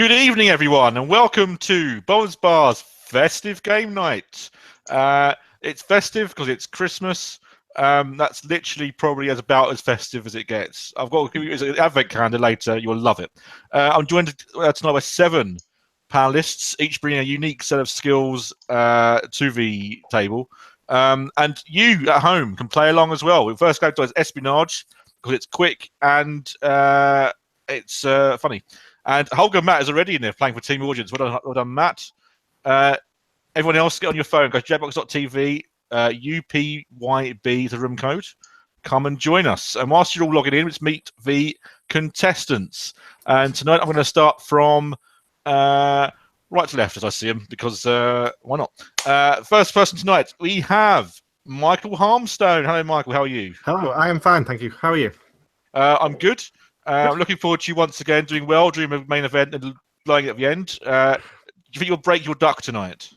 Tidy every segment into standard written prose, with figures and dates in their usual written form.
Good evening, everyone, and welcome to Bones Bar's Festive Game Night. It's festive because it's Christmas. That's literally probably about as festive as it gets. I've got to give you an advent calendar later. You'll love it. I'm joined tonight by 7 panelists, each bringing a unique set of skills to the table. And you at home can play along as well. We first go to espionage because it's quick and it's funny. And Holger Matt is already in there playing for Team Audience. Well done, Matt. Everyone else, get on your phone. Go to jackbox.tv. UPYB is the room code. Come and join us. And whilst you're all logging in, let's meet the contestants. And tonight I'm going to start from right to left as I see them, because why not? First person tonight, we have Michael Harmstone. Hello, Michael. How are you? Hello, I am fine, thank you. How are you? I'm good. I'm looking forward to you once again doing well during the main event and blowing at the end. Do you think you'll break your duck tonight?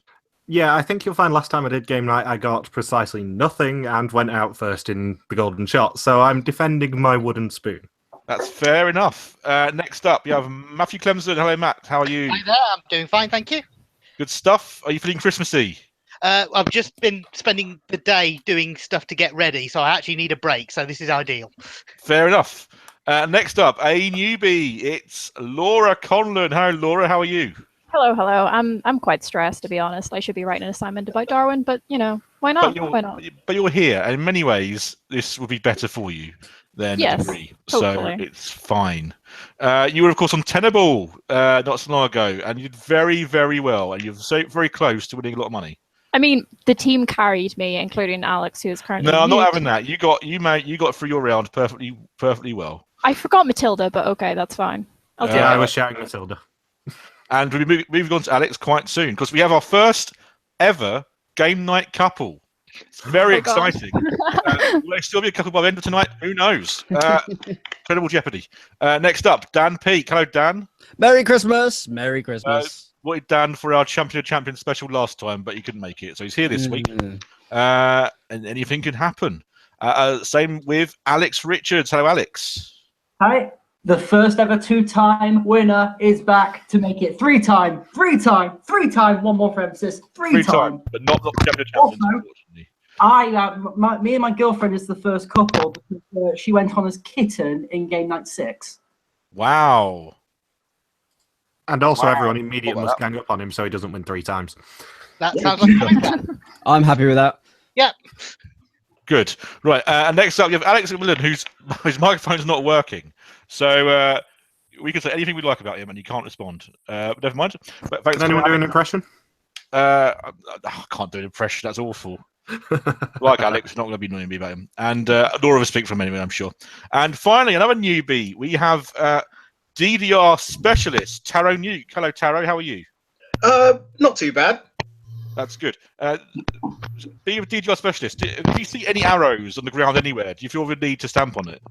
Yeah, I think you'll find last time I did game night, I got precisely nothing and went out first in the golden shot. So I'm defending my wooden spoon. That's fair enough. Next up, you have Matthew Clemson. Hello, Matt. How are you? Hi there. I'm doing fine, thank you. Good stuff. Are you feeling Christmassy? I've just been spending the day doing stuff to get ready, so I actually need a break. So this is ideal. Fair enough. Next up, a newbie. It's Laura Conlon. Hello, Laura. How are you? Hello. I'm quite stressed, to be honest. I should be writing an assignment about Darwin, but you know, why not? Why not? But you're here, and in many ways, this will be better for you than degree. Hopefully. So it's fine. You were, of course, on Tenable not so long ago, and you did very, very well, and you're very close to winning a lot of money. I mean, the team carried me, including Alex, who is currently. No, I'm not having that. You got through your round perfectly well. I forgot Matilda, but okay, that's fine. I was shouting Matilda. And we'll be moving on to Alex quite soon, because we have our first ever game night couple. It's very exciting. Will they still be a couple by the end of tonight? Who knows? Incredible Jeopardy. Next up, Dan Peake. Hello, Dan. Merry Christmas. Merry Christmas. Wanted Dan for our Champion special last time, but he couldn't make it. So he's here this week. And anything can happen. Same with Alex Richards. Hello, Alex. Hi. The first ever 2-time winner is back to make it 3-time, 3-time, one more for emphasis, 3-time. But not Champion, also, unfortunately. Me and my girlfriend is the first couple because she went on as kitten in game night 6. Wow. And also everyone immediately must gang up on him so he doesn't win 3 times. That sounds like a plan. I'm happy with that. Yeah. Good. Right. And next up, you have Alex McMillan, whose microphone's not working. So we can say anything we like about him, and he can't respond. But never mind. But Can anyone do an impression? I can't do an impression. That's awful. Like Alex, not going to be annoying me about him. And Laura will speak from anyway, I'm sure. And finally, another newbie. We have DDR specialist Taro Nuke. Hello, Taro. How are you? Not too bad. That's good. Being a DDR specialist, do you see any arrows on the ground anywhere? Do you feel the need to stamp on it?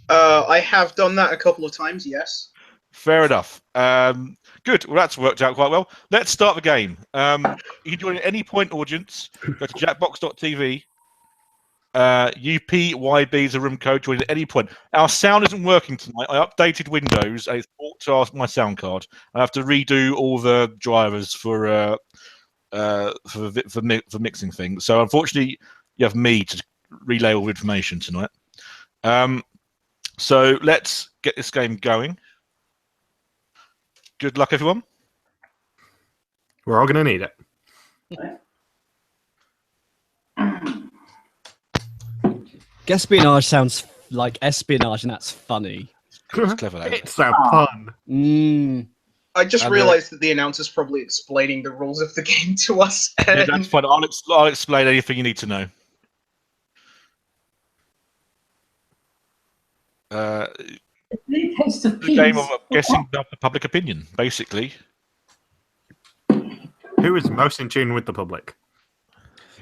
I have done that a couple of times, yes. Fair enough. Good. Well, that's worked out quite well. Let's start the game. You can join at any point, audience. Go to jackbox.tv. UPYB is a room code. Join at any point. Our sound isn't working tonight. I updated Windows, and it's brought to my sound card. I have to redo all the drivers for mixing things. So unfortunately, you have me to relay all the information tonight. So let's get this game going. Good luck, everyone. We're all going to need it. Espionage sounds like espionage, and that's funny. It's clever. It's so fun. I just realised that the announcer's probably explaining the rules of the game to us. Yeah, that's fine. I'll explain anything you need to know. Taste of The peace. game of guessing the public opinion, basically. Who is most in tune with the public?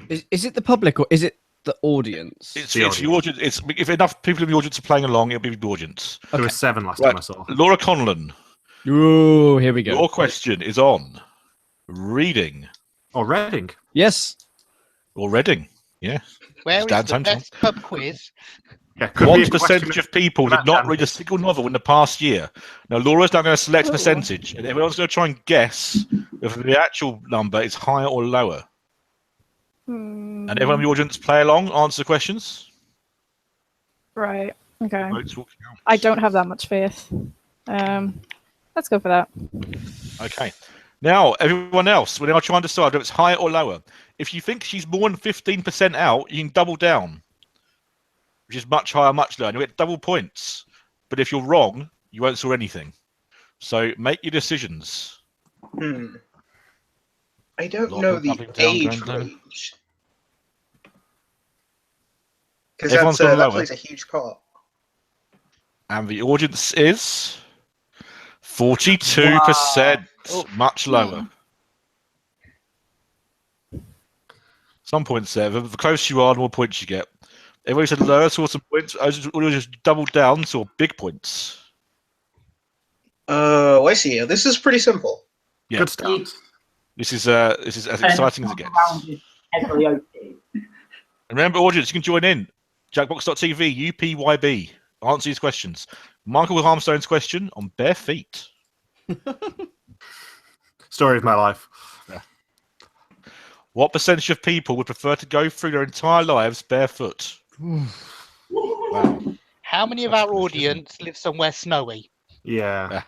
Is it the public or is it the audience? It's the audience. If enough people in the audience are playing along, it'll be the audience. There were 7 last time I saw. Laura Conlon. Ooh, here we go. Your question is on reading. Or Reading. Yes. Or Reading. Yeah. Where is Stan's the hometown. best pub quiz? Yeah, could be a What question percentage of people did not read a single novel in the past year? Now, Laura's now going to select a percentage, and everyone's going to try and guess if the actual number is higher or lower. And everyone in the audience play along, answer questions. Right. Okay. Votes will count. I don't have that much faith. Let's go for that. Okay. Now, everyone else, we're now trying to decide whether it's higher or lower. If you think she's more than 15% out, you can double down, which is much higher, much lower. And you get double points. But if you're wrong, you won't score anything. So make your decisions. I don't know the age range. Because that plays a huge part. And the audience is 42%. Wow. Much lower. Some points there. The closer you are, the more points you get. Everybody said lower, saw some points. I just doubled down, saw big points. Oh, I see. This is pretty simple. Yeah. Good start. This is as exciting as it gets. Heavily OP. Remember, audience, you can join in. Jackbox.tv, UPYB. Answer these questions. Michael Harmstone's question on bare feet. Story of my life. Yeah. What percentage of people would prefer to go through their entire lives barefoot? Wow. How many of our audience live somewhere snowy? Yeah.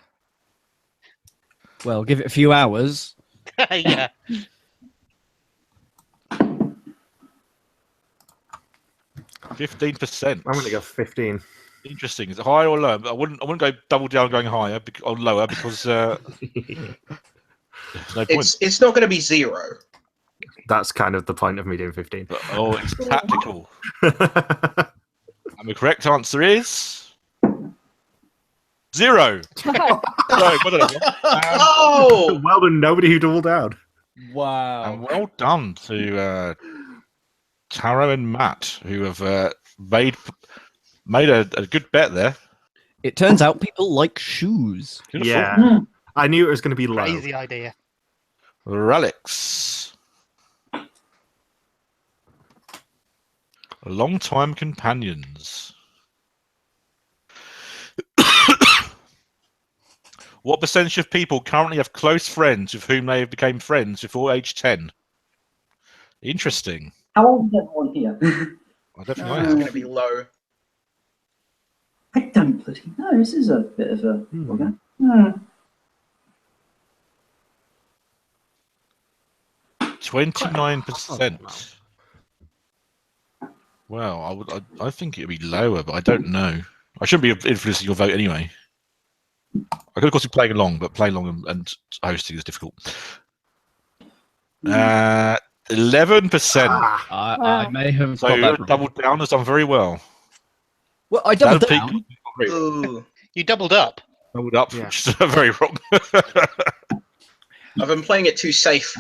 Well, give it a few hours. Yeah. 15%. I'm going to go 15. Interesting. Is it higher or lower? I wouldn't go double down going higher or lower because there's no point. It's not going to be 0. That's kind of the point of me doing 15. But, it's tactical. And the correct answer is 0. Oh! Well done, nobody who doubled down. Wow. And well done to Taro and Matt, who have made a good bet there. It turns out people like shoes. Beautiful. Yeah. I knew it was going to be low. Crazy idea. Relics. Long-time companions. What percentage of people currently have close friends with whom they have become friends before age 10? Interesting. How old is everyone here? I don't think It's I going have. to be low. I don't bloody know. This is a bit of a. Okay. 29%. Well, I think it would be lower, but I don't know. I shouldn't be influencing your vote anyway. I could, of course, be playing along, but playing along and hosting is difficult. 11%. I may have So got you that wrong. doubled down, has done very well. Well, I doubled That'll down. peak- Ooh. You doubled up. Doubled up, Yeah. which is very wrong. I've been playing it too safe.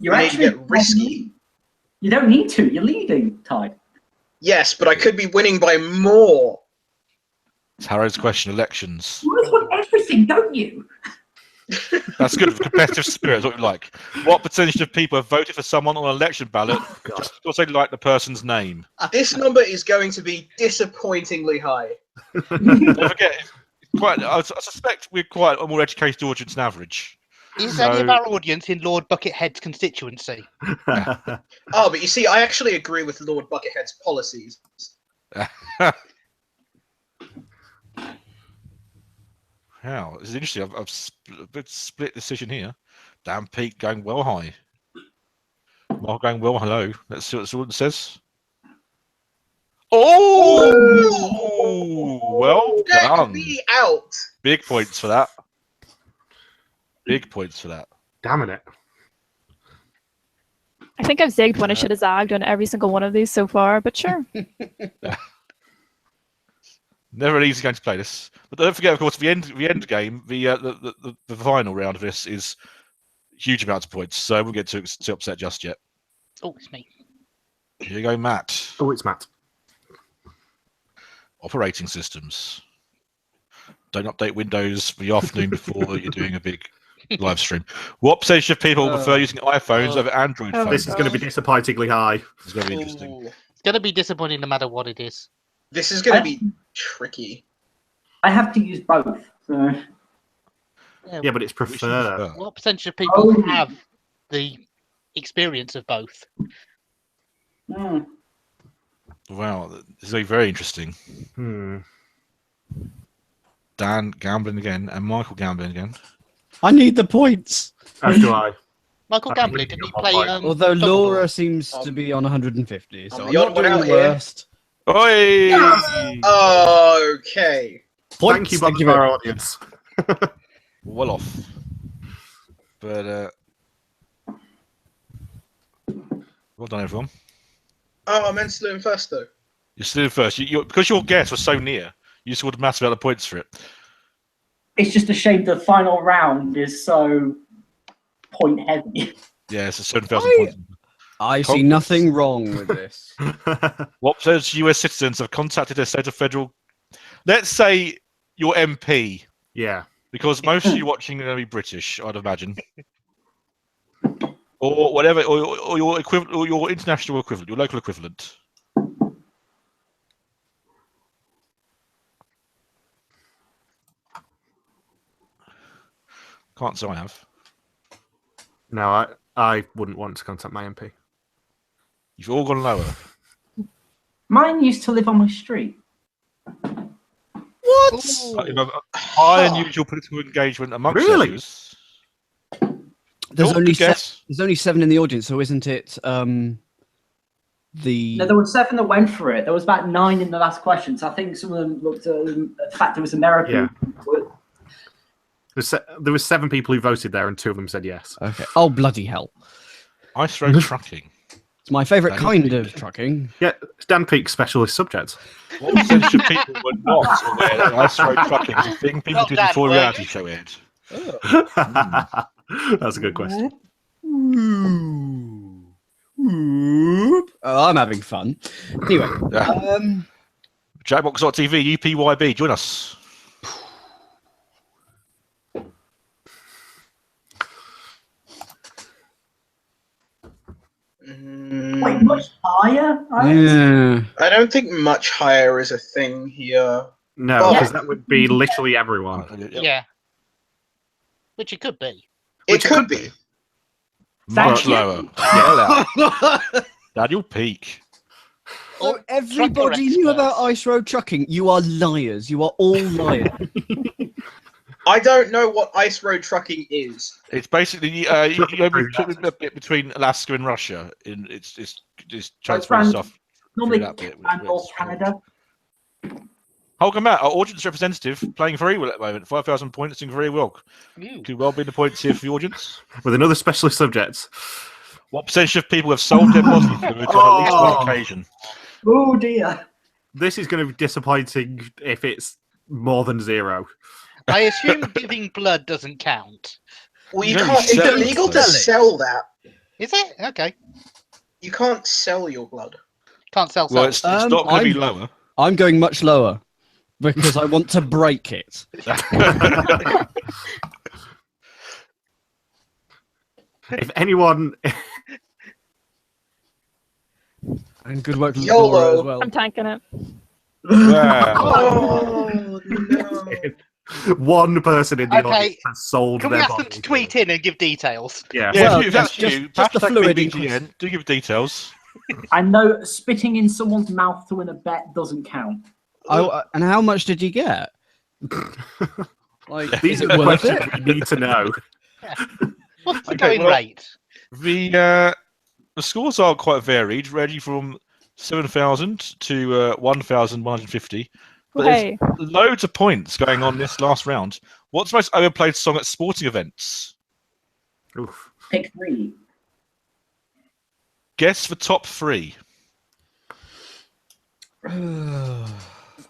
You're I need actually to get risky. You don't need to. You're leading, Ty. Yes, but I could be winning by more. Taro's question, elections. You always want everything, don't you? That's good. Competitive spirit is what we like. What percentage of people have voted for someone on an election ballot God. just because they like the person's name? This number is going to be disappointingly high. Don't forget, it's quite. I suspect we're quite a more educated audience than average. Is So- any of our audience in Lord Buckethead's constituency? Oh, but you see, I actually agree with Lord Buckethead's policies. Wow, this is interesting. I've a bit split decision here. Dan Peak going well high. Mark going well low. Let's see what it says. Oh, well Get done. me out! Big points for that. Big points for that. Damn it. I think I've zigged when I should have zagged on every single one of these so far, but sure. Never an easy game to play this. But don't forget, of course, the end game, the final round of this is huge amounts of points. So I won't get too upset just yet. Oh, it's me. Here you go, Matt. Oh, it's Matt. Operating systems. Don't update Windows the afternoon before you're doing a big live stream. What percentage of people prefer using iPhones over Android Oh, phones? This is going to be disappointingly high. It's going to be interesting. Ooh. It's going to be disappointing no matter what it is. This is going to be tricky. I have to use both. So. Yeah, but it's prefer. What percentage of people Oh. have the experience of both? Hmm. Wow, this is very interesting. Dan gambling again, and Michael gambling again. I need the points. As do I. Michael I think Gambling, we didn't he got play? one point. Although Tug of Laura War? seems to be on 150, so I'm I'm the not odd one doing out the here. worst. Oi! Okay. Thank you, Points, Bob, our audience. Well off. But well done, everyone. Oh, I'm meant to do it first, though. You're still in first. Because your guess was so near, you just would have massive amount of points for it. It's just a shame the final round is so point heavy. Yeah, it's 7,000 points. I see Confidence. nothing wrong with this. What percentage of US citizens have contacted their state or federal? Let's say your MP, Yeah. because most of you watching are going to be British, I'd imagine, or whatever, or your equivalent, or your international equivalent, your local equivalent. Can't say I have. No, I wouldn't want to contact my MP. You've all gone lower. Mine used to live on my street. What? High unusual political engagement amongst Really? nephews. There's Cool, only good guess. there's only 7 in the audience, so isn't it the No, there were 7 that went for it. There was about 9 in the last question. So I think some of them looked at the fact there was American. There was 7 people who voted there, and 2 of them said yes. Okay. Oh bloody hell. Ice road trucking. It's my favourite That is kind big. of trucking. Yeah, it's Dan Peak's specialist subject. What percentage of people were not aware that ice road trucking is a thing people Well did done, before were reality you? show aired? That's a good question. Oh, I'm having fun. Anyway, Jackbox.tv, UPYB, join us. Wait, much higher? yeah. I don't think much higher is a thing here. No, Oh. because that would be literally everyone. Yeah. Which it could be. It could be. Much Thank you. lower. Yeah. Daniel Peak. So everybody knew about ice road trucking. You are liars. You are all liars. I don't know what ice road trucking is. It's basically you a bit between Alaska and Russia. It's transferring around- stuff. Normally, that bit, and where North it's- Canada. Holger Matt, our audience representative, playing very well at the moment. 5,000 points, doing very well. Could well be the points here for the audience. With another specialist subject. What percentage of people have sold their bodily fluids on at least one occasion? Oh dear. This is going to be disappointing if it's more than 0. I assume giving blood doesn't count. Well, you You don't can't. It's sell it, illegal to though. sell that. Is it? Okay. You can't sell your blood. Can't sell Well, cells. it's not going to be lower. I'm going much lower because I want to break it. If anyone... And good work, YOLO. Laura, as well. I'm tanking it. Wow. Oh no! one person in the Okay. audience has sold Can we their ask them body. to tweet in and give details? Yeah. Yeah, Well, if that's just- you, just the hashtag fluid BBGN, do give details. I know spitting in someone's mouth to win a bet doesn't count. And how much did you get? Like, These is are it the worth questions it? we need to know. What's the Okay, going well- rate? The scores are quite varied, ranging from 7,000 to 1,150. But there's Hey, loads of points going on this last round. What's the most overplayed song at sporting events? Oof. Pick 3. Guess the top 3. Rock Is and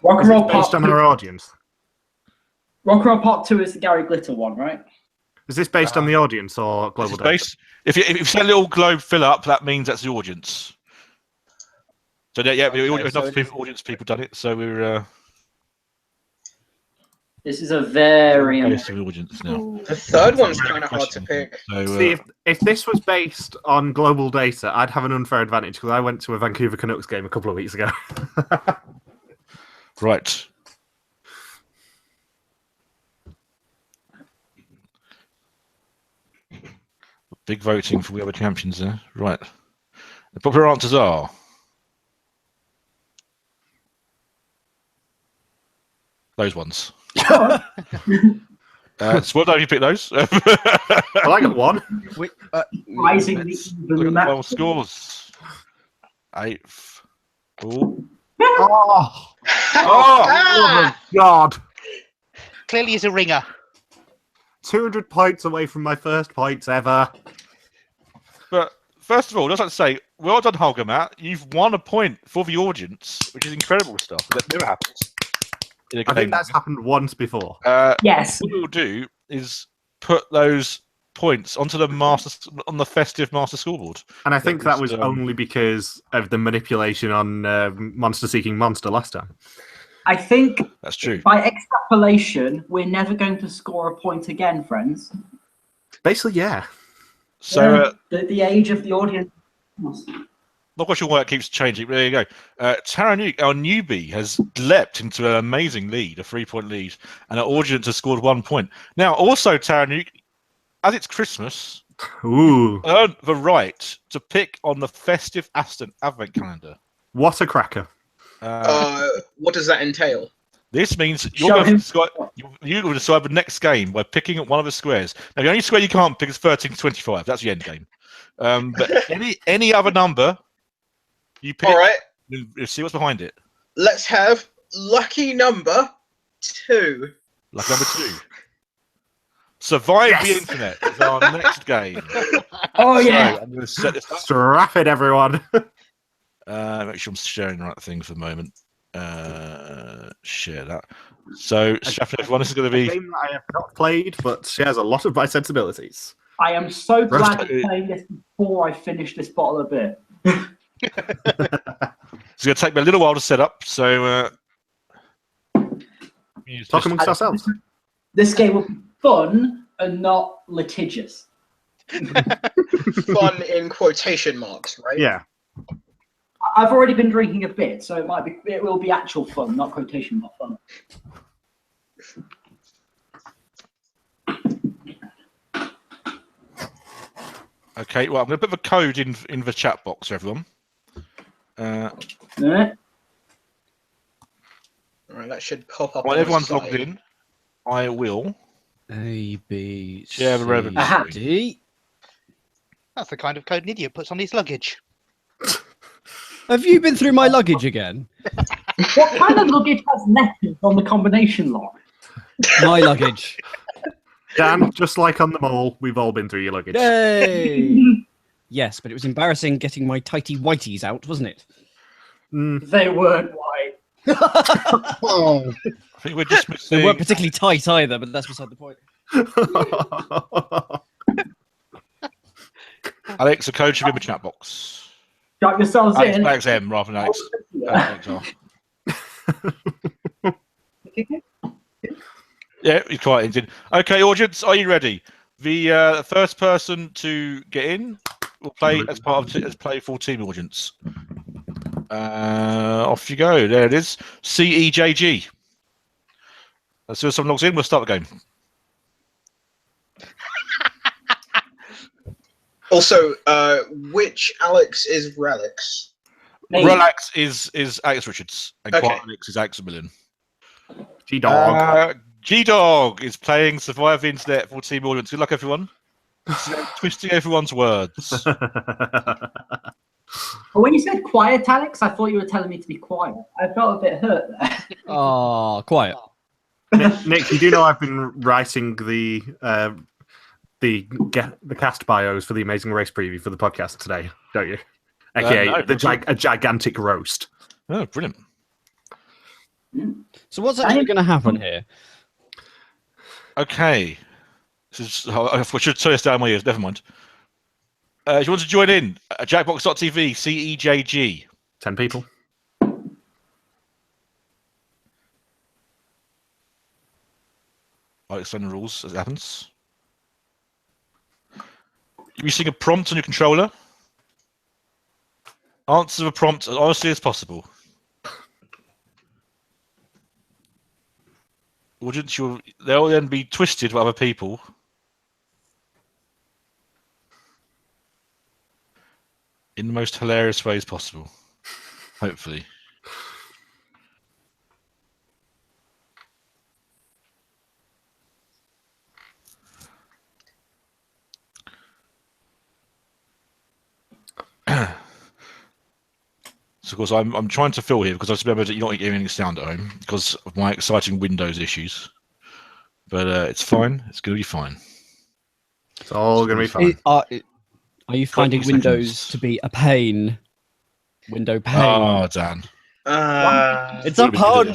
it Roll based Part on 2. our audience? Rock and Roll Part 2 is the Gary Glitter one, right? Is this based on the audience or This global is data? based, if you see a little globe fill up, that means that's the audience. So yeah, Okay, enough so it is- audience people done it. So we're This is a very Based on the audience now. The third one's kind of hard to pick. So, See, if this was based on global data, I'd have an unfair advantage because I went to a Vancouver Canucks game a couple of weeks ago. right. Big voting for We Are the Champions there. Right. The proper answers are those ones. So what do you pick those? Well, I got one. rising Let's the look at the map. final scores. 8th. Oh. Oh, Ah! God. Clearly, he's a ringer. 200 points away from my first points ever. But first of all, I'd just like to say, well done, Holger Matt. You've won a point for the audience, which is incredible stuff. That never happens. In a I think game. that's happened once before. Yes. What we'll do is put those points onto the festive master scoreboard. And I think that was was, only because of the manipulation on Monster Seeking Monster last time. I think That's true. by extrapolation, we're never going to score a point again, friends. Basically, yeah. So The age of the audience. not quite sure why it keeps changing, but there you go. Taranuk, our newbie, has leapt into an amazing lead, a 3-point lead, and our audience has scored 1 point. Now, also, Taranuk, as it's Christmas, Ooh, earned the right to pick on the festive Aston Advent calendar. what a cracker. What does that entail? This means Show you're going him. to decide, you will decide the next game by picking at one of the squares. Now, the only square you can't pick is 13 to 25. That's the end game. But any other number you pick, All right, you'll see what's behind it. let's have lucky number 2. Like number 2. Survive the Yes! internet is our next game. Oh, So, yeah. I'm going to set this up. Strap it, everyone. Make sure I'm sharing the right thing for the moment. Share that. So, Stefan, everyone, this is going to A be. game that I have not played, but shares a lot of my sensibilities. I am so glad Rest- to play this before I finish this bottle of beer. It's going to take me a little while to set up. So, Talk amongst ourselves. This game will be fun and not litigious. Fun in quotation marks, right? Yeah. I've already been drinking a bit, so it will be actual fun, not quotation mark fun. Okay, well, I'm going to put the code in the chat box, everyone. Eh? All right, that should pop up. When on the everyone's side. logged in, I will. A, B, Share the C, revenue. Aha. D. That's the kind of code an idiot puts on his luggage. Have you been through my luggage again? What kind of luggage has letters on the combination lock? My luggage. Dan, just like on the mall, we've all been through your luggage. Yay! Yes, but it was embarrassing getting my tighty whities out, wasn't it? They weren't white. Oh. I think we're just They missing. weren't particularly tight either, but that's beside the point. Alex, the code should be in the chat box. Got yourselves Alex, in. Alex M rather than Alex. Alex R. Yeah, you're quite indeed. Okay, audience, are you ready? The first person to get in will play as part of as play full team audience. Off you go. There it is. CEJG. As soon as someone logs in, we'll start the game. Also, which Alex is Relix? Me. Relax is Alex Richards, and Okay. Quiet Alex is Alex Million. G-Dog. G-Dog is playing Survive the Internet full team audience. Good luck, everyone. Twisting everyone's words. But when you said quiet, Alex, I thought you were telling me to be quiet. I felt a bit hurt there. Oh, quiet. Nick, you do know I've been writing the cast bios for the Amazing Race preview for the podcast today, don't you? AKA No, a gigantic roast. Oh, brilliant. So what's actually going to happen here? Okay. This is, I should turn this down my ears. Never mind. If you want to join in, Jackbox.tv, CEJG. 10 people. I'll explain the rules as it happens. You're using a prompt on your controller. Answer the prompt as honestly as possible. Audience, they'll then be twisted by other people. In the most hilarious ways possible. Hopefully. So, of course, I'm trying to fill here because I just remembered that you're not getting any sound at home because of my exciting Windows issues. But it's fine. It's going to be fine. It's all going to be fine. Are you finding 20 Windows seconds. to be a pain? Window pain. Oh, Dan. It's a pun.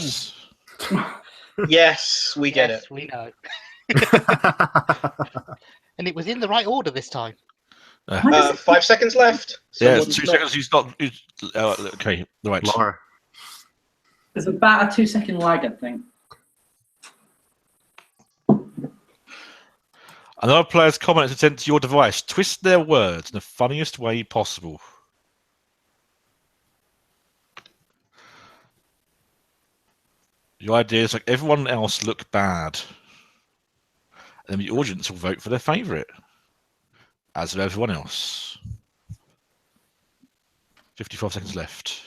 Yes, we get Yes, it. we know. And it was in the right order this time. 5 seconds left. Yeah, Someone's 2 not- seconds. He's not. Okay, right. Laura. There's about a 2-second lag, I think. Another player's comment is sent to your device. Twist their words in the funniest way possible. Your idea is like everyone else look bad. And then the audience will vote for their favourite. As of everyone else. 55 seconds left.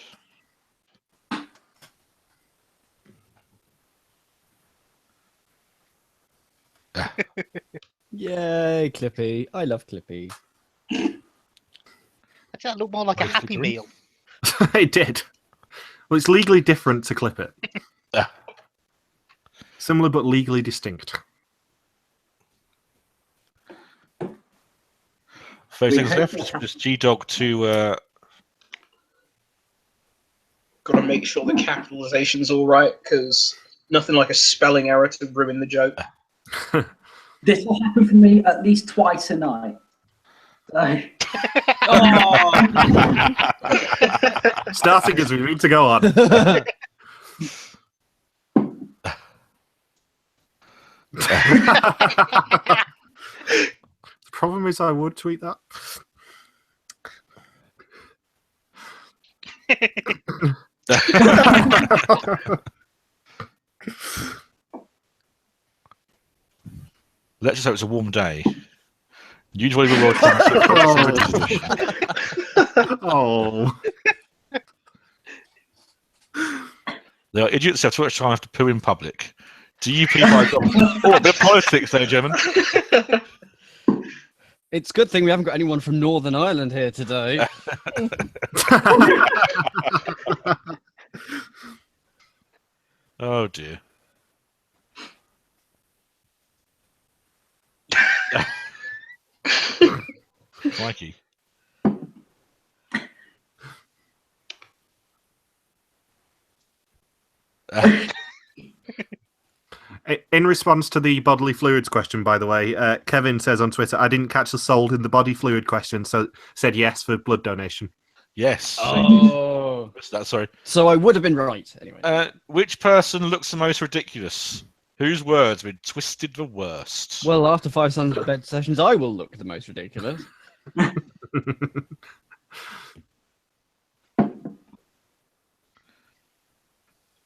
Yay, Clippy. I love Clippy. Actually, that looked more like a Nice Happy flickering. Meal. It did. Well, it's legally different to clip it. Ah. Similar but legally distinct. 30 seconds hope left. we'll have- Just G-Dog to... Gotta make sure the capitalization's all right, because nothing like a spelling error to ruin the joke. This will happen for me at least twice a night. So, Starting as we need to go on. The problem is I would tweet that. Let's just hope it's a warm day. Usually the World Championship. Oh. They are idiots who have too much time to poo in public. Do you people... Oh, a bit of politics there, gentlemen. It's a good thing we haven't got anyone from Northern Ireland here today. Oh, dear. Mikey. In response to the bodily fluids question, by the way, Kevin says on Twitter, I didn't catch the sold in the body fluid question, so said yes for blood donation. Yes. Oh. Sorry. So I would have been right, anyway. Which person looks the most ridiculous? Whose words have been twisted the worst? Well, after 500 bed sessions, I will look the most ridiculous.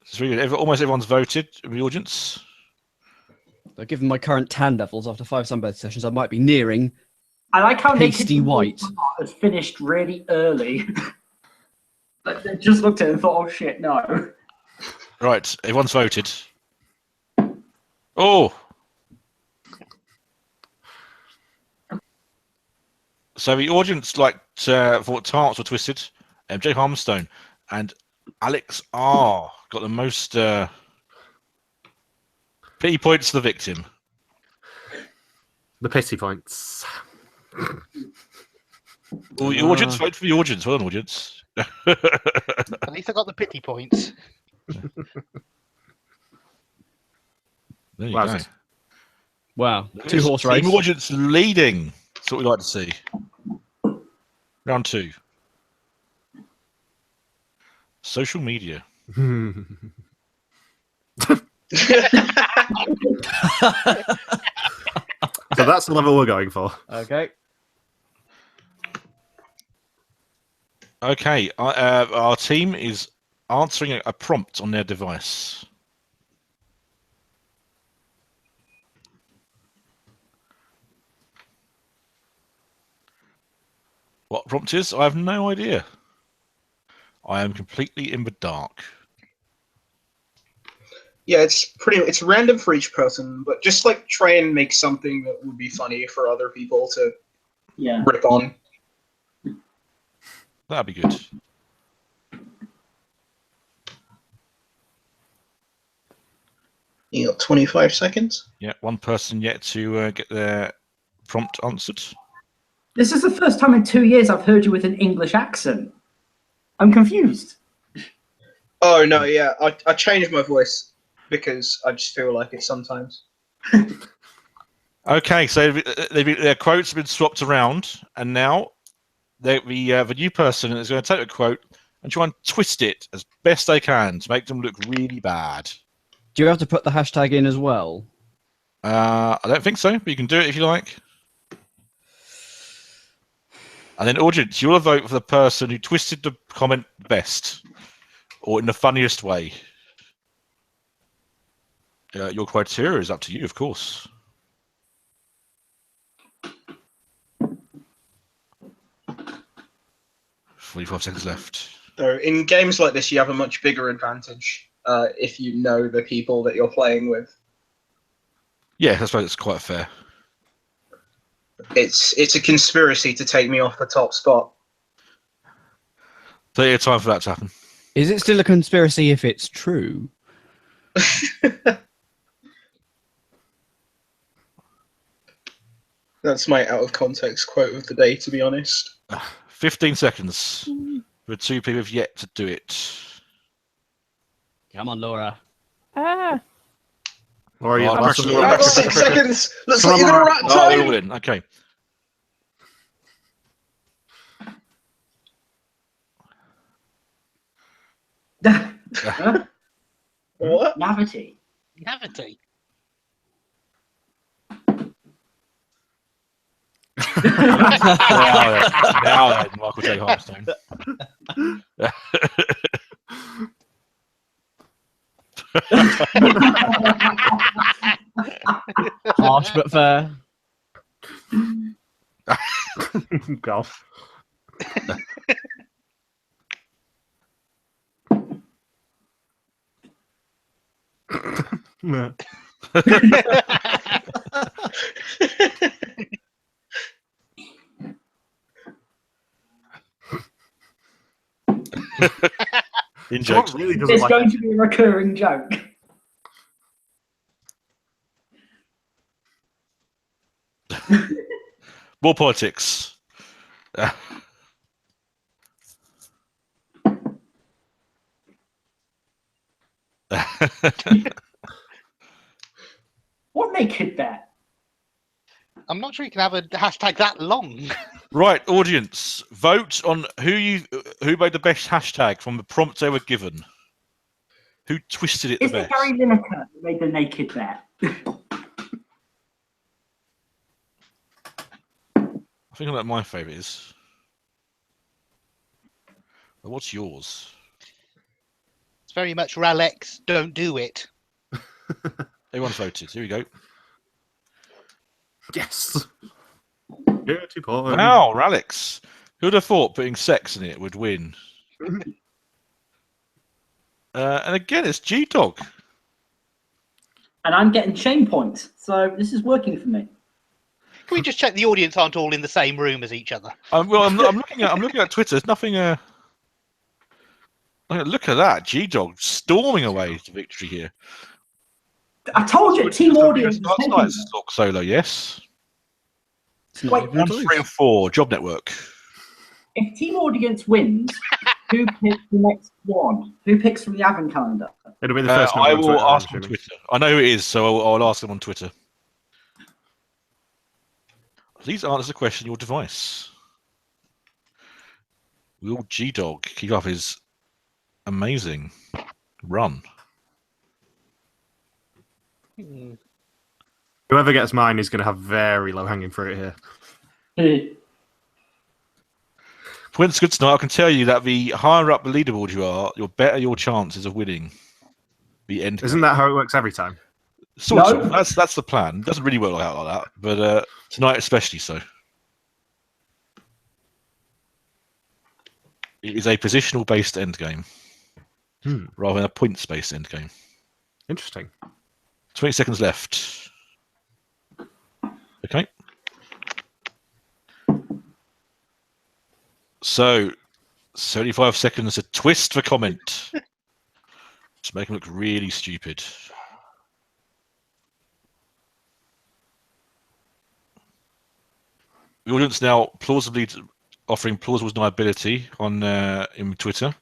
It's really good. Almost everyone's voted in the audience. So given my current tan levels after 5 sunbed sessions, I might be nearing. I like how Pasty white. has finished really early. Like, they just looked at it and thought, oh shit, no. Right, everyone's voted. Oh! So the audience thought tarts were twisted. MJ Harmstone and Alex R got the most pity points to the victim. The pity points. Well, the audience vote for the audience. Well done, audience. At least I got the pity points. There you Wow. go. Wow, 2-horse race. Team audience leading. That's what we like to see. Round 2. Social media. So that's the level we're going for. Okay. Okay, our team is answering a prompt on their device. What prompt is? I have no idea. I am completely in the dark. Yeah, it's random for each person, but just like try and make something that would be funny for other people to rip on. That'd be good. You got 25 seconds. Yeah, one person yet to get their prompt answered. This is the first time in 2 years I've heard you with an English accent. I'm confused. Oh no, yeah, I changed my voice because I just feel like it sometimes. Okay, so their quotes have been swapped around, and now the new person is going to take a quote and try and twist it as best they can to make them look really bad. Do you have to put the hashtag in as well? I don't think so, but you can do it if you like. And then, audience, you'll vote for the person who twisted the comment best, or in the funniest way. Your criteria is up to you, of course. "45 seconds left." So in games like this, you have a much bigger advantage if you know the people that you're playing with. Yeah, I suppose it's quite fair. It's a conspiracy to take me off the top spot. Plenty of time for that to happen. Is it still a conspiracy if it's true? That's my out of context quote of the day, to be honest. 15 seconds. The two people have yet to do it. Come on, Laura. Ah. Laura, you Oh, last pressure, one. Laura. 6 seconds. Looks Come like on, you're gonna Laura. wrap Oh, they're all time. in. Okay. Huh? What? Navity. Cavity. Now then, Michael J. Harmstone. Harsh but fair. Golf. Yeah. In Someone jokes. really doesn't It's like going to be a recurring joke. More politics. What naked bear? I'm not sure you can have a hashtag that long. Right, audience, vote on who made the best hashtag from the prompt they were given. Who twisted it the Is it best? Gary Lineker who made the naked bear? I think that my favourite is. Well, what's yours? It's very much Ralex, don't do it. Everyone's voted. Here we go. Yes. Dirty boy. Wow, Ralex. Who'd have thought putting sex in it would win? And again, it's G-Dog. And I'm getting shame points, so this is working for me. Can we just check the audience aren't all in the same room as each other? I'm looking at Twitter. There's nothing. Look at that, G-Dog storming away to victory here. I told you, team audience is taking it. Talk solo, yes. It's not Wait, even 1, close. 3, and 4. Job Network. If team audience wins, who picks the next one? Who picks from the advent calendar? It'll be the first I number on will Twitter, I'm ask on assuming. Twitter. I know who it is, so I'll ask them on Twitter. Please answer the question your device. Will G-Dog keep up his amazing run? Whoever gets mine is going to have very low hanging fruit here. When it's good tonight, I can tell you that the higher up the leaderboard you are, the better your chances of winning the end. Isn't that how it works every time? Sort No. of. That's the plan. It doesn't really work out like that, but tonight especially so. It is a positional-based endgame rather than a points-based endgame. Interesting. 20 seconds left. Okay. So, 75 seconds to twist the comment. Just make him look really stupid. The audience now plausibly offering plausible deniability on in Twitter.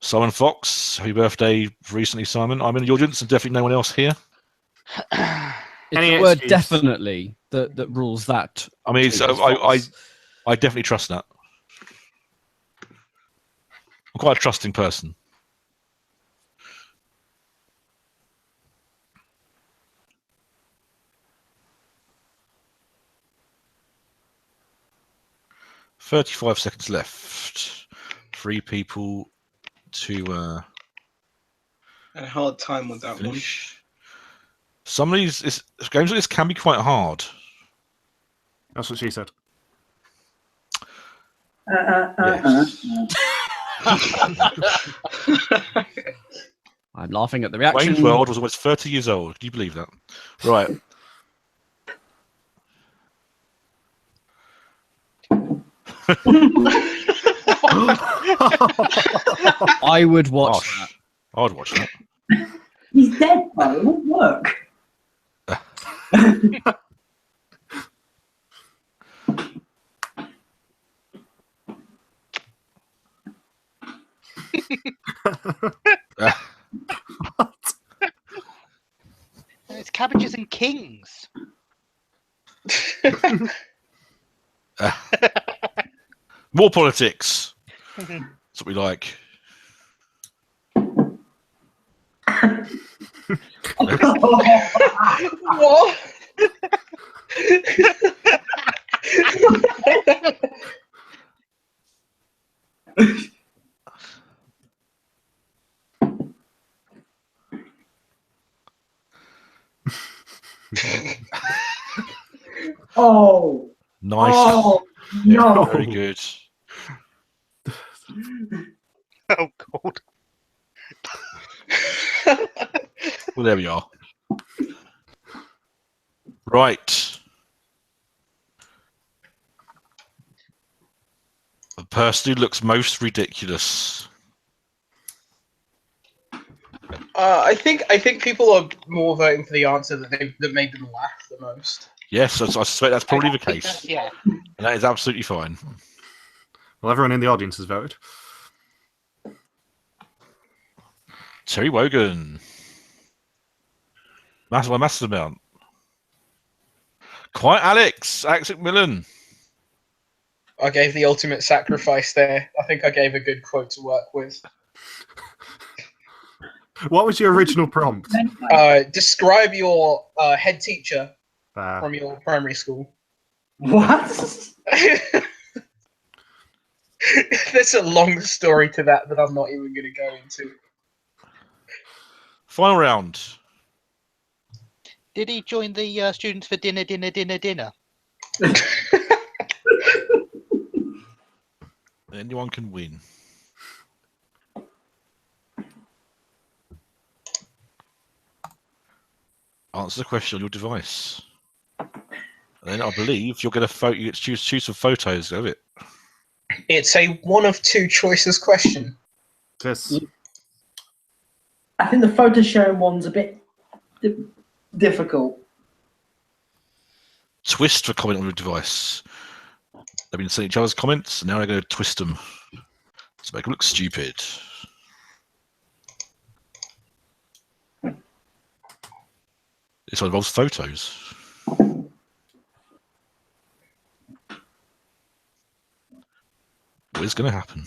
Simon Fox, happy birthday recently, Simon. I'm in the audience and definitely no one else here. It's Any the word excuse. definitely that rules that. I mean, tweet as false. I definitely trust that. I'm quite a trusting person. "35 seconds left. 3 people to And a hard time with that finish. Some of these games like this can be quite hard. That's what she said. Yes. I'm laughing at the reaction. Wayne's World was almost 30 years old. Can you believe that? Right. I would watch Gosh, that. I'd watch that. He's dead, though. It won't work. It's Cabbages and Kings. More politics. That's what we like. What? Oh, Nice. oh, no. Very good. Oh God. Well, there we are. Right. The person who looks most ridiculous. I think people are more voting for the answer that made them laugh the most. Yes, I suspect that's probably the case. Yeah. And that is absolutely fine. Well, everyone in the audience has voted. Terry Wogan. Massive amount. Quite Alex McMillan. I gave the ultimate sacrifice there. I think I gave a good quote to work with. What was your original prompt? Describe your head teacher Ah, from your primary school. What? There's a long story to that I'm not even going to go into. Final round. Did he join the students for dinner? Anyone can win. Answer the question on your device. And then I believe you're going to you get to choose some photos of it. It's a one of two choices question. yes. I think the photo sharing one's a bit difficult. Twist for comment on your device. They've been sending each other's comments, and now they're going to twist them to make them look stupid. This one involves photos. What is going to happen?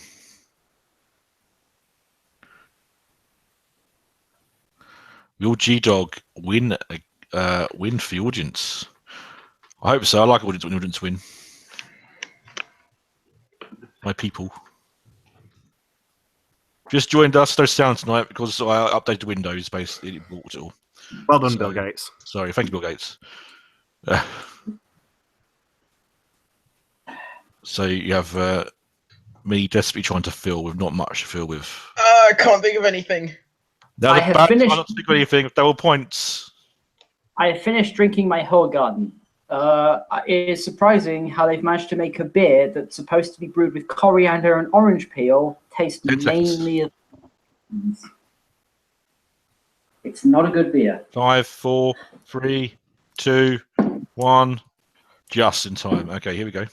Will G-Dog win win for the audience. I hope so. I like audience when the audience win. My people. Just joined us. No sound tonight because I updated Windows. Basically, it bought it all. Well done, Bill Gates. Sorry, thank you, Bill Gates. So you have me desperately trying to fill with not much to fill with. I can't think of anything. I have finished. I'm not think of anything. Double points. I have finished drinking my whole garden. It is surprising how they've managed to make a beer that's supposed to be brewed with coriander and orange peel taste mainly of. It's not a good beer. 5, 4, 3, 2, 1. Just in time. Okay, here we go.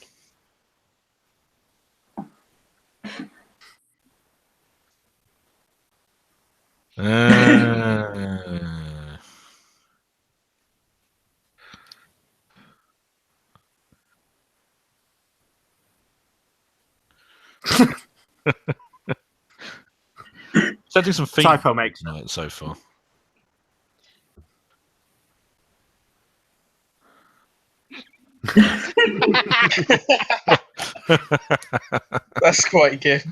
Sending some feedback Typo makes tonight so far. That's quite good.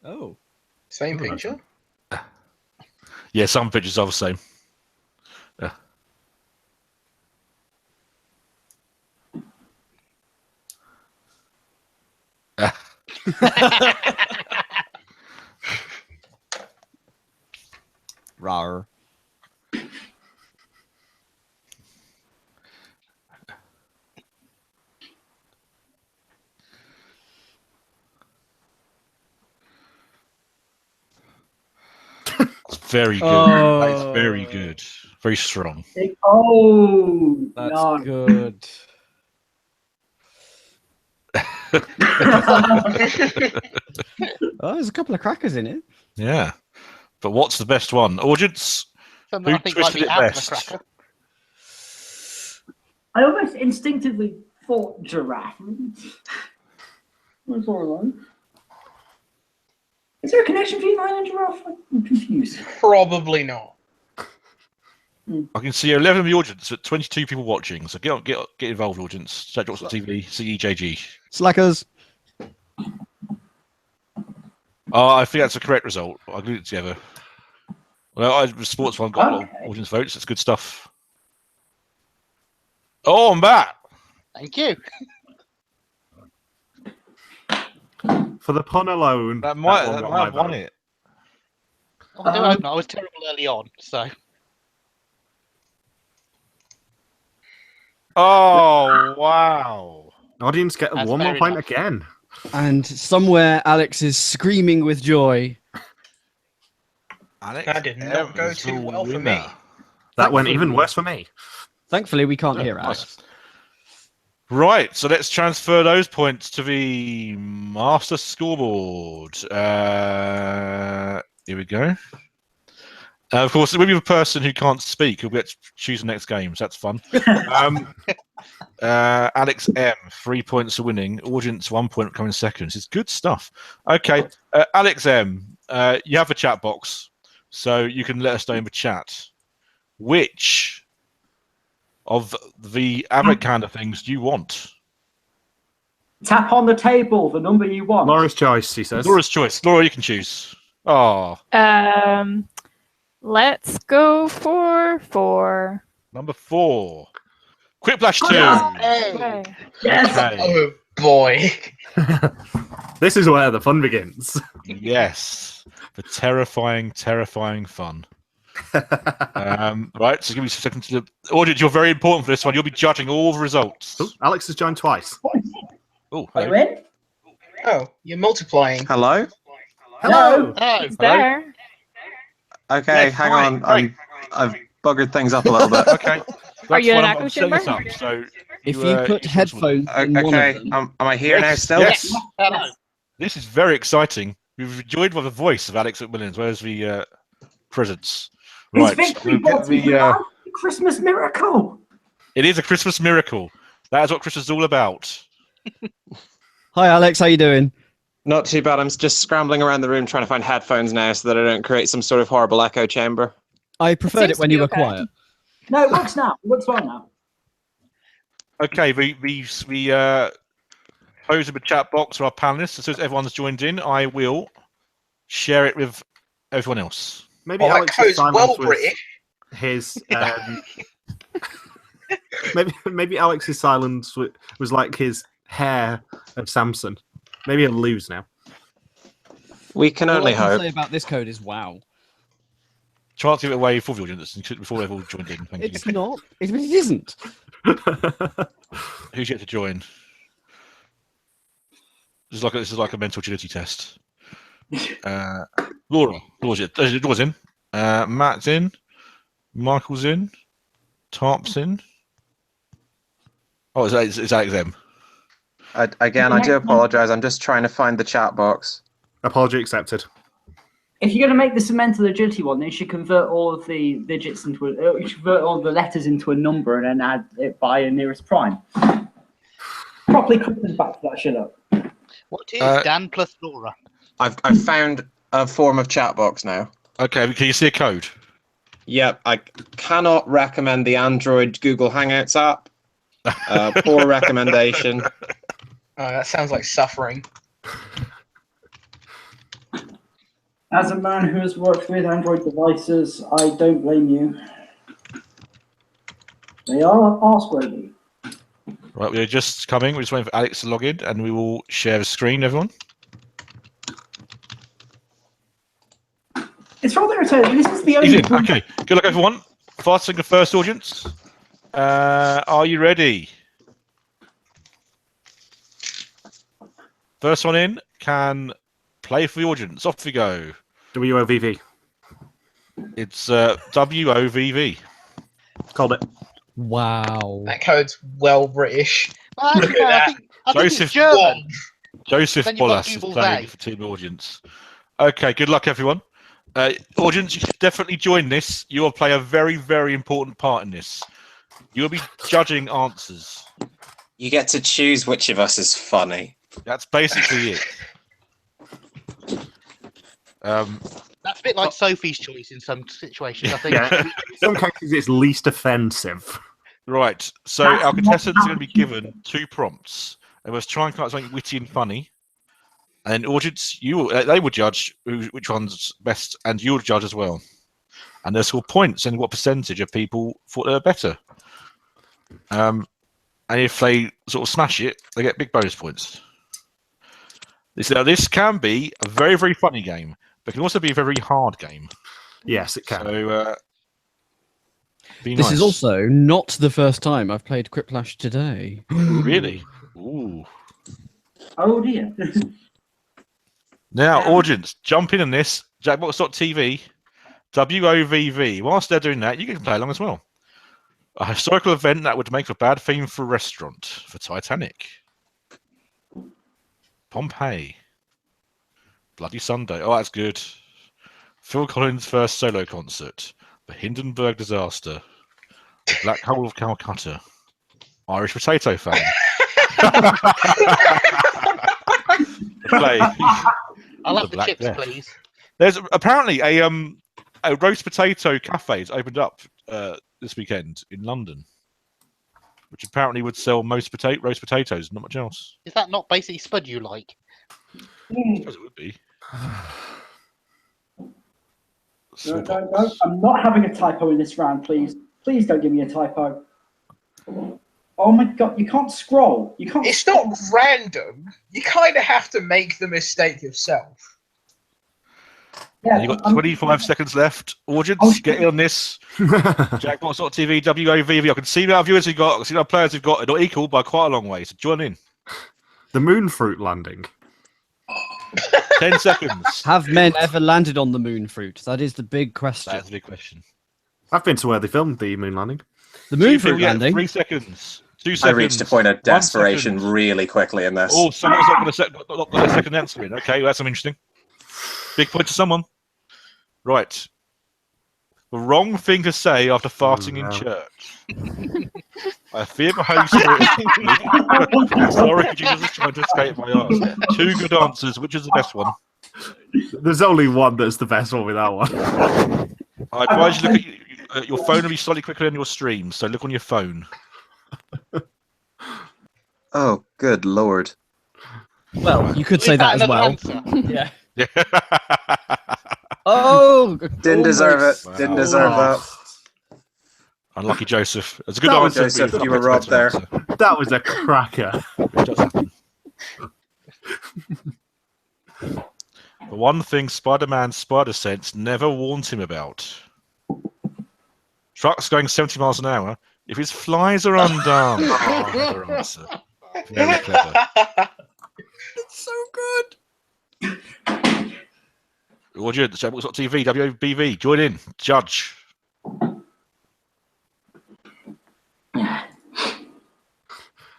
Oh. Same picture. Yeah, some pictures are the same. Rar. It's very good. Oh. That is very good. Very strong. Oh, That's no. good. Oh, there's a couple of crackers in it. Yeah. But what's the best one? Audience? Something Who I think might twisted be it out of the best? cracker. I almost instinctively thought giraffe. What's all right? Is there a connection between lion and giraffe? I'm confused. Probably not. I can see 11 of the audience, but 22 people watching. So get involved, audience. Jackbox.tv, CEJG. Slackers. Oh, I think that's a correct result. I glued it together. Well, the sports one got a lot of audience votes. That's good stuff. Oh, I'm back. Thank you. For the pun alone, That might one got have my won vote. it. I do hope not. I was terrible early on, so. Oh, wow. Audience get That's one more fair point enough. again. And somewhere Alex is screaming with joy. Alex That did not go is the too well for winner. me. That went even worse for me. Thankfully, we can't Oh, hear nice. Alex. Right, so let's transfer those points to the master scoreboard. Here we go. Of course, we'll be the person who can't speak who'll get to choose the next game, so that's fun. Alex M, 3 points for winning. Audience, 1 point coming second. It's good stuff. Okay, Alex M, you have a chat box, so you can let us know in the chat which of the Abbott kind of things do you want? Tap on the table, the number you want. Laura's choice, he says. Laura's choice. Laura, you can choose. Oh, Let's go for 4. number 4. Quick Flash 2. Okay. Yes. Okay. Oh boy. This is where the fun begins. Yes. The terrifying, terrifying fun. Right, so give me a second to the audience. You're very important for this one. You'll be judging all the results. Oh, Alex has joined twice. Oh, Are you hello. in? Oh, you're multiplying. Hello? Hello. Oh, He's there. Okay, Yes, hang hi, on. great. I've buggered things up a little bit. Okay. Are you in That's an why echo I'm setting this chamber? up, so If you put you headphones in one Okay, of them, am I here now Yes, still? yes. hello. This is very exciting. We've enjoyed by the voice of Alex McMillions. Where's the presents? His Right. victory we'll get brought me the, the Christmas miracle. it is a Christmas miracle. That is what Christmas is all about. hi Alex, how you doing? Not too bad. I'm just scrambling around the room trying to find headphones now so that I don't create some sort of horrible echo chamber. I preferred seems it to when be you were okay. quiet. No, it works now. It works well now. Okay, we pose a chat box for our panelists. As soon as everyone's joined in, I will share it with everyone else. Maybe That Alex's code's silence well was British. his. Maybe Alex's silence was like his hair of Samson. Maybe he'll lose now. We can All only I can hope. say about this code is wow. Try to give it away for the audience before they've all joined in. Thank It's you. not. It isn't. Who's yet to join? This is like a mental agility test. Laura's in. Matt's in. Michael's in. Tarp's in. Oh, it's Alex M. Again, I do apologise. I'm just trying to find the chat box. Apology accepted. If you're going to make this a mental agility one, then you should convert all of the digits into you should convert all the letters into a number and then add it by a nearest prime. Properly quicken back to that shit up. What is Dan plus Laura? I've found a form of chat box now. Okay, can you see a code? Yep, I cannot recommend the Android Google Hangouts app. Poor recommendation. That sounds like suffering. As a man who has worked with Android devices, I don't blame you. They are arse-worthy. Right, we're just coming. We're just waiting for Alex to log in, and we will share the screen, everyone. It's rather irritating. This is the He's only. in. Okay, good luck, everyone. Fasting the first audience. Are you ready? First one in can play for the audience. Off we go. WOVV. It's WOVV. Called it. Wow. That code's well British. Well, actually, no, I think Joseph it's German. Joseph Then you've got Bollas is Google playing Day. for Team Audience. Okay, good luck, everyone. Audience, you should definitely join this. You will play a very, very important part in this. You will be judging answers. You get to choose which of us is funny. That's basically it. That's a bit like Sophie's choice in some situations, I think. Yeah. In some cases, it's least offensive. Right, so our contestants are going to be given 2 prompts. They must try and come up with something witty and funny. And then audience, they will judge which one's best, and you'll judge as well. And they'll score points and what percentage of people thought they were better. And if they sort of smash it, they get big bonus points. This can be a very, very funny game, but it can also be a very hard game. Yes, it can. So, be This nice. is also not the first time I've played Quiplash today. Really? Ooh. Oh dear. Now, audience, jump in on this. Jackbox.tv, WOVV. Whilst they're doing that, you can play along as well. A historical event that would make a bad theme for a restaurant. For Titanic. Pompeii. Bloody Sunday. Oh, that's good. Phil Collins' first solo concert. The Hindenburg disaster. The Black Hole of Calcutta. Irish potato fan. Play. I'll have The the Black chips, Death. please. There's apparently a roast potato cafe that's opened up this weekend in London, which apparently would sell roast potatoes, not much else. Is that not basically Spud you like? I suppose it would be. No, I'm not having a typo in this round, please. Please don't give me a typo. Oh my god, you can't scroll. You can't. It's not random. You kind of have to make the mistake yourself. Yeah, You've got 25 seconds left. Audience, get in on this. Jackbox.tv, WOVV. I can see our viewers we've got. I can see our players we've got. They're not equal by quite a long way, so join in. The moon fruit landing. 10 seconds. Have men ever landed on the moon fruit? That is the big question. That's a big question. I've been to where they filmed the moon landing. The moon fruit Yeah, landing. 3 seconds. 2 seconds. I reached a point of 1 desperation second. really quickly in this. Oh, someone's not got a second answer in. Okay, well, that's something interesting. Big point to someone. Right. The wrong thing to say after farting in church. I fear the Holy Spirit. Sorry, Jesus is trying to escape my arse. 2 good answers. Which is the best one? There's only one that's the best one with that one. I advise you look at your phone will be slightly quicker than your stream, so look on your phone. Oh, good lord. Well, you could say Is that as another well. answer? Yeah. Yeah. Oh, Didn't deserve it. almost. Didn't deserve that. Unlucky Joseph. It's a good That was answer. Joseph, but you were robbed there. That was a cracker. It does happen. The one thing Spider-Man's spider sense never warned him about. Trucks going 70 miles an hour. If his flies are undone. Oh, another answer. Very clever. It's so good. Audience, Jackbox.tv, WBV, join in, judge.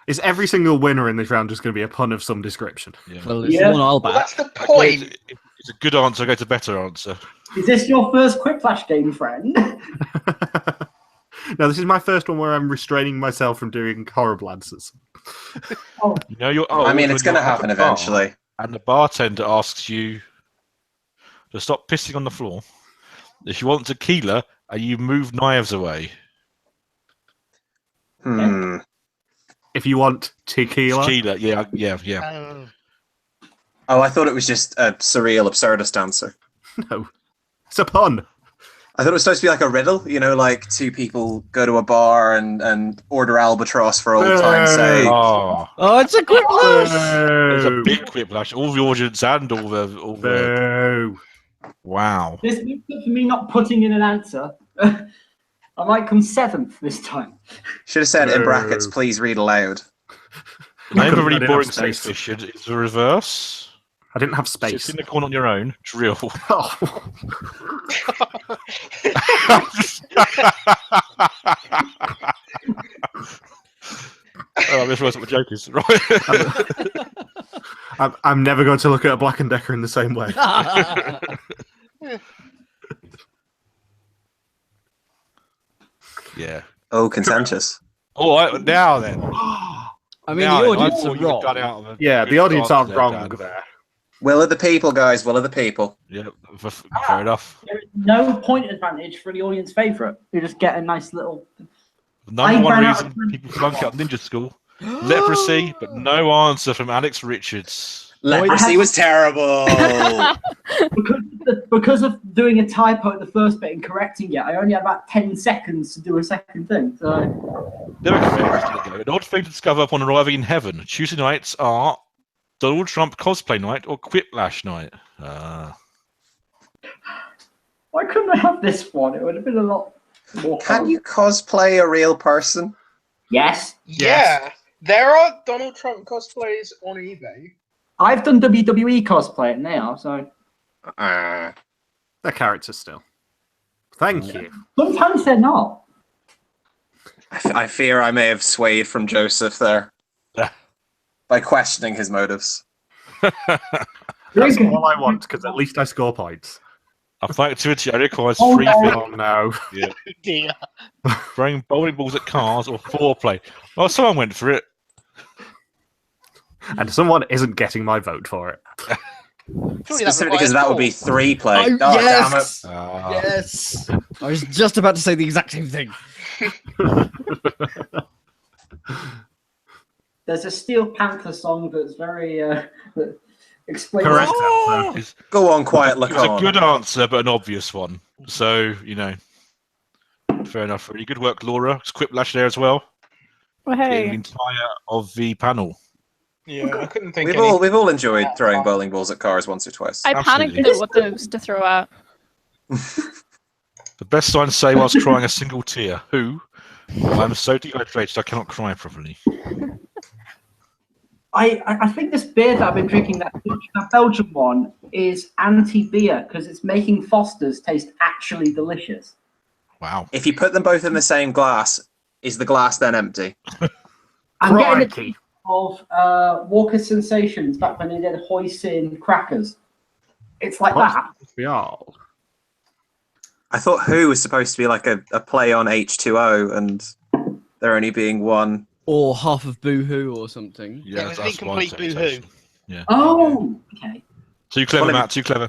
Is every single winner in this round just going to be a pun of some description? Yeah. Well, it's Yeah. the one I'll Well, back. that's the point. It's a good answer. Go to better answer. Is this your first quick flash game, friend? No, this is my first one where I'm restraining myself from doing horrible answers. You know you're I mean, old it's when going to you're at happen the bar eventually. And the bartender asks you to stop pissing on the floor. If you want tequila, and you move knives away. If you want tequila. Tequila, yeah. Oh. Oh, I thought it was just a surreal, absurdist answer. No. It's a pun. I thought it was supposed to be like a riddle, you know, like two people go to a bar and order albatross for old time's sake. Oh, Oh, it's a quick flash. it's a Boo. big whiplash. All the audience and all the Boo. wow. This makes up for me not putting in an answer. I might come 7th this time. Should have said in No. brackets, please read aloud. The name of a I really didn't boring have sex space. mission is the reverse. I didn't have Sit space. in the corner on your own. Drill. Oh. Oh, I just realised what the joke is. Right. I'm never going to look at a Black & Decker in the same way. Yeah. Oh, contentious. All right, now then. I mean, Now the then, I audience thought are you had got wrong. out of a Yeah, good the audience answer are wrong Dan. there. Will of the people, guys. Will of the people. Yeah, fair enough. There is no point advantage for the audience favourite. You just get a nice little. Number one ran out reason of- people flunk out ninja school. Leprosy, but no answer from Alex Richards. Leprosy was terrible. Because of doing a typo at the first bit and correcting it, I only had about 10 seconds to do a second thing. So Never an odd thing to discover upon arriving in heaven. Tuesday nights are Donald Trump cosplay night or Quiplash night. why couldn't I have this one? It would have been a lot more fun. Can you cosplay a real person? Yes. Yeah, there are Donald Trump cosplays on eBay. I've done WWE cosplay and they are, so Uh, They're characters still. Thank you. sometimes they're not. I fear I may have swayed from Joseph there by questioning his motives. That's all I want, because at least I score points. A fact activity only requires Oh, 3 no. feet. Oh no. Dear. Throwing bowling balls at cars or foreplay. Well, someone went for it. And someone isn't getting my vote for it. Surely Specifically because that would be 3 play. Oh, Oh, yes! Ah. Yes! I was just about to say the exact same thing. There's a Steel Panther song that's very that explains. Correct Oh! answer. It's, Go on, quiet it's a Lacan. good answer, but an obvious one. So, fair enough. Really good work, Laura. It's Quiplash there as well. Well, Getting the hey, entire of the panel. Yeah, I couldn't think. We've all enjoyed throwing bowling balls at cars once or twice. I panicked Absolutely. at what those to throw out. The best sign to say whilst crying a single tear. Who? I'm so dehydrated I cannot cry properly. I think this beer that I've been drinking, that Belgian one, is anti-beer because it's making Foster's taste actually delicious. Wow. If you put them both in the same glass, is the glass then empty? I'm getting a Crikey. taste of Walker Sensations back when they did hoisin crackers. It's like that. We are. I thought Who was supposed to be like a play on H2O and there only being one. Or half of Boohoo or something. Yeah, It was that's an one incomplete interpretation. Oh, okay. Too clever, Well, Matt. Too clever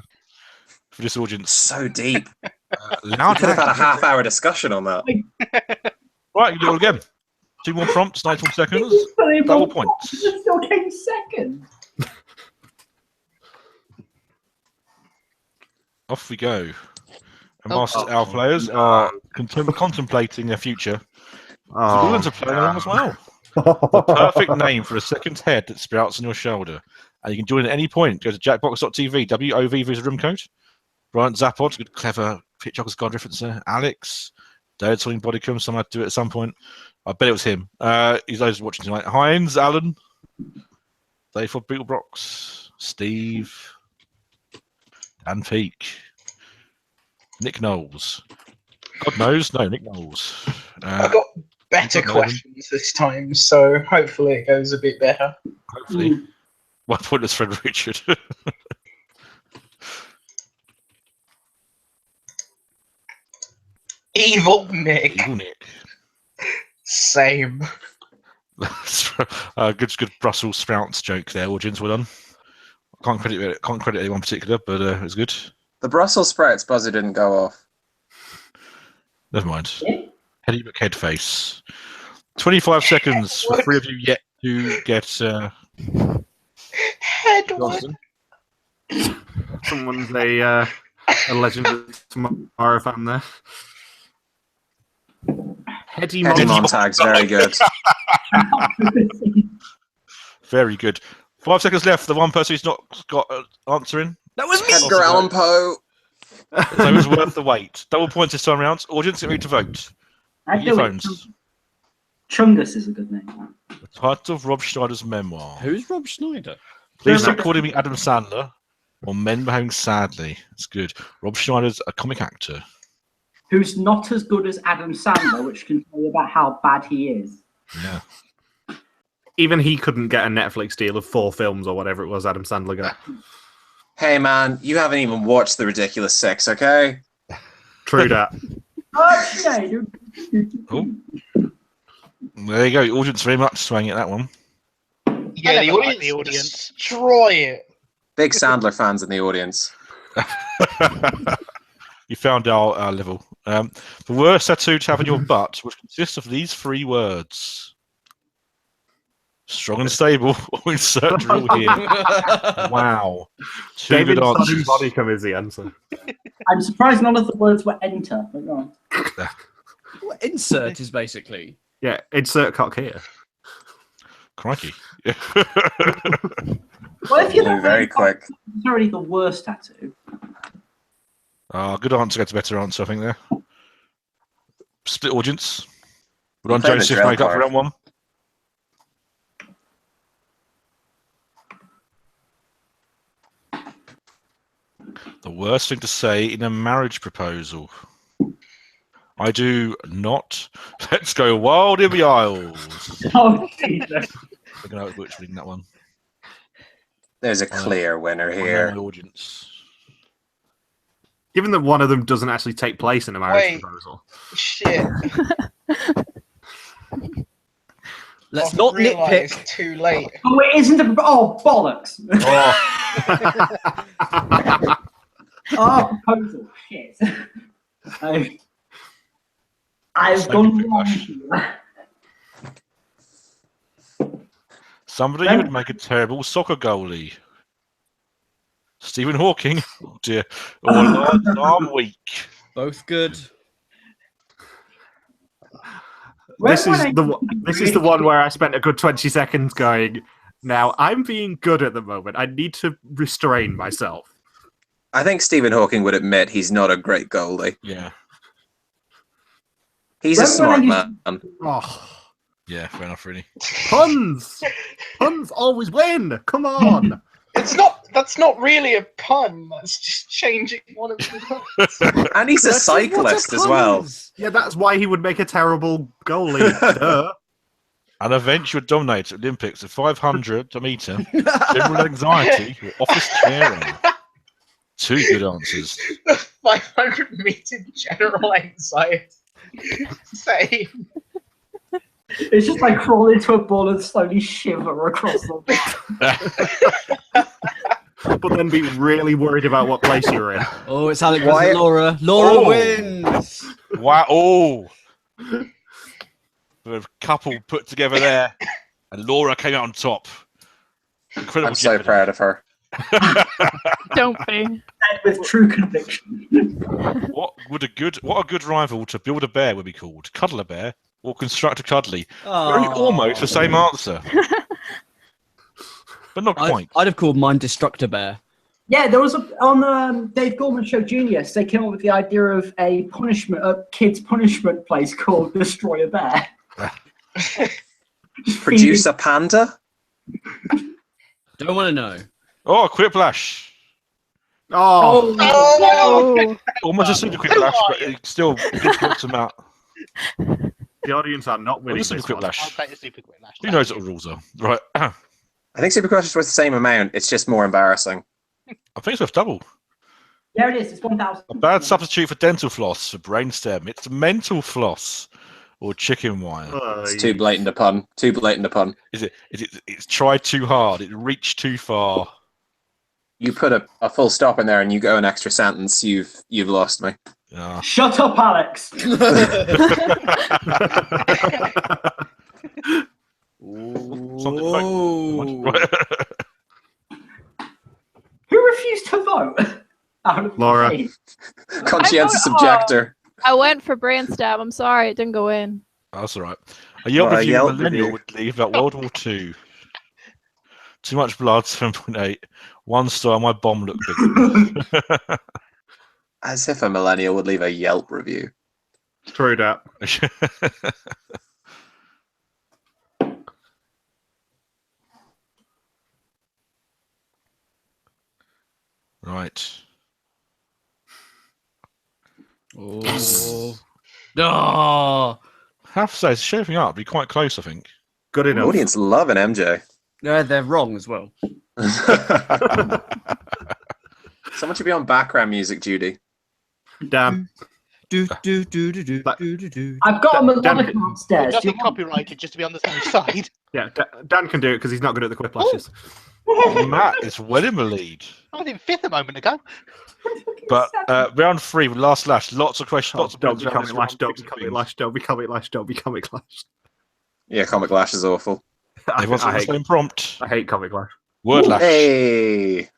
for this audience. So deep. We could have had a half-hour discussion on that. Right, you do it again. 2 more prompts, 90 seconds. Double points. Still came second. Off we go. And whilst our players are contemplating their future, the villains are playing along as well. The perfect name for a second head that sprouts on your shoulder. And you can join at any point. Go to jackbox.tv, WOV is a room code. Brian Zappod, good, clever Hitchhiker's Guide reference there. Alex, David Swing Bodycom, someone had to do it at some point. I bet it was him. He's those watching tonight. Heinz, Alan, Dave for Beetlebrox, Steve, Dan Peake, Nick Knowles. God knows, no, Nick Knowles. I got better questions this time, so hopefully it goes a bit better. Hopefully. 1 point is Fred Richard. Evil Nick. Evil Nick. Same. Good Brussels sprouts joke there, audience. Well done. Can't credit anyone particular, but it was good. The Brussels sprouts buzzer didn't go off. Never mind. Heady McHead face. 25 seconds for 3 of you yet to get Johnson. Someone's a Legend of Tomorrow fan there. Eddie Montag's very good. Very good. 5 seconds left. The one person who's not got an answer in. That was me. Edgar Allan Poe. So it was worth the wait. Double points this time round. Audience, get ready to vote. I'd Your do it. phones. Chungus is a good name. The title of Rob Schneider's memoir. Who's Rob Schneider? Please stop calling me Adam Sandler or Men Behaving Sadly. It's good. Rob Schneider's a comic actor. Who's not as good as Adam Sandler, which can tell you about how bad he is. Yeah. Even he couldn't get a Netflix deal of 4 films or whatever it was Adam Sandler got. Hey man, you haven't even watched The Ridiculous Six, okay? True that. Oh. There you go. Audience very much swaying at that one. Yeah, the audience, the audience. Destroy it. Big Sandler fans in the audience. You found our level. The worst tattoo to have on your butt, which consists of these 3 words. Strong and stable, or insert drill here. Wow. 2 David good answers. Bodycom is the answer. I'm surprised none of the words were enter. But go on. What insert is basically? Yeah, insert cock here. Crikey. Well, if you're Moving very quick. It's already the worst tattoo. Good answer gets a better answer, I think, there. Split audience. Well done, Playing the Joseph. drill Make up for part. round 1. The worst thing to say in a marriage proposal. I do not. Let's go wild in the aisles. Oh, Jesus. I'm going to butchering that one. There's a clear winner I know here. my audience. Given that one of them doesn't actually take place in a marriage Wait. proposal. Shit. Let's I've not realised nitpick. too late. Oh, it isn't a. Oh, bollocks. Oh, Oh, proposal. Shit. I've Thank gone you, wrong Vikas. here. somebody who would make a terrible soccer goalie. Stephen Hawking. Oh dear. Or Lance Arm Week. Both good. This is the one where I spent a good 20 seconds going, now I'm being good at the moment. I need to restrain myself. I think Stephen Hawking would admit he's not a great goalie. Yeah. He's a smart Remember man. Oh, Yeah, fair enough, really. puns! Puns always win! Come on! That's not really a pun. That's just changing one of the puns. And he's a That's what cyclist a as pun well. is. Yeah, that's why he would make a terrible goalie. Duh. An event you would dominate at Olympics, a 500 metre, general anxiety, or office chairing. 2 good answers. The 500-meter general anxiety. Same. It's just like crawl into a ball and slowly shiver across the but then be really worried about what place you're in. Oh, it's Alex Why- versus Laura. Laura Oh. wins. Wow! Oh, the couple put together there, and Laura came out on top. Incredible! I'm so jeopardy. proud of her. Don't be. Said with true conviction. What a good rival to build a bear would be called? Cuddle a bear or construct a cuddly? Very Oh. almost the same answer, but not quite. I'd have called mine Destructor Bear. Yeah, there was on Dave Gorman's show Genius. They came up with the idea of a kids' punishment place called Destroy a Bear. Produce a panda? Don't want to know. Oh, Quiplash! Oh, Oh. Almost a super Quiplash, but it still did some out. the audience are not winning What is this super one. I'll Quiplash? take the super quick lash. Who knows what the rules are? Right. I I think Super Crush is worth the same amount. It's just more embarrassing. think it's worth double. Yeah, it is. It's 1,000. A bad substitute for dental floss for brainstem. It's mental floss or chicken wire. It's too blatant a pun. Too blatant a pun. It's tried too hard. It reached too far. You put a full stop in there and you go an extra sentence, you've lost me. Yeah. Shut up, Alex. Something like- Who refused to vote? Out of Laura. 8. Conscientious I don't- objector. I went for brainstem. I'm sorry, it didn't go in. That's all right. A Yelp Well, a review Yelp millennial review. would leave about World War II. Too much blood, 7.8. 1 star, my bomb looked big. As if a millennial would leave a Yelp review. True that. Right. Oh. No. Have to say, it's shaping up. Be quite close, I think. Good The enough. audience love an MJ. No, they're wrong as well. Someone should be on background music, Judy. Dan. Do do do do do do do do. I've got a melodic Dan- upstairs. Do you Nothing want- copyrighted, just to be on the same side. Yeah, Dan can do it because he's not good at the Quiplashes. Matt is well in the lead. I was in fifth a moment ago. But round 3, last lash. Lots of questions. Lots of Don't points become around it this lash, round. don't become it lash, don't become it lash, don't become it lash. Yeah, Comic Lash is awful. Everyone's got the same prompt. I hate comic lash. Word lash. Hey!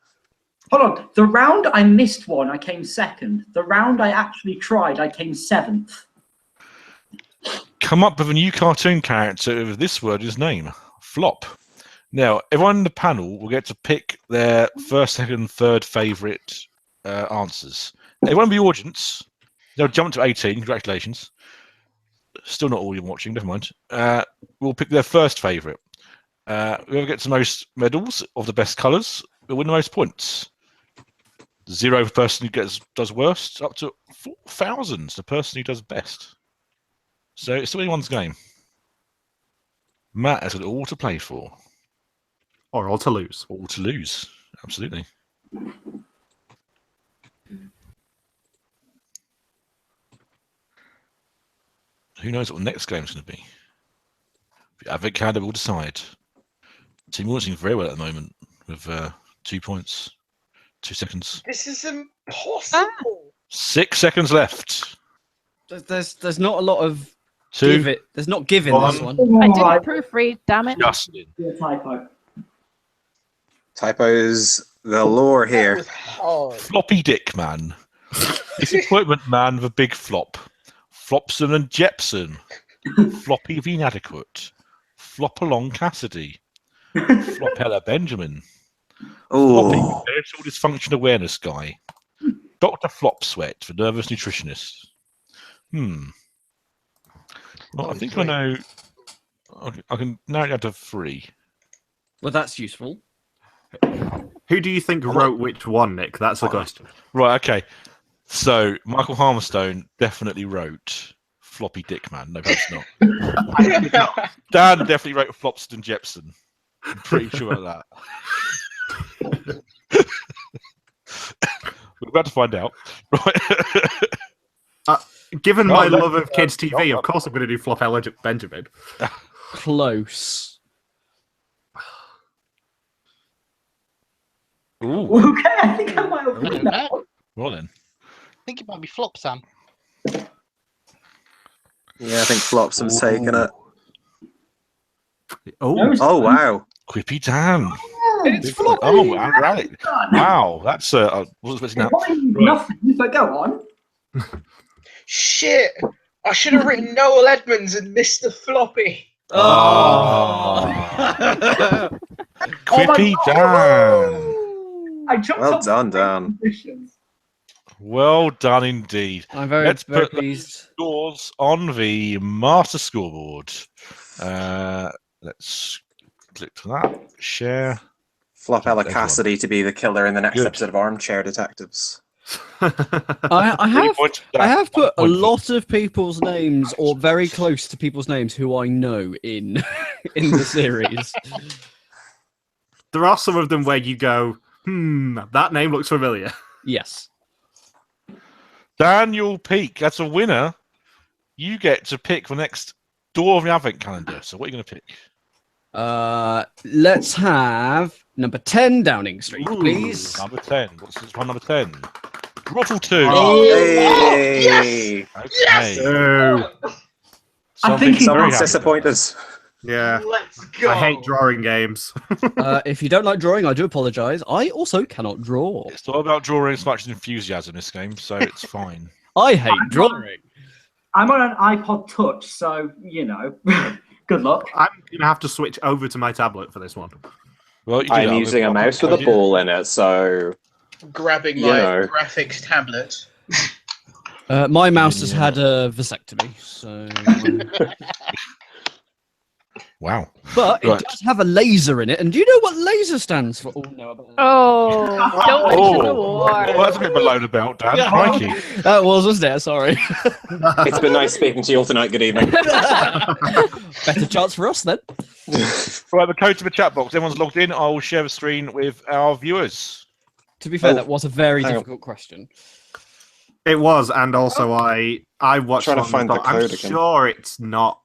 Hold on. The round I missed one, I came second. The round I actually tried, I came 7th. Come up with a new cartoon character with this word in his name. Flop. Now, everyone in the panel will get to pick their first, second, third favourite answers. Everyone in the audience, they'll jump to 18. Congratulations. Still not all you're watching. Never mind. We'll pick their first favourite. Whoever gets the most medals of the best colours will win the most points. 0 for the person who does worst, up to 4,000 the person who does best. So it's still anyone's game. Matt has got it all to play for. Or all to lose. All to lose. Absolutely. Who knows what the next game's going to be? The Avocado will decide. Team Wilson's very well at the moment with 2 points. 2 seconds. This is impossible. 6 seconds left. There's not a lot of 2. give it. There's not giving this one. I didn't Alright, proofread, damn it. Justin. do a typo. Typos galore That here. was hard. Floppy Dick Man. Disappointment Man with a big flop. Flopson and Jepson. Floppy the Inadequate. Flop Along Cassidy. Flopella Benjamin. Floppy, Oh, Spiritual Dysfunction Awareness Guy. Dr. Flop Sweat, the Nervous Nutritionist. Well, I think I know. I can narrow it down to 3. Well, that's useful. Who do you think wrote which one, Nick? That's the question. Right, okay. So, Michael Harmerstone definitely wrote Floppy Dick Man. No, perhaps not. Dan definitely wrote Flopston Jepson. I'm pretty sure of that. We're about to find out. Right. Given my no, love of kids' TV, of course I'm going to do Flopella Benjamin. Close. Ooh. Ooh. Okay, I think I might have I won don't that. know. Well then. I think it might be flop, Sam. Yeah, I think Flopsom's taken it. Oh, Oh, wow. Quippy Dan. It's Big- floppy. Oh, and Rally. Wow, that's I wasn't expecting It that. might mean Right. nothing, but go on. Shit! I should have written Noel Edmonds and Mr. Floppy. Oh. Quippy Dan. I jumped Well up done, to Dan. positions. Well done indeed. I'm very, Let's very put the pleased. scores on the master scoreboard. Let's click to that. Share. Flop Ella Everyone. Cassidy to be the killer in the next Good. episode of Armchair Detectives. I have put a 1 point for- lot of people's names, or very close to people's names, who I know in in the series. there are some of them where you go, that name looks familiar. Yes. Daniel Peak, that's a winner. You get to pick the next door of the advent calendar. So what are you going to pick? Let's have number 10 Downing Street, Ooh, please. Number 10. What's this one? Number 10. Ruffle 2. Hey! Okay. Oh, I think he's very Someone's happy disappointed. yeah. Let's go. I hate drawing games. If you don't like drawing, I do apologise. I also cannot draw. It's all about drawing as much as enthusiasm, this game, so it's fine. I hate drawing. I'm on an iPod Touch, so, good luck. I'm going to have to switch over to my tablet for this one. Well, you do I'm that. using a I'll mouse put with a code in. ball in it, so Grabbing You my know. graphics tablet. My mouse has had a vasectomy, so. Wow. But it Right. does have a laser in it, and do you know what laser stands for? Oh no! Don't mention the Oh, war. well, that's a bit below the belt, Dan. Crikey. That was, wasn't it? Sorry. it's been nice speaking to you all tonight. Good evening. Better chance for us then. Right, the code to the chat box. Everyone's logged in. I will share the screen with our viewers. To be fair, Oh, that was a very hang on. difficult question. It was, and also I watched Trying to one find and the thought, I'm code again. sure it's not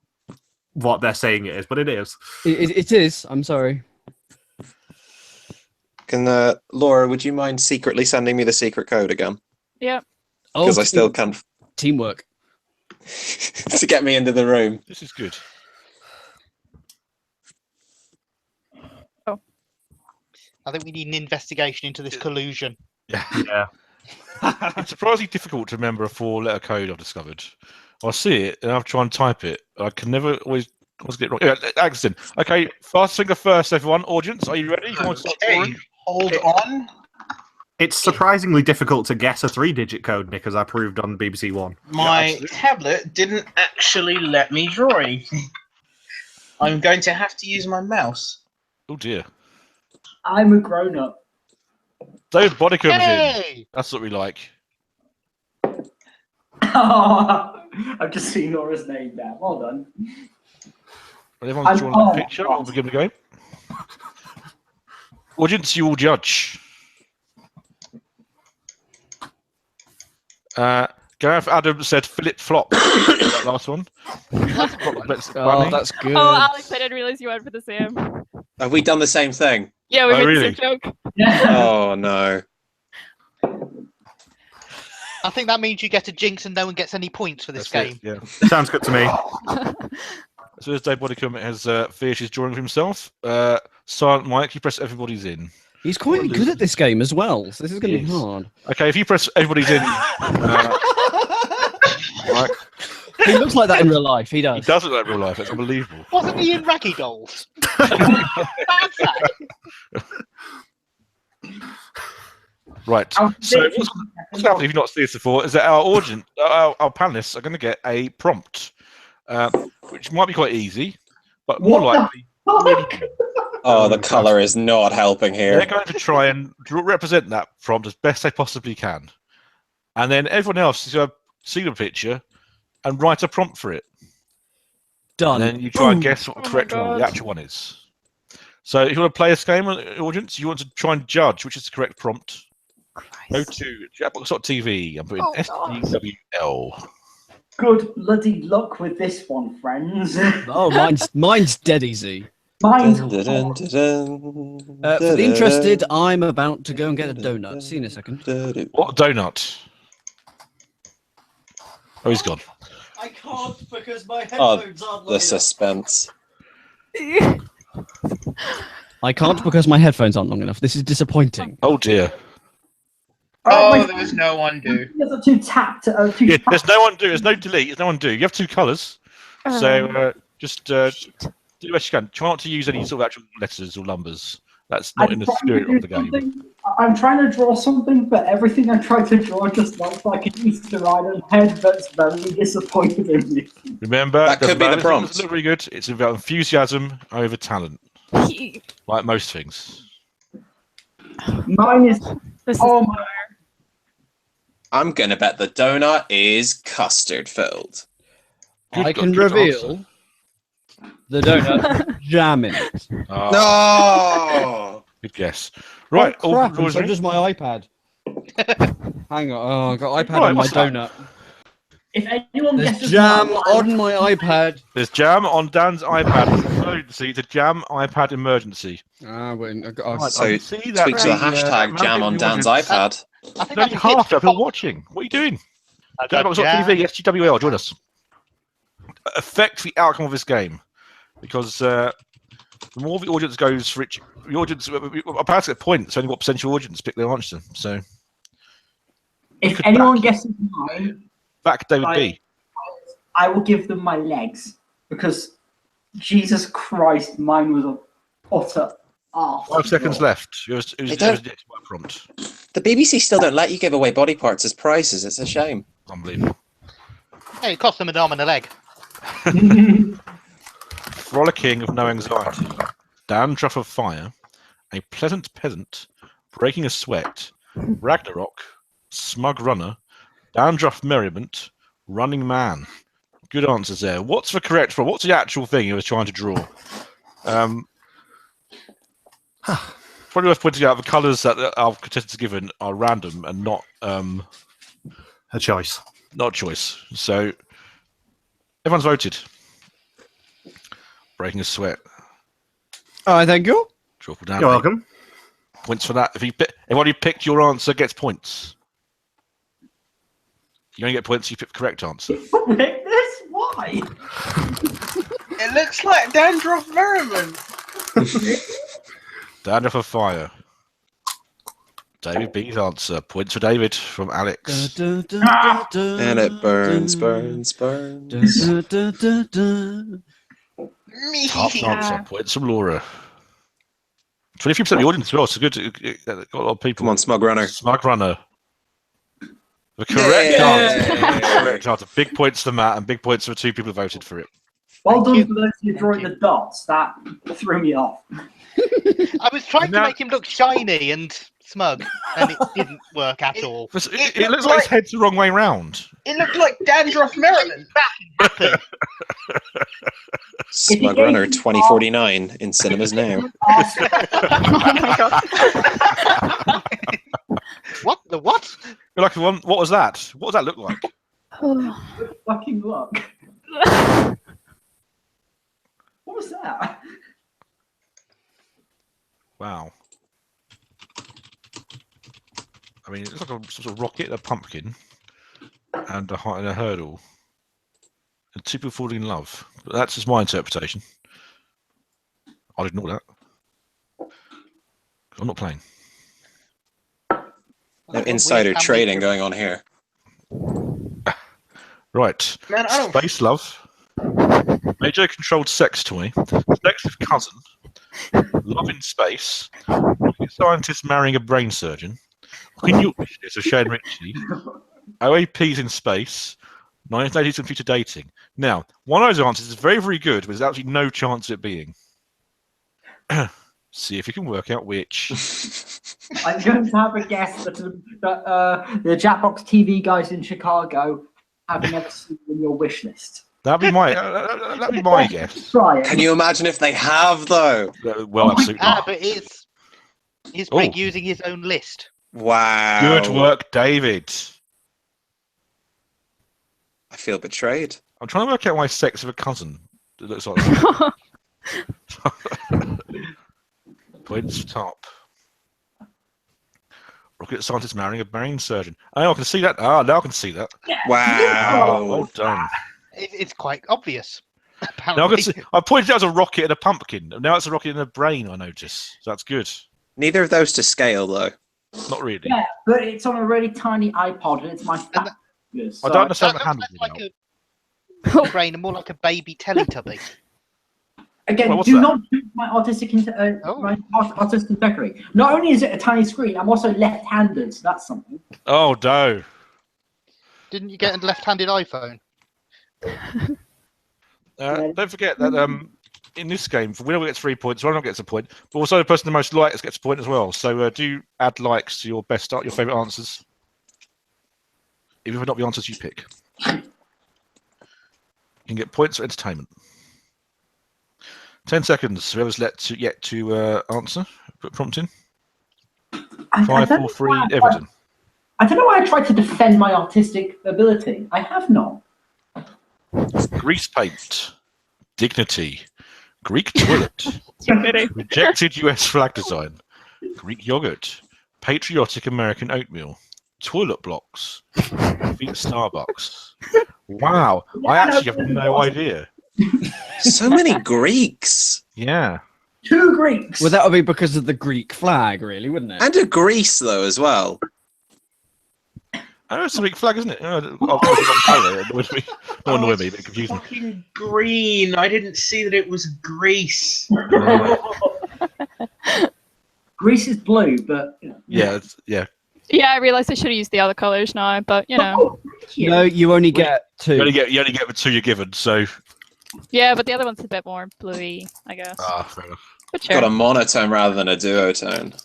what they're saying it is, but it is. It is. I'm sorry. Can Laura, would you mind secretly sending me the secret code again? Yep. Because I still can't Teamwork. to get me into the room. This is good. I think we need an investigation into this collusion. Yeah. It's surprisingly difficult to remember a 4-letter code I've discovered. I see it and I've tried and type it. I can never always get it wrong. Yeah, Axton. Okay, fast finger first, everyone. Audience, are you ready? You want to start Okay, drawing? hold on. It's surprisingly difficult to guess a 3-digit code, Nick, as I proved on BBC One. My absolutely. tablet didn't actually let me draw anything. I'm going to have to use my mouse. Oh dear. I'm a grown-up. David Bodicum's in. Hey! That's what we like. I've just seen Laura's name there. Well done. Everyone's drawn a picture. We'll begin the game. Audience, you will judge. Gareth Adams said Philip Flop. That last one. Oh, that's good. Oh, Alex, I didn't realize you went for the same. Have we done the same thing? Yeah, we Oh, made really? the same joke. Oh no. I think that means you get a jinx and no one gets any points for this That's game. it, yeah. Sounds good to me. So as Dave Bodicum has finished his drawing of himself, Silent Mike, you press everybody's in. He's quite good at this game as well, so this is going to be Yes. hard. Okay, if you press everybody's in, Mike, He looks like that in real life. He he does. does look like real life. That's unbelievable. Wasn't he in Raggy Dolls? That's that. Right. So what's happening if you've not seen this before is that our audience, our panelists are going to get a prompt, which might be quite easy, but more What the likely really good. Oh, the colour is not helping They're here. going to try and represent that prompt as best they possibly can. And then everyone else is going to see the picture and write a prompt for it. Done. And then you try and Boom. guess what the Oh my correct one, the God. actual one is. So if you want to play this game, audience, you want to try and judge which is the correct prompt, go to Jackbox.tv and put in Oh, God. SDWL. Good bloody luck with this one, friends. Oh, mine's dead easy. Mine's Dun, dun, dun, dun, dun, For the dun, interested, dun, I'm about to go and get a donut. See you in a second. dun, dun. What donut? Oh, he's gone. I can't because my Oh, headphones aren't the suspense. I can't because my headphones aren't long enough. This is disappointing. Oh dear. Oh, there's no undo. These are two tapped. Yeah, there's no undo. There's no delete. There's no undo. You have two colours. So just do the best you can. Try not to use any sort of actual letters or numbers. That's not in the spirit of the game. I'm trying to draw something, but everything I try to draw just looks like an Easter Island head. That's very disappointed in me. Remember, That could be the it prompt. doesn't look very good. It's about enthusiasm over talent, like most things. Mine is. This is Oh my! I'm gonna bet the donut is custard filled. Good I God, can good reveal the donut jam in it. Ah, No. good guess. Right, Oh, all crap, the rules so are in. does my iPad. Hang on. Oh, I got iPad Right, on my what's that? donut. If anyone There's guesses jam mine, on my iPad. There's jam on Dan's iPad. It's an emergency. It's a jam iPad emergency. Ah, wait, I got, Right, I So can see that tweet to the hashtag amount jam of on the Dan's audience- iPad. I think There's only that's half hit the people watching. What are you doing? Jackbox TV, SGWL, join us. Affect the outcome of this game, because the more the audience goes for it, the audience apparently at points only what percentage of audience pick their answer. So if could anyone back- guesses mine, back David B. I will give them my legs because Jesus Christ, mine was a utter arse. 5 seconds left. It was They don't- my prompt. The BBC still don't let you give away body parts as prizes. It's a shame. Unbelievable. Hey, it cost them an arm and a leg. Frolicking of no anxiety. Dandruff of fire. A pleasant peasant. Breaking a sweat. Ragnarok. Smug runner. Dandruff merriment. Running man. Good answers there. What's the correct one? What's the actual thing you were trying to draw? Probably worth pointing out the colours that our contestants are given are random and not A choice. not choice. So everyone's voted. Breaking a sweat. Oh, thank you. Triple down. You're welcome. Points for that. Everyone who picked your answer gets points. You only get points if you pick the correct answer. Pick this? Why? It looks like dandruff merriment. Dandruff of fire. David B's answer. Points for David from Alex. And it burns, burns, burns. Top answer. Points from Laura. 23% of the audience as well. So good. Got a lot of people. Come on, Smug Runner. Smug Runner. The correct Yay! answer. Correct answer. Big points for Matt and big points for 2 people who voted for it. Well Thank done you. for those of you drawing the dots. That threw me off. I was trying Now- to make him look shiny and smug, and it didn't work at all. It looks like his head's the wrong way round. It looked like dandruff merriment. Happy. Smug Runner 2049 in cinemas now. What? The what? You're like, what was that? What does that look like? Fucking look. What was that? Wow. I mean, it looks like a sort of rocket, a pumpkin, and a hurdle. And 2 people falling in love. But that's just my interpretation. I'll ignore that. 'Cause I'm not playing. No insider trading going on here. Right. Man, I don't. Space love. Major controlled sex toy. Sex with cousin. Love in space. Rocket scientist marrying a brain surgeon. Can you it's a Shane Ritchie. OAPs in space. 1980s computer dating. Now, one of those answers is very, very good, but there's absolutely no chance of it being. See if you can work out which. I'm going to have a guess that the Jackbox TV guys in Chicago have never seen in your wish list. That'd be my guess. Try it. Can you imagine if they have, though? Well, absolutely. But is Greg using his own list? Wow. Good work, David. I feel betrayed. I'm trying to work out why sex with a cousin. It looks like that. Points top. Rocket scientist marrying a brain surgeon. Oh, I can see that. Ah, now I can see that. Wow. Well done. It's quite obvious. Now I Apparently. can see. I pointed out as a rocket and a pumpkin. Now it's a rocket and a brain. I notice. So that's good. Neither of those to scale, though. Not really. Yeah, but it's on a really tiny iPod, and it's my fat fingers. I So don't understand the That handle. looks like a brain and more like a baby Teletubby. Again, Well, what's do that? not judge my autistic integrity. Not only is it a tiny screen, I'm also left-handed, so that's something. Oh no. Didn't you get a left-handed iPhone? Don't forget that in this game, the winner gets 3 points, runner gets a point, but also the person the most likes gets a point as well. So do add likes to your your favourite answers. Even if they're not the answers you pick. You can get points for entertainment. 10 seconds. Whoever's yet to answer. Put prompt in. 5, 4, 3, Everton. I don't know why I tried to defend my artistic ability. I have not. Grease paint. Dignity. Greek toilet. Stupidity. Rejected US flag design. Greek yogurt. Patriotic American oatmeal. Toilet blocks. Beat Starbucks. Wow. I actually have no idea. So many Greeks. Yeah. 2 Greeks. Well, that would be because of the Greek flag, really, wouldn't it? And a Greece, though, as well. I know it's a Greek flag, isn't it? It annoyed me, but confusing. Fucking green. I didn't see that it was Greece. Greece is blue, but you know. Yeah. Yeah, I realised I should have used the other colours now, but you know. Oh, thank you. No, you only get 2. You only get the 2 you're given, so. Yeah, but the other one's a bit more bluey, I guess. Fair enough. But sure. Got a monotone rather than a duotone.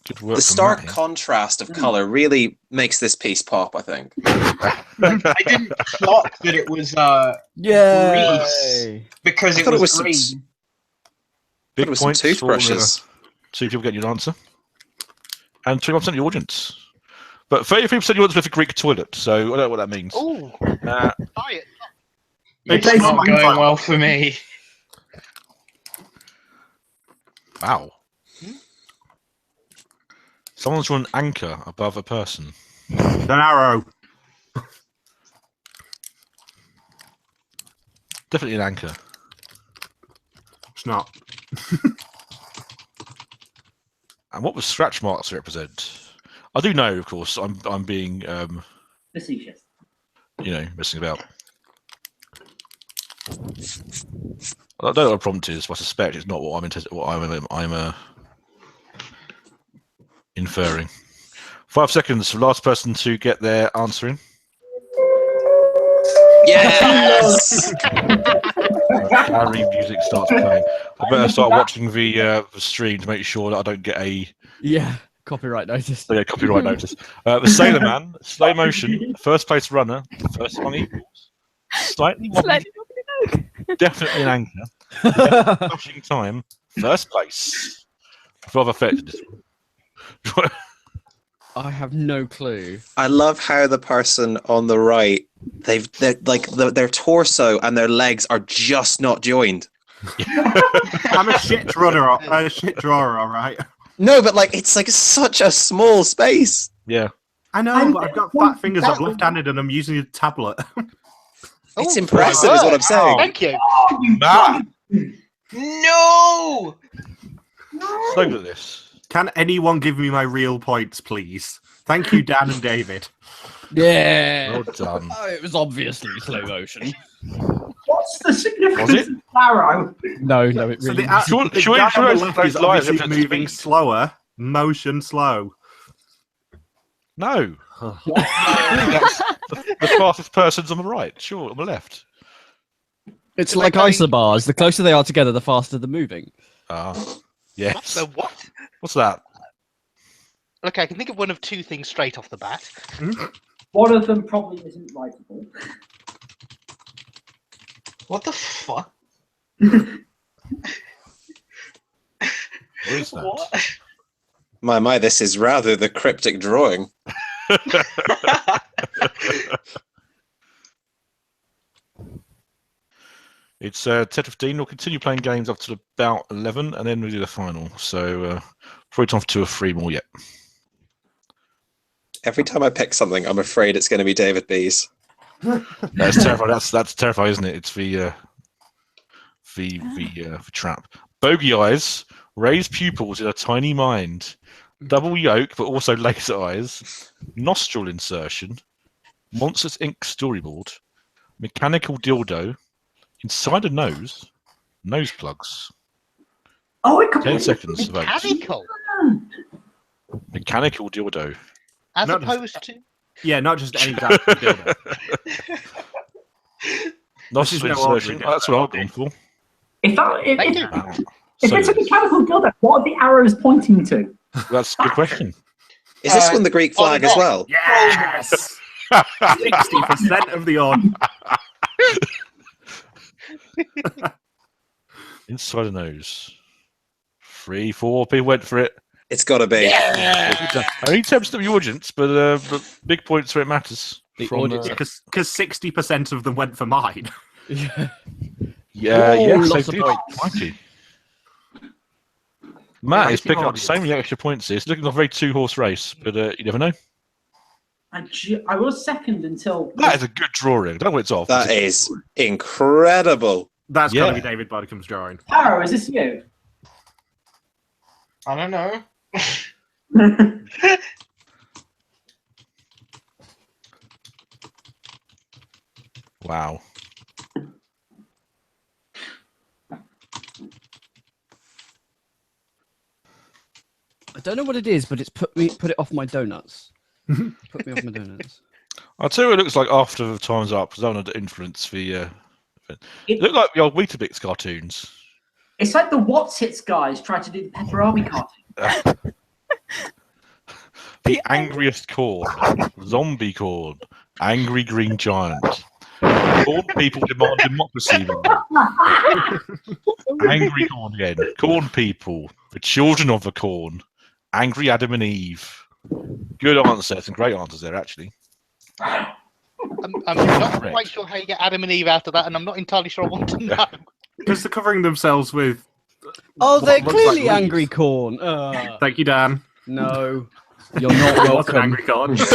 Good work. The stark contrast of colour really makes this piece pop, I think. I didn't clock that it was Yay! because I it thought it was was green. some- Big it was some points toothbrushes. for 2 people getting your answer. And 21% of the audience. But 33% of the audience with a Greek toilet, so I don't know what that means. Ooh. Diet. It's not going well for me. Wow. Someone's drawn an anchor above a person. An arrow. Definitely an anchor. It's not. And what would scratch marks represent? I do know, of course. I'm being Facetious. messing about. I don't know what a prompt is, but I suspect it's not what I'm inferring. 5 seconds for the last person to get their answer in. Yes! Harry music starts playing. I better start watching the stream to make sure that I don't get a Yeah, copyright notice. copyright notice. The Sailor Man, slow motion, first place runner, first one equals. Slightly wobbly, definitely an anchor. Flashing time, first place. Rather affected this one. I have no clue. I love how the person on the right, their torso and their legs are just not joined. I'm a shit runner, a shit drawer, all right. No, but it's such a small space. Yeah. I know, but I've got fat fingers. I'm left-handed, and I'm using a tablet. It's impressive, is what I'm saying. Thank you. No! Look at this. Can anyone give me my real points, please? Thank you, Dan and David. Yeah. Well done. Oh, it was obviously slow motion. What's the significance Was it? of arrow? No, it So really. the, Should the we guy on the introduce left those is lives obviously evidence moving speed? slower. Motion slow. No. That's the fastest person's on the right. Sure, on the left. It's Did like they play- isobars. The closer they are together, the faster they're moving. Yes. So what? What's that? Okay, I can think of one of 2 things straight off the bat. One of them probably isn't writable. What the fuck? What is that? What? My, this is rather the cryptic drawing. It's 10:15. We'll continue playing games up to about 11, and then we do the final. So probably time for 2 or 3 more yet. Every time I pick something, I'm afraid it's going to be David B's. That's terrifying. That's terrifying, isn't it? It's the trap. Bogey eyes, raised pupils in a tiny mind, double yolk but also laser eyes, nostril insertion, Monsters Inc. storyboard, mechanical dildo, inside a nose plugs. Oh, it could 10 be seconds. Vote. Mechanical dildo. As Not opposed to. Yeah, not just any type of dildo. Nostril no insertion. ordinary That's what I've gone for. If Thank you. if it's a mechanical dildo, what are the arrows pointing to? That's a good question. Is this one the Greek flag as well? Yes! 60% of the on. Inside a nose. 3, 4 people went for it. It's got to be. Only 10% of the audience, but big points where it matters. The From, audience. Because 60% of them went for mine. Yeah. yes, lots they of did. points. Crikey. Matt is Mighty picking up audience. so many extra points here. It's looking like a very 2-horse race, but you never know. I was second until. That is a good drawing. I don't know what it's off. That is incredible. That's got to Yeah. be David Bodicum's drawing. Arrow, is this you? I don't know. Wow. I don't know what it is, but it's put it off my donuts. Put me off my donuts. I'll tell you what it looks like after the time's up, because I don't want to influence the... It looked like the old Weetabix cartoons. It's like the What's Hits guys tried to do the Pepperoni cartoon. The angriest corn. Zombie corn. Angry green giant. Corn people demand democracy. Angry corn again. Corn people. The children of the corn. Angry Adam and Eve. Good answer. Some great answers there, actually. I'm not quite sure how you get Adam and Eve out of that, and I'm not entirely sure I want to know. Because they're covering themselves with... Oh, what they're looks clearly like leaves. angry corn. Thank you, Dan. No, you're not It was an welcome. angry corn. Isn't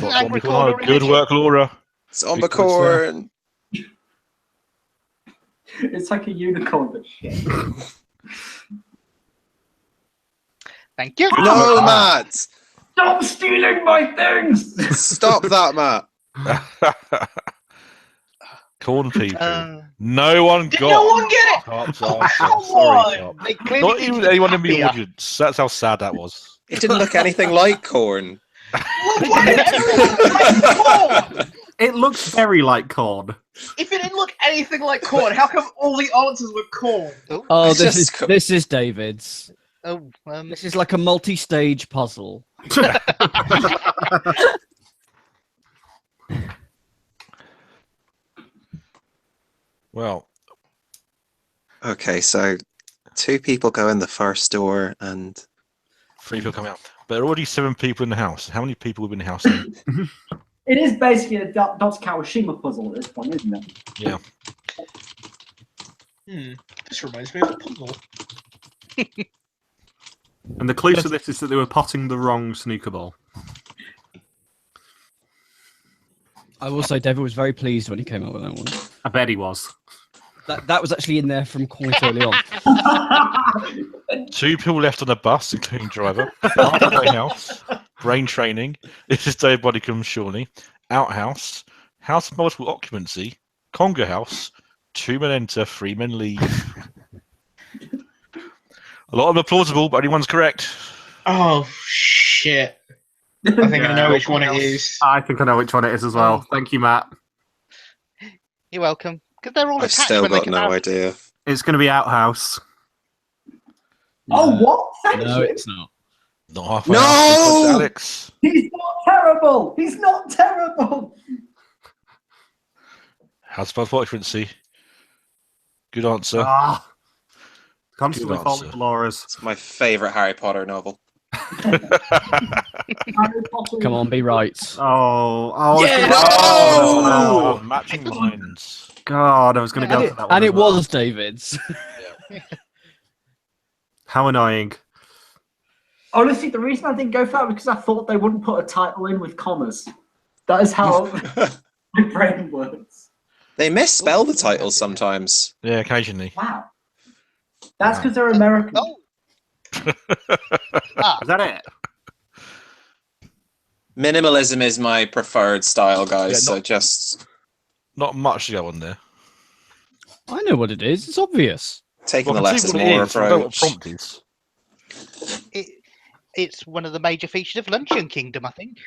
What, angry zombie corn a Good religion? work, Laura. Zombie corn. It's like a unicorn, but shit. Thank you. No, Matt. Stop stealing my things! Stop that, Matt. Corn people. No one Did got no one get it? Cops Come answer. on! Sorry, Cop. They clearly Not think even it's anyone in the happier. audience. That's how sad that was. It didn't look anything like corn. Why did everyone like corn? It looks very like corn. If it didn't look anything like corn, how come all the answers were corn? Oh, It's this just is co- this is David's. Oh, This is like a multi-stage puzzle. Well, Okay, so 2 people go in the first door, and 3 people coming out. But there are already 7 people in the house. How many people have been in the house now? It is basically a Dr. Kawashima puzzle at this point, isn't it? Yeah. This reminds me of a puzzle. And the clue to this is that they were potting the wrong snooker ball. I will say David was very pleased when he came up with that one. I bet he was. That was actually in there from quite early on. 2 people left on the bus, including driver. Halfway house. Brain training. This is Dave Bodicum, surely. Outhouse. House of multiple occupancy. Conga house. 2 men enter, 3 men leave. A lot of them are plausible, but only one's correct. Oh, shit. I think I know which one it is. I think I know which one it is as well. Thank you, Matt. you're welcome. Because they're all I've attached still when they got come no out. idea. It's going to be Outhouse. Oh, what? Thank No, you. it's not. Not halfway No! house. It's Alex. He's not terrible. He's not terrible. House of multiple occupancy. Good answer. Constantly Good falling answer. for Laura's. It's my favourite Harry Potter novel. Come on, be right. Oh, Yes! Oh, matching minds. God, I was going to go And for it, that one. and as it well. was David's. How annoying. Honestly, the reason I didn't go for that was because I thought they wouldn't put a title in with commas. That is how my brain works. They misspell the titles sometimes. Yeah, occasionally. Wow. That's because they're American. Oh. Is that it? Minimalism is my preferred style, guys. Yeah, So just Not much to go on there. I know what it is. It's obvious. taking Well, the I can less see is what more it is. I don't know what approach. prompt is. It's one of the major features of Luncheon Kingdom, I think.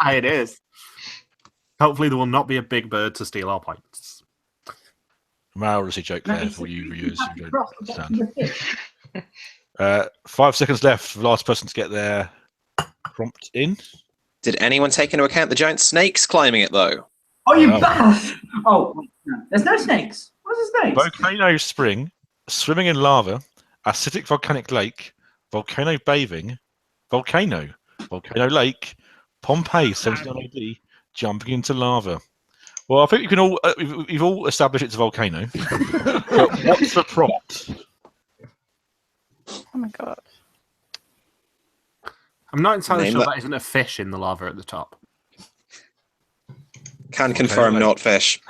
It is. Hopefully there will not be a big bird to steal our points. Morality joke No, there it's- for you viewers who don't Cross the understand. fish. 5 seconds left for the last person to get their prompt in. Did anyone take into account the giant snakes climbing it, though? Oh, you No. bastard! Oh, wait, no. There's no snakes. What's the snakes? Volcano spring, swimming in lava, acidic volcanic lake, volcano bathing, volcano lake, Pompeii 79 AD, jumping into lava. Well, I think you can all you've all established it's a volcano. But what's the prompt? Oh my god. I'm not entirely Name sure that- that isn't a fish in the lava at the top. Can confirm, like- not fish.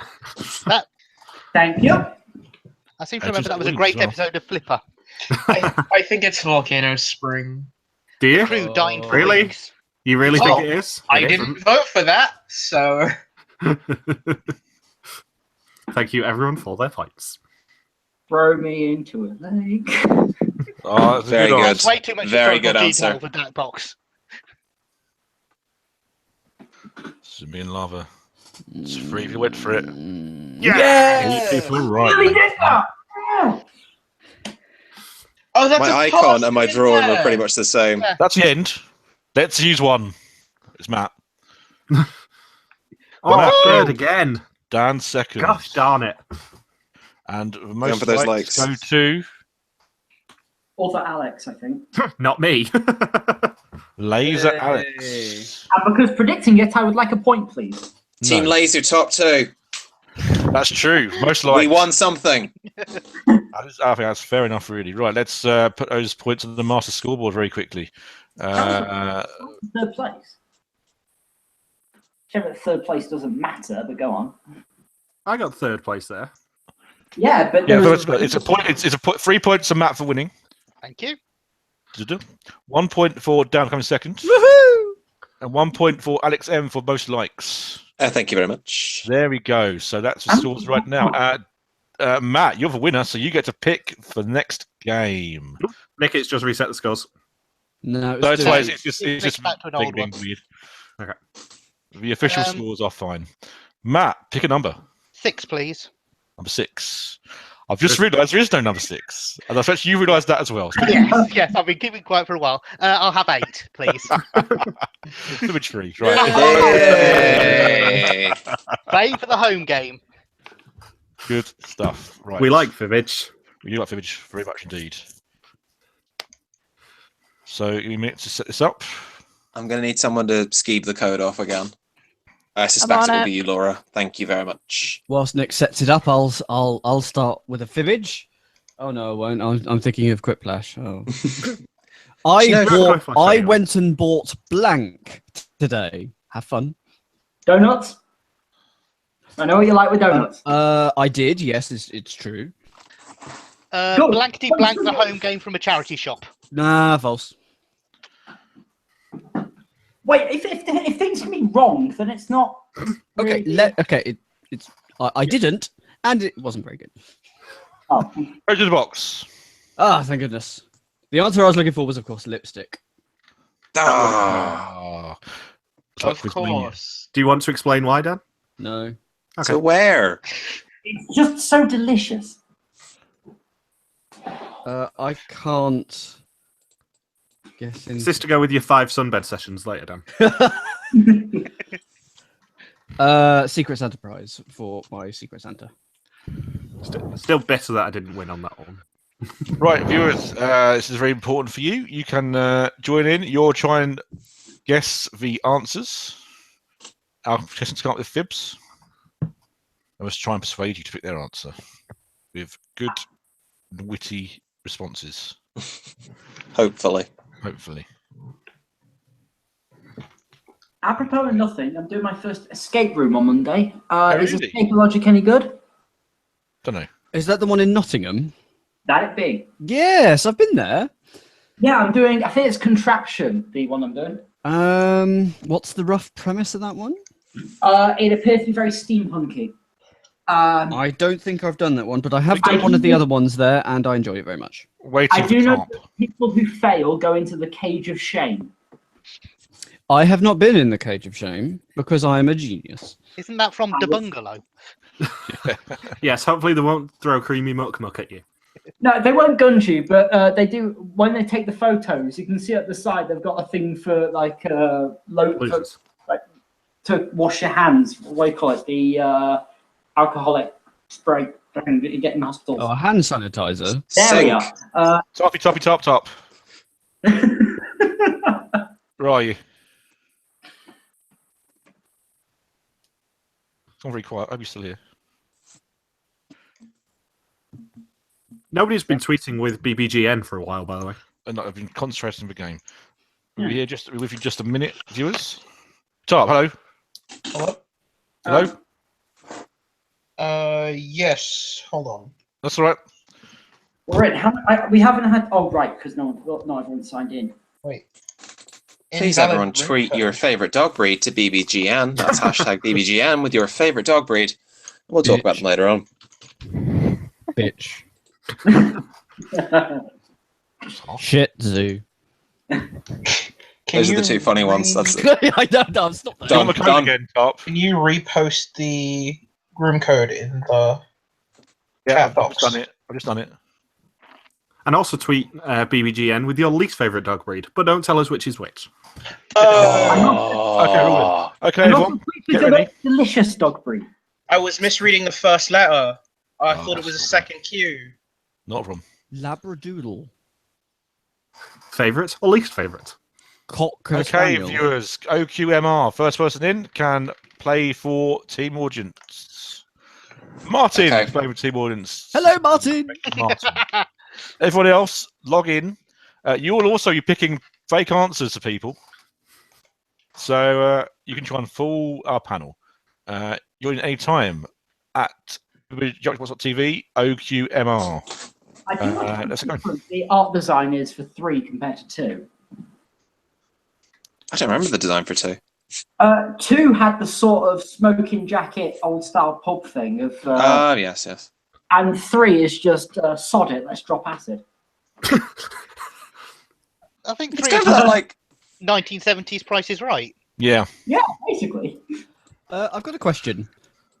Thank you. I seem to I remember just that was a wouldn't great as well. episode of Flipper. I think it's Volcano Spring. Do you? Crew dying for Really? wings. You really think Oh, it is? I It didn't vote for that, so isn't. Thank you, everyone, for their points. Throw me into a lake. Oh, that's a Very good good. answer. That's way too much Very historical good detail answer. for Jackbox. Swimming in lava. It's free if you went for it. Yeah! Eight people Really right. did that! oh, that's My a icon pause and my in drawing were there. pretty much the same. Yeah. That's the end. Let's use one. It's Matt. Oh, Matt, third again. Dan second. Gosh darn it. And most for those likes likes. go to Or for Alex, I think. Not me. Laser Yay. Alex. And because predicting it, I would like a point, please. Team No, Laser top 2. that's true. Most likes. We won something. I think that's fair enough, really. Right, let's put those points on the master scoreboard very quickly. Third place. Sure, third place doesn't matter, but go on. I got third place there. Yeah, but Yeah, there was it's a point. It's a point. 3 points to Matt for winning. Thank you. 1 point for Dan coming second. And 1 point for Alex M for most likes. Thank you very much. There we go. So that's the scores right now. Matt, you're the winner, so you get to pick for the next game. Nick, it's just reset the scores. No, So it's do why it. it's just It's back to an old being one. weird. Okay. The official scores are fine. Matt, pick a number. 6, please. Number 6. I've just realised there is no number 6, and I bet you realised that as well. Yes, yes, I've been keeping quiet for a while. I'll have 8, please. Image free, right? Yay! Playing for the home game. Good stuff. Right. We like Fibbage. We do like Fibbage very much indeed. So you need to set this up. I'm going to need someone to skeeb the code off again. I suspect it on will it. be you, Laura. Thank you very much. Whilst Nick sets it up, I'll start with a Fibbage. Oh no, I won't. I'm thinking of Quiplash. Oh. I went and bought blank today. Have fun. donuts. I know what you like with donuts. I did. Yes, it's true. Good. Blankety blank, the home game from a charity shop. Nah, false. Wait, if things can be wrong, then it's not. Okay, really- I didn't, and it wasn't very good. Oh, Go to the box. Ah, thank goodness. The answer I was looking for was, of course, lipstick. Ah, It's like Of Quizmania. course. Do you want to explain why, Dan? No. so where? it's just so delicious. I can't guess in. Is this to go with your 5 sunbed sessions later, Dan? Secret Santa prize for my Secret Santa. Still bitter that I didn't win on that one. Right, viewers, this is very important for you. You can join in. You'll try and guess the answers. Our contestants come up with fibs. I must try and persuade you to pick their answer with good and witty responses. Hopefully. Hopefully. Apropos of nothing, I'm doing my first escape room on Monday. Is really? Escape Logic any good? Don't know. Is that the one in Nottingham? That it be? Yes, I've been there. Yeah, I'm doing. I think it's Contraption, the one I'm doing. What's the rough premise of that one? It appears to be very steampunky. I don't think I've done that one, but I have done one of the other ones there, and I enjoy it very much. Waiting I do for know comp. that people who fail go into the cage of shame. I have not been in the Cage of Shame because I am a genius. Isn't that from The Bungalow? Yes, hopefully they won't throw creamy muck at you. No, they won't gunge you, but they do. When they take the photos, you can see at the side they've got a thing for like Losers. to wash your hands. What do you call it? The alcoholic spray that you get in hospitals. Oh, a hand sanitizer. There we are. Toppy, toppy, top, top. Where are you? It's not very quiet. I hope you're still here. Nobody's been tweeting with BBGN for a while, by the way. And I've been concentrating on the game. We'll be here with you just a minute, viewers. Top, hello. Hello? Hello? Yes. Hold on. That's all right. We're in. We haven't had. Oh, right, because no everyone signed in. Wait. Please, Invalid everyone, room tweet code. your favorite dog breed to BBGN. That's hashtag BBGN with your favorite dog breed. We'll talk about them later on. Bitch. Shit zoo. Those are the two funny ones. That's I don't know. Stop that. Done, done. Again, Top. Can you repost the room code in the Yeah, chat I've box? just done it. I've just done it. And also tweet BBGN with your least favourite dog breed, but don't tell us which is which. Oh. Okay, rolling. Okay, And also everyone, tweet get with ready. a delicious dog breed. I was misreading the first letter. I Oh, thought it was a that's second Q. Not a problem. Labradoodle. Favourite or least favourite? Cocker Okay, spaniel. viewers, OQMR, first person in can play for team audience. Martin, Okay. play for team audience. Hello, Martin. Martin. Everyone else, log in. You will also be picking fake answers to people. So you can try and fool our panel. You're in any time at Jackbox.tv, OQMR. I do like let's go. the art design is for 3 compared to 2. I don't remember the design for 2. 2 had the sort of smoking jacket, old style pub thing of, Yes, yes. and 3 is just sod it. Let's drop acid. I think It's 3 kind is of that, like, 1970s Price is Right. Yeah. Yeah, basically. I've got a question.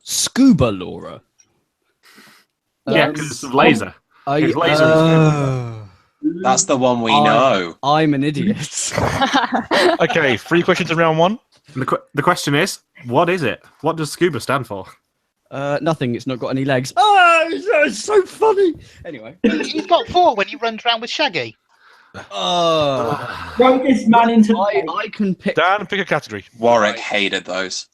Scuba Laura. Yeah, because it's a laser. His laser is that's the one we I- know. I'm an idiot. Okay, 3 questions in round 1. The question is, what is it? What does scuba stand for? Nothing. It's not got any legs. Oh, it's so funny. Anyway. He's got 4 when he runs around with Shaggy. Throw this man into I can pick Dan, pick a category. Warwick hated those.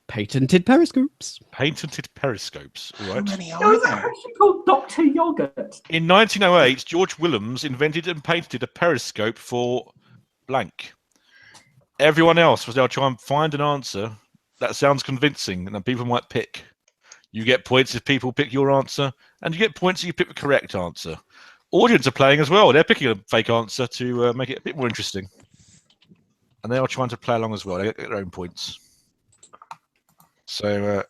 patented periscopes. Patented periscopes. All How right. many There are was a there? question called Dr. Yogurt. In 1908, George Willems invented and patented a periscope for blank. Everyone else was now trying to find an answer that sounds convincing and that people might pick. You get points if people pick your answer, and you get points if you pick the correct answer. Audience are playing as well. They're picking a fake answer to make it a bit more interesting. And they are trying to play along as well. They get their own points. So,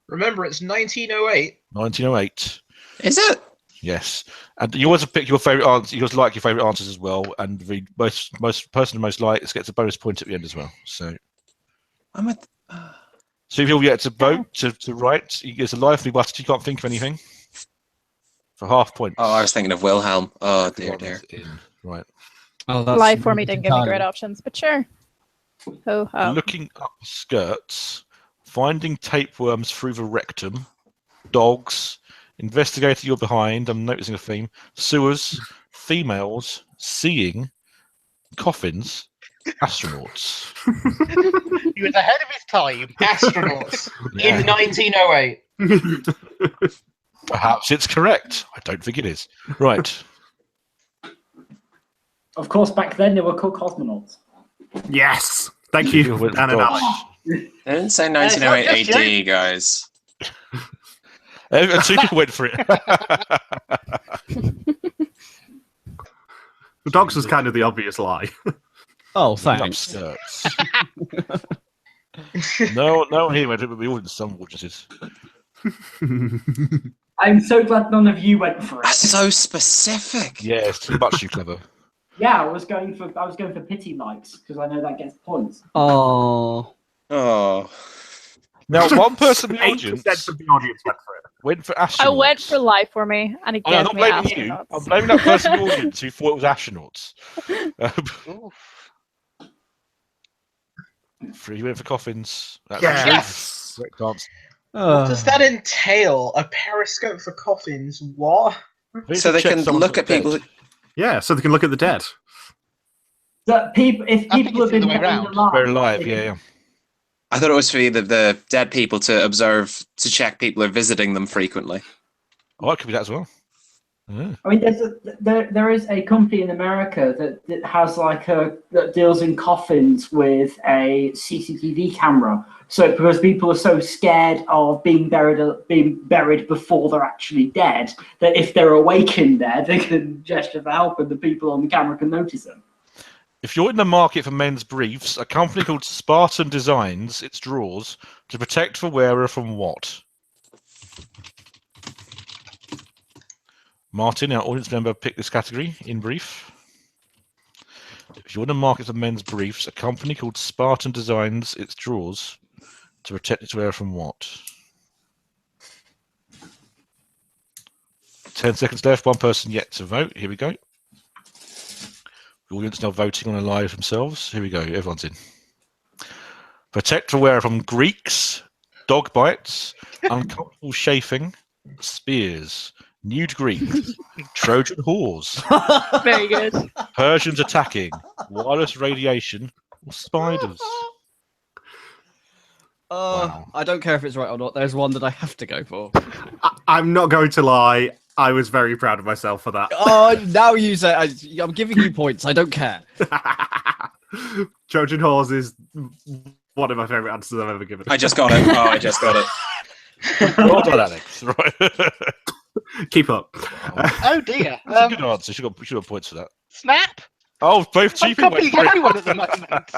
Remember, it's 1908. 1908. Is it? Yes, and you always pick your favourite answer. You always like your favourite answers as well, and the most person most likes gets a bonus point at the end as well. So, I'm at. so if you've yet to vote to write, it's a lively button. You can't think of anything for half points. Oh, I was thinking of Wilhelm. Oh dear, dear. Right. Oh, that's Live for me didn't give me great options, but sure. Ho ho. Looking up skirts, finding tapeworms through the rectum, dogs, Investigator, you're behind. I'm noticing a theme. Sewers, females, seeing, coffins, astronauts. He was ahead of his time. Astronauts Yeah. in 1908. Perhaps it's correct. I don't think it is. Right. Of course, back then they were called cosmonauts. Yes. Thank you, With Dan and dogs. Alex. I didn't say it's not 1908 just AD, guys. And two people went for it. The dogs was kind of the obvious lie. Oh, thanks. Skirts. No one here went for it, but we all did some audiences. I'm so glad none of you went for That's it. so specific. Yeah, it's too much too clever. Yeah, I was going for pity likes because I know that gets points. Oh. Oh. Now, one person in the 8% audience of the audience went for it. went for astronauts. I went for life for me, and it I'm gave not me blaming you. astronauts. I'm blaming that person in the audience who thought it was astronauts. Oof. Three went for coffins. That's Yes. correct answer. What does that entail? A periscope for coffins? What? So they Check can someone's look at dead. people. Yeah, so they can look at the dead. That people, if I think people have it's the been other way hanging round. alive, They're alive, they yeah. I thought it was for the dead people to observe, to check people are visiting them frequently. Oh, it could be that as well. Yeah. I mean, there is a company in America that has that deals in coffins with a CCTV camera. So because people are so scared of being buried before they're actually dead, that if they're awakened there, they can gesture for help, and the people on the camera can notice them. If you're in the market for men's briefs, a company called Spartan designs its drawers to protect the wearer from what? Martin, our audience member, picked this category in brief. If you're in the market for men's briefs, a company called Spartan designs its drawers to protect its wearer from what? 10 seconds left. One person yet to vote. Here we go. The audience now voting on a live themselves. Here we go. Everyone's in. Protect the wearer from Greeks, dog bites, uncomfortable chafing, spears, nude Greeks, Trojan whores, Very good. Persians attacking, wireless radiation, or spiders. Wow. I don't care if it's right or not. There's one that I have to go for. I'm not going to lie. I was very proud of myself for that. Oh, now you say I'm giving you points. I don't care. Trojan horse is one of my favourite answers I've ever given. I just got it. Oh, I just got it. Well done, Alex. Right. Keep up. Oh dear. That's a good answer. You should have points for that. Snap. Oh, both I'm cheaping copying went everyone at the moment.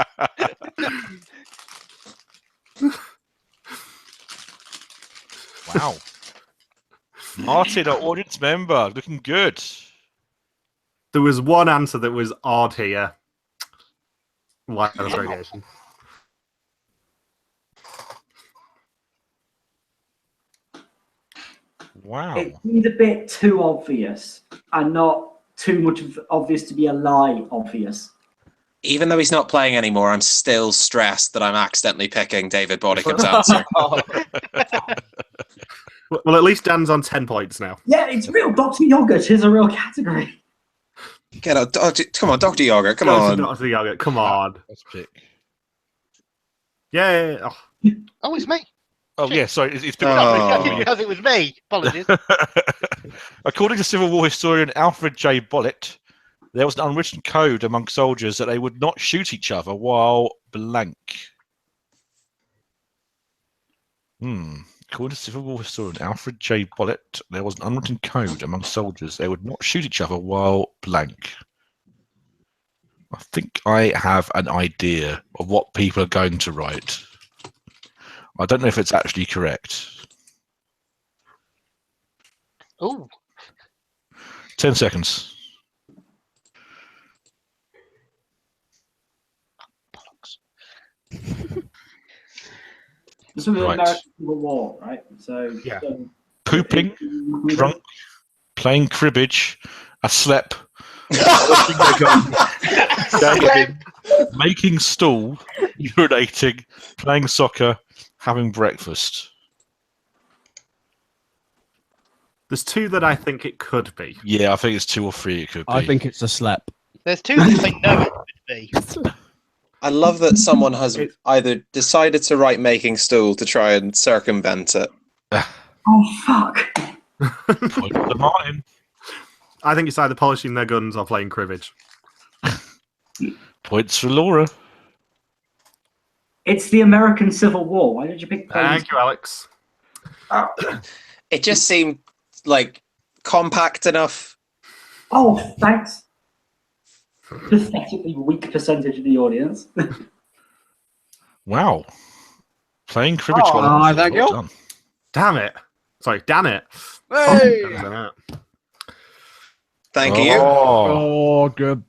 Wow. Martin, our audience member, looking good. There was one answer that was odd here. Wireless radiation. Wow. It seemed a bit too obvious, and not too much obvious to be a lie obvious. Even though he's not playing anymore, I'm still stressed that I'm accidentally picking David Boddickham's answer. Well, at least Dan's on 10 points now. Yeah, it's real. Dr. Yogurt is a real category. Get out, come on, Dr. Yogurt, come Go to on. Dr. Yogurt, come on. Let's pick. Yeah. Oh. Oh, it's me. Oh, yeah, sorry. It's been Oh. Because it was me. Apologies. According to Civil War historian Alfred J. Bollett, there was an unwritten code among soldiers that they would not shoot each other while blank. According to Civil War historian Alfred J. Bollett, there was an unwritten code among soldiers they would not shoot each other while blank. I think I have an idea of what people are going to write. I don't know if it's actually correct. Ooh. 10 seconds. This was the Right. American Civil War, right? So, Yeah. Pooping, drunk, playing cribbage, a slep, making stool, urinating, playing soccer, having breakfast. There's two that I think it could be. Yeah, I think it's 2 or 3. It could be. I think it's a slap. There's two that I know it could be. I love that someone has either decided to write making stool to try and circumvent it. Oh, fuck. Point to Martin. I think it's either polishing their guns or playing cribbage. Points for Laura. It's the American Civil War. Why did you pick planes? Thank you, Alex. It just seemed like compact enough. Oh, thanks. Pathetically weak percentage of the audience. Wow. Playing cribbage. Oh, well thank you. done. Damn it. Sorry, damn it. Hey! Thank you. Oh, good.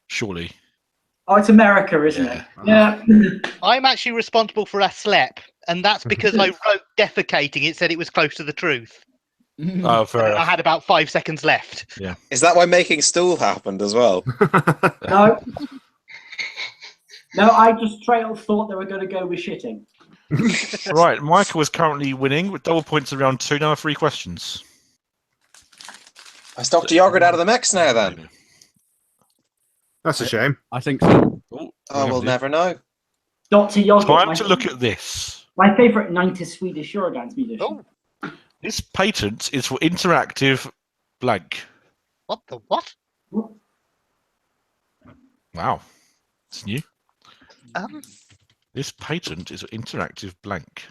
Surely. Oh, it's America, isn't it? Yeah. I'm actually responsible for a slap, and that's because I wrote defecating. It said it was close to the truth. Oh, fair I enough. had about 5 seconds left. Is that why making stool happened as well? No. No, I just straight up thought they were going to go with shitting. Right, Michael is currently winning with double points around 2. Now 3 questions. I stopped yogurt out of the mix now then. That's a shame. I think so. Oh, we'll never know. Dr. Yogurt. Time to look at this. My favourite 90s Swedish Eurodance musician. Oh, This patent is for interactive blank. what the what? Wow. It's new. Um, This patent is for interactive blank.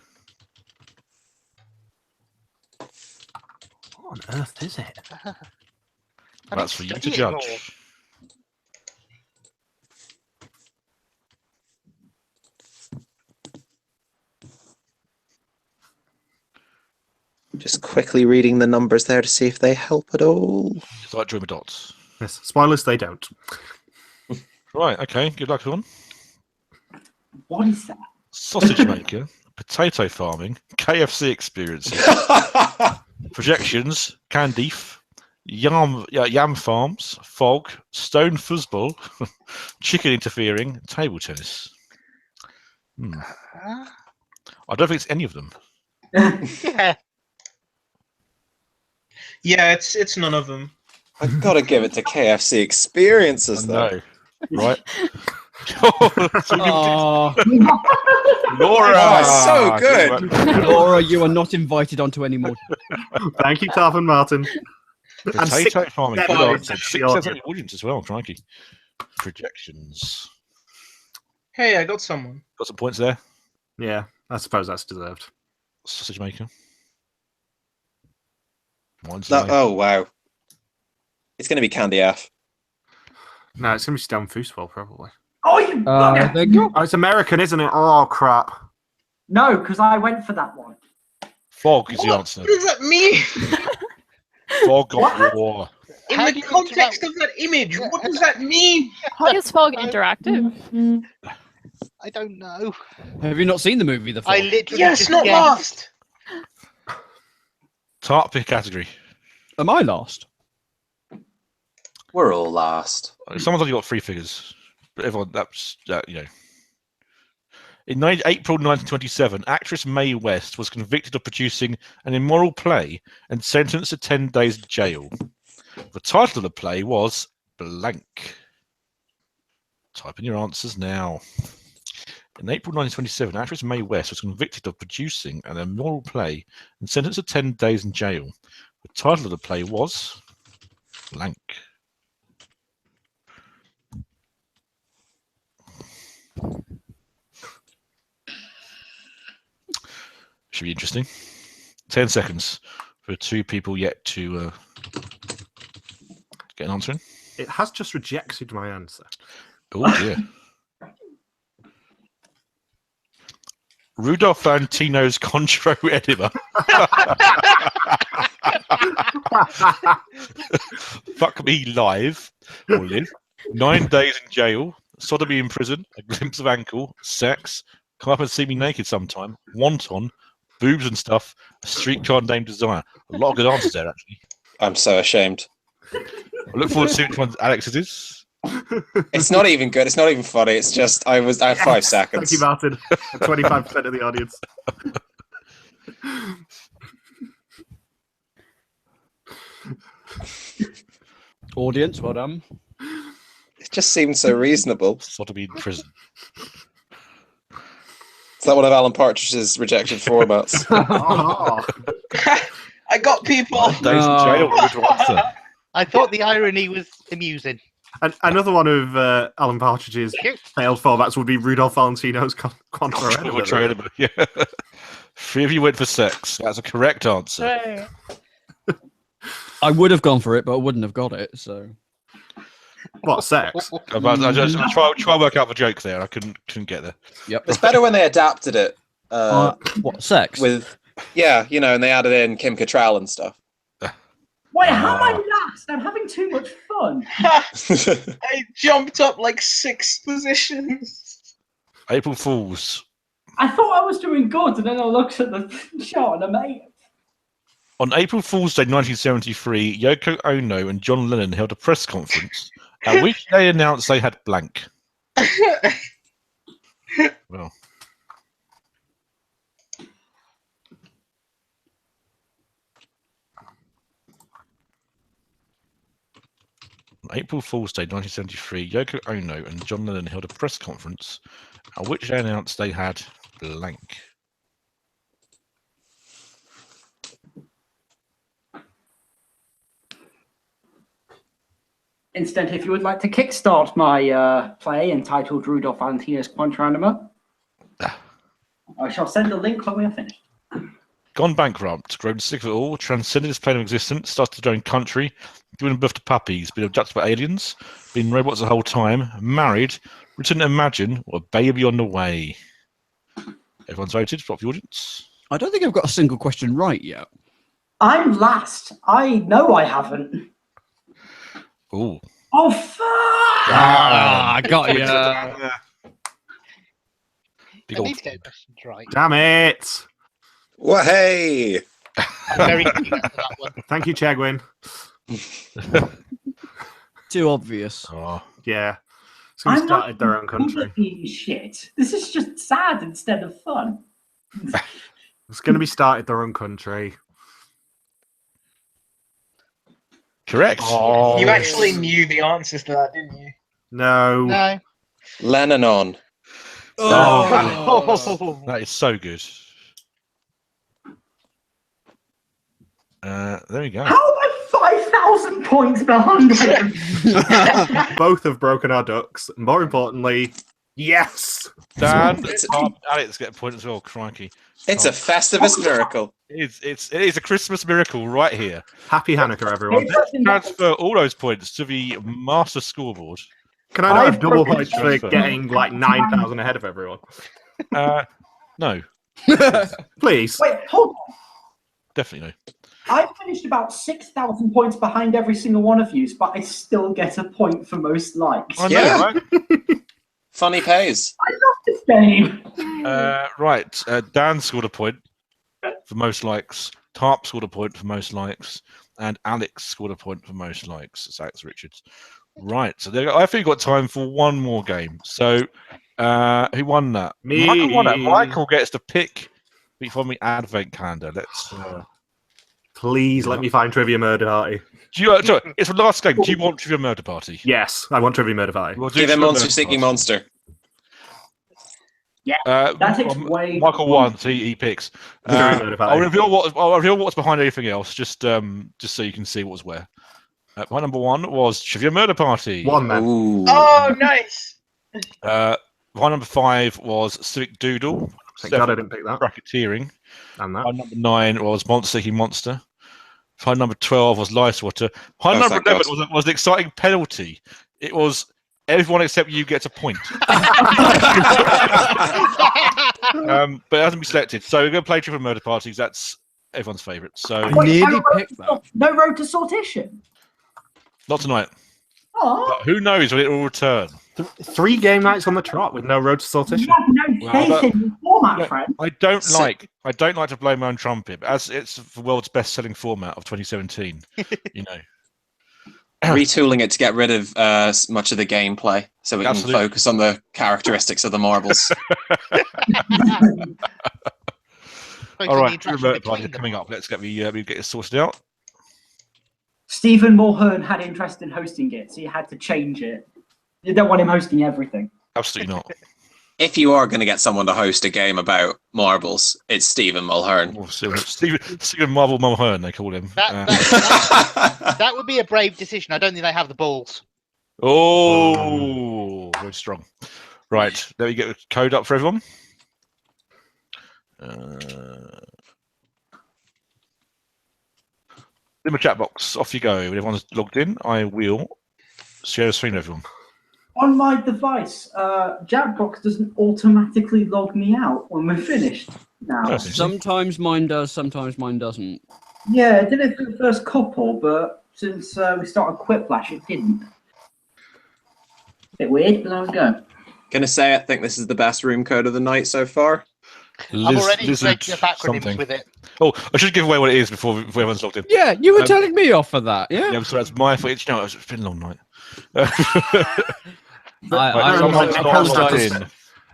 What on earth is it? I That's for didn't you to study it judge. more. Just quickly reading the numbers there to see if they help at all. It's like drawing with dots. Yes. Spoilers, they don't. Right, okay. Good luck, everyone. What is that? Sausage maker, potato farming, KFC experiences, projections, Candief, yam farms, fog, stone fuzzball, chicken interfering, table tennis. I don't think it's any of them. Yeah. Yeah, it's none of them. I've got to give it to KFC experiences though. No, right? Oh, Laura, Oh, so good. work. Laura, you are not invited onto any more. Thank you, Tav and Martin. And six- Potato farming. seven Good out on. of 10 Six the cents on audience. the audience as well. Crikey. Projections. Hey, I got someone. Got some points there. Yeah, I suppose that's deserved. Sausage maker. Mine's That, low. oh wow. It's going to be Candy F. No, it's going to be Stan Foosball, probably. Oh, you bugger! There you go. Oh, it's American, isn't it? Oh, crap. No, because I went for that one. Fog is the answer. What does that mean? Fog of war. In How do the you context interact- of that image, what does that mean? How is fog interactive? I don't know. Have you not seen the movie The Fog? I literally Yes, just not guessed. last. Tart pick category. Am I last? We're all last. Someone's only got 3 figures. But everyone, that's, you know. In April 1927, actress Mae West was convicted of producing an immoral play and sentenced to 10 days jail. The title of the play was blank. Type in your answers now. In April 1927, actress Mae West was convicted of producing an immoral play and sentenced to 10 days in jail. The title of the play was blank. Should be interesting. 10 seconds for 2 people yet to get an answer in. It has just rejected my answer. Oh dear. Rudolph Valentino's Contro Enema. Fuck Me Live or Live. 9 days in jail. Sodomy in prison. A glimpse of ankle. Sex. Come up and see me naked sometime. Wonton. Boobs and stuff. A streetcar named Desire. A lot of good answers there, actually. I'm so ashamed. I look forward to seeing which one Alex's is. It's not even good. It's not even funny. It's just I had 5 seconds. Thank you, Martin. 25% of the audience. Audience, well done. It just seemed so reasonable. Sort of be in prison. Is that one of Alan Partridge's rejected formats? Oh. I got people. Days in jail. Good answer. I thought the irony was amusing. And another one of Alan Partridge's failed formats would be Rudolph Valentino's Contra Editor. Yeah. 3 of you went for sex. That's a correct answer. I would have gone for it, but I wouldn't have got it. So What, sex? I just try to work out the joke there. I couldn't get there. yep. It's better when they adapted it. What sex? With and they added in Kim Cattrall and stuff. Wait, how am I last? I'm having too much fun. I jumped up like 6 positions. April Fools. I thought I was doing good, and then I looked at the shot and I'm 8. On April Fool's Day 1973, Yoko Ono and John Lennon held a press conference at which they announced they had blank. Well. On April Fool's Day 1973, Yoko Ono and John Lennon held a press conference at which they announced they had blank. Instead, if you would like to kickstart my play entitled Rudolph Valentino's Contra Anima, I shall send a link when we are finished. Gone bankrupt, grown sick of it all, transcended his plane of existence, started his own country, given birth to puppies, been abducted by aliens, been robots the whole time, married, written Imagine, or a baby on the way. Everyone's voted, stop the audience. I don't think I've got a single question right yet. I'm last. I know I haven't. Ooh. Oh, fuck! I got you. I need to get questions right. Damn it! Well, hey! I'm very keen for that one. Thank you, Chegwin. Too obvious. Oh. Yeah. Somebody started their own country. Being shit. This is just sad instead of fun. It's going to be started their own country. Correct. Oh. You actually knew the answers to that, didn't you? No. No. Lennon on. Oh, that is so good. There we go. How am I 5,000 points behind him? Both have broken our ducks. More importantly, yes! Dan, Alex get a point as well. Crikey! It's a Festivus miracle. It is a Christmas miracle right here. Happy Hanukkah, everyone. Transfer all those points to the master scoreboard. Can I not have double points for getting like 9,000 ahead of everyone? No. Please. Wait, hold on. Definitely no. I finished about 6,000 points behind every single one of you, but I still get a point for most likes. I know, Yeah. right? Funny pays. I love this game. Right. Dan scored a point for most likes. Tarp scored a point for most likes. And Alex scored a point for most likes. It's Alex Richards. Right. So I think we've got time for one more game. So who won that? Me. Michael won it. Michael gets to pick from the advent calendar. Let's. Please let me find Trivia Murder Party. Do you? It's the last game. Do you want Trivia Murder Party? Yes, I want Trivia Murder Party. We'll do Give him Trivia Monster Murder Seeking Party. Monster. That takes way. Michael won, so he picks. Trivia Murder Party. I'll reveal what's behind anything else, just so you can see what's where. My number 1 was Trivia Murder Party. One man. Ooh. Oh, nice. My number 5 was Civic Doodle. Thank God I didn't pick that. Bracketeering. And that. My number 9 was Monster Seeking Monster. My number 12 was Lice Swatter. My Oh, number thank 11 God. was an exciting penalty. It was everyone except you gets a point. But it hasn't been selected. So we're going to play Trivia Murder Parties. That's everyone's favourite. So I nearly picked that. No road to sortition. not tonight. Oh, But who knows when it will return? 3 game nights on the trot with no road to you sortition. have no faith in the format, friend. I don't So- like to blow my own trumpet, but as it's the world's best-selling format of 2017, you know. Retooling it to get rid of much of the gameplay so we can Absolutely. focus on the characteristics of the marbles. All right, Trivia Murder Party coming up. Let's get it sorted out. Stephen Mulhern had interest in hosting it, so you had to change it. You don't want him hosting everything. Absolutely not. If you are going to get someone to host a game about marbles, it's Stephen Mulhern. Oh, Stephen Marvel Mulhern, they call him. That would be a brave decision. I don't think they have the balls. Oh, very strong. Right, let me get the code up for everyone. In the chat box, off you go. When everyone's logged in, I will share the screen with everyone. On my device, Jackbox doesn't automatically log me out when we're finished now. Sometimes mine does, sometimes mine doesn't. Yeah, it did it for the first couple, but since we started Quiplash, it didn't. Bit weird, but there we go. Gonna say I think this is the best room code of the night so far. I'm already making up acronyms with it. Oh, I should give away what it is before everyone's logged in. Yeah, you were telling me off for that. Yeah. Yeah, I'm sorry, that's my fault. You know, it's been a long night.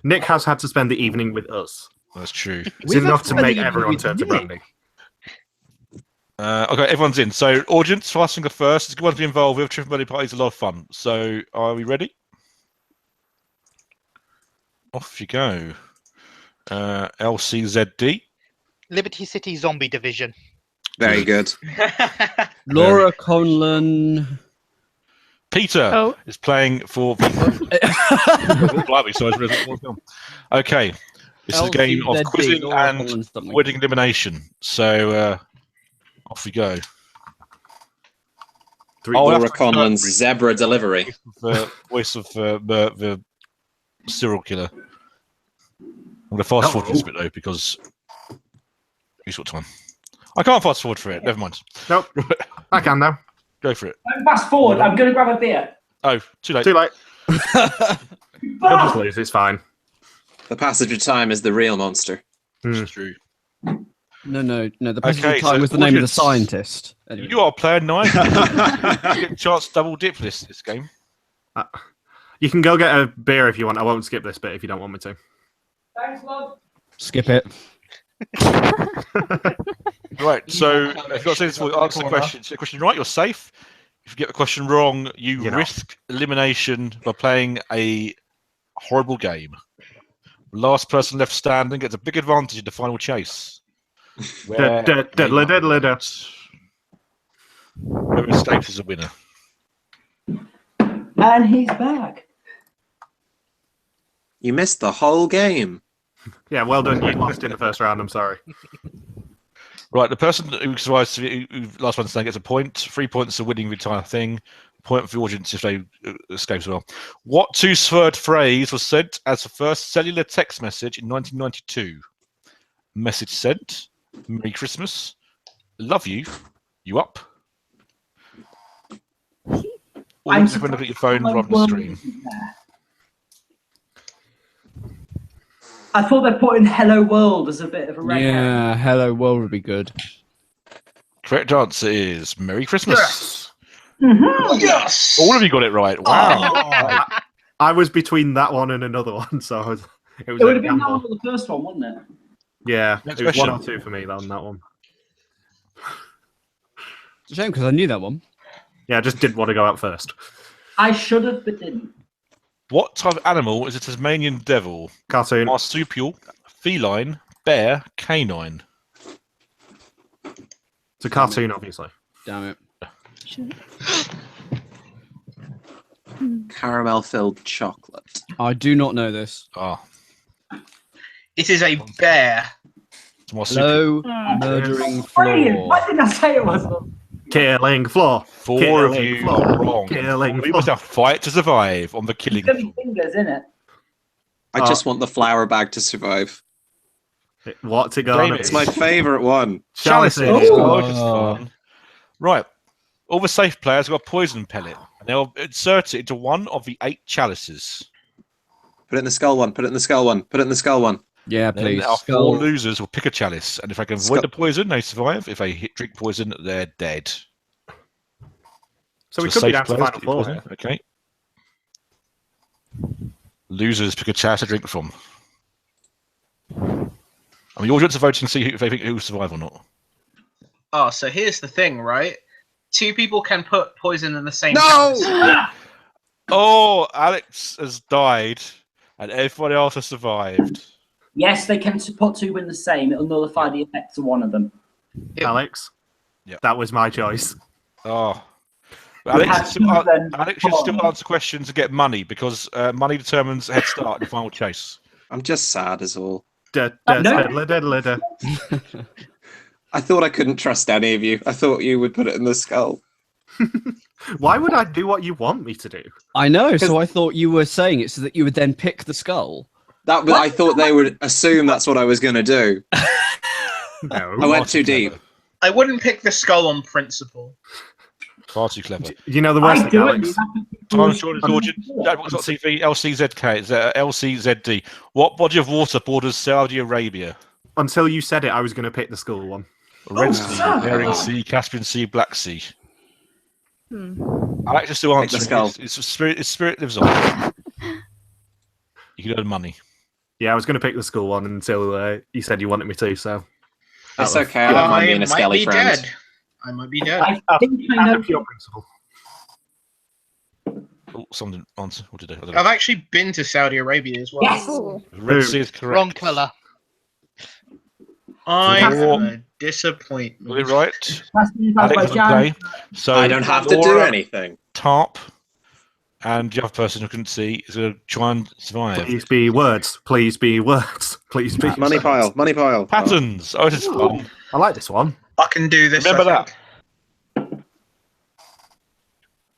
Nick has had to spend the evening with us. That's true. It's enough to make everyone turn to Brandy. Okay, everyone's in. So, audience, fast finger first. It's a good one to be involved with. Triple Buddy Party's a lot of fun. So, are we ready? Off you go. LCZD. Liberty City Zombie Division. Very good. Laura Conlon. Peter is playing for. Okay, this is a game of quizzing and wedding elimination. So off we go. Laura Conlon's zebra delivery. Voice of the serial killer. I'm going to fast forward this bit though because he's got time. I can't fast forward for it. Never mind. Nope. I can now. Go for it. Don't fast forward. I'm going to grab a beer. Oh, too late. Too late. I'll just lose. It's fine. The passage of time is the real monster. It's true. No. The passage of time was the name of the scientist. Anyway. You are player 9. You get a chance to double dip this game. You can go get a beer if you want. I won't skip this bit if you don't want me to. Thanks, love. Skip it. Right, so if you've got to say this, we'll answer the question. So the question right, you're safe. If you get the question wrong, you risk elimination by playing a horrible game. Last person left standing gets a big advantage in the final chase. Whoever escapes is a winner. And he's back. You missed the whole game. Yeah, well done. You lost in the first round. I'm sorry. Right, the person who survives, last one standing, gets a point. 3 points for winning the entire thing. Point for the audience if they escape as well. What two-word phrase was sent as the first cellular text message in 1992? Message sent. Merry Christmas. Love you. You up? I'm surprised look at your phone rather than the stream. I thought they put in "Hello World" as a bit of a red herring. Yeah, Hello World would be good. Correct answer is Merry Christmas. Yes. Mm-hmm. Yes. All of you got it right. Wow. I was between that one and another one, so it was. It would have been that one or the first one, wouldn't it? Yeah, Next it was question. 1 or 2 for me on that one. It's a shame because I knew that one. Yeah, I just didn't want to go out first. I should have, but didn't. What type of animal is a Tasmanian devil? Cartoon. Marsupial, feline, bear, canine. It's a cartoon, obviously. Damn it. Caramel-filled chocolate. I do not know this. Ah, It is a bear. it's marsupial. Hello, murdering Brilliant. floor. Why didn't I say it was? Killing floor. 4 of you are wrong. Killing We must floor. have fight to survive on the killing There's floor. fingers in it. I just want the flour bag to survive. What's it going to Damn It's be? my favourite one. Chalices. Chalices. Oh, just fun. Right. All the safe players have got a poison pellet. And they'll insert it into one of the 8 chalices. Put it in the skull one. Put it in the skull one. Put it in the skull one. Yeah, Then please. our 4 Skull. losers will pick a chalice. And if they can avoid Skull. the poison, they survive. If they drink poison, they're dead. So we So could be safe down to players final pick four. poison. Okay. Losers pick a chalice to drink from. The audience are voting to see if they think who will survive or not. Oh, so here's the thing, right? two people can put poison in the same. No! house. Oh, Alex has died, and everybody else has survived. Yes, they can put two in the same. It'll nullify the effects of one of them. Alex? Yep. That was my choice. Oh. We Alex, have should still, two then. Alex should still answer questions to get money because money determines head start in the final chase. I'm just sad as all. No. I thought I couldn't trust any of you. I thought you would put it in the skull. Why would I do what you want me to do? I know, so I thought you were saying it so that you would then pick the skull. I thought they would assume that's what I was going to do. No. I went too deep. I wouldn't pick the skull on principle. Far too clever. You know the worst I thing, do it. Alex? Thomas Jordan, Jackbox.tv, LCZK, LCZD. What body of water borders Saudi Arabia? Until you said it, I was going to pick the school one. Red Sea, Bering Sea, Caspian Sea, Black Sea. I actually still Pick the answer. skull. Its spirit lives on. You can earn money. Yeah, I was going to pick the school one until you said you wanted me to, so... It's okay. I don't mind being a might skelly be friend. dead. I might be dead. I think I know. Your principle. Oh, someone didn't answer. What did they? I don't know. I've actually been to Saudi Arabia as well. Yes. Red Sea is correct. Wrong colour. I am Laura- a disappointment. Got it right. That's me, that's Alex by doesn't Jan. play. So I don't have to do Laura, anything. Tarp, and the other person who couldn't see is going to try and survive. Please be words. Please be words. Please be... Money pile. Money pile. Patterns. Oh, this is fun. I like this one. I can do this. Remember I that. think.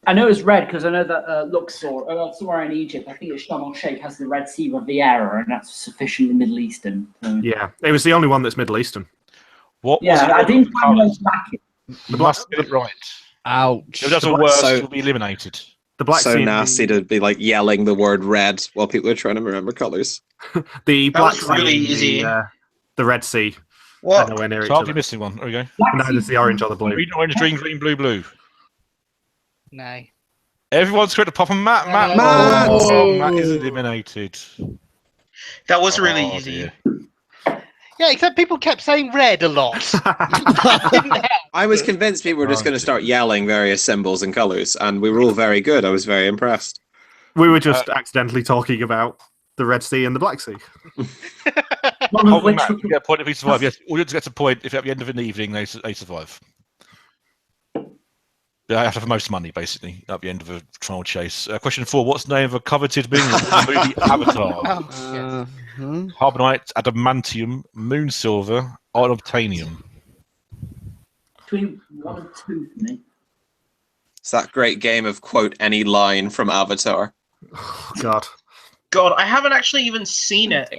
I know it's red because I know that Luxor, somewhere in Egypt, I think it's Sharm el-Sheikh has the Red Sea Riviera, and that's sufficiently Middle Eastern. So. Yeah, it was the only one that's Middle Eastern. What was Yeah, the I didn't find colours? those lacking. You must get it right. Ouch. If it does the Black- worst, so- you'll be eliminated. The Black So Sea... nasty to be like yelling the word red while people are trying to remember colours. The That Black was Sea really and easy. the Red Sea are What? nowhere near each Tarp, other. you're missing one. There we go. Neither is the orange or the blue. Green, orange, green, green, blue, blue. No. Everyone's correct apart from Matt. Matt, Matt! Oh, Matt is eliminated. That was really Oh, easy. dear. Yeah, except people kept saying red a lot. That didn't help. I was convinced people were just going to start yelling various symbols and colours, and we were all very good. I was very impressed. We were just accidentally talking about the Red Sea and the Black Sea. One Oh, of which Matt, you get a point if you survive. Yes, audience gets a point if at the end of an evening they survive. They have to have the most money, basically, at the end of a trial chase. Question 4. What's the name of a coveted mineral in the movie Avatar? Oh, shit. Carbonite, adamantium, moon silver, unobtainium. between 1 and 2 for me. It's that great game of quote any line from Avatar. Oh, God. God, I haven't actually even seen it.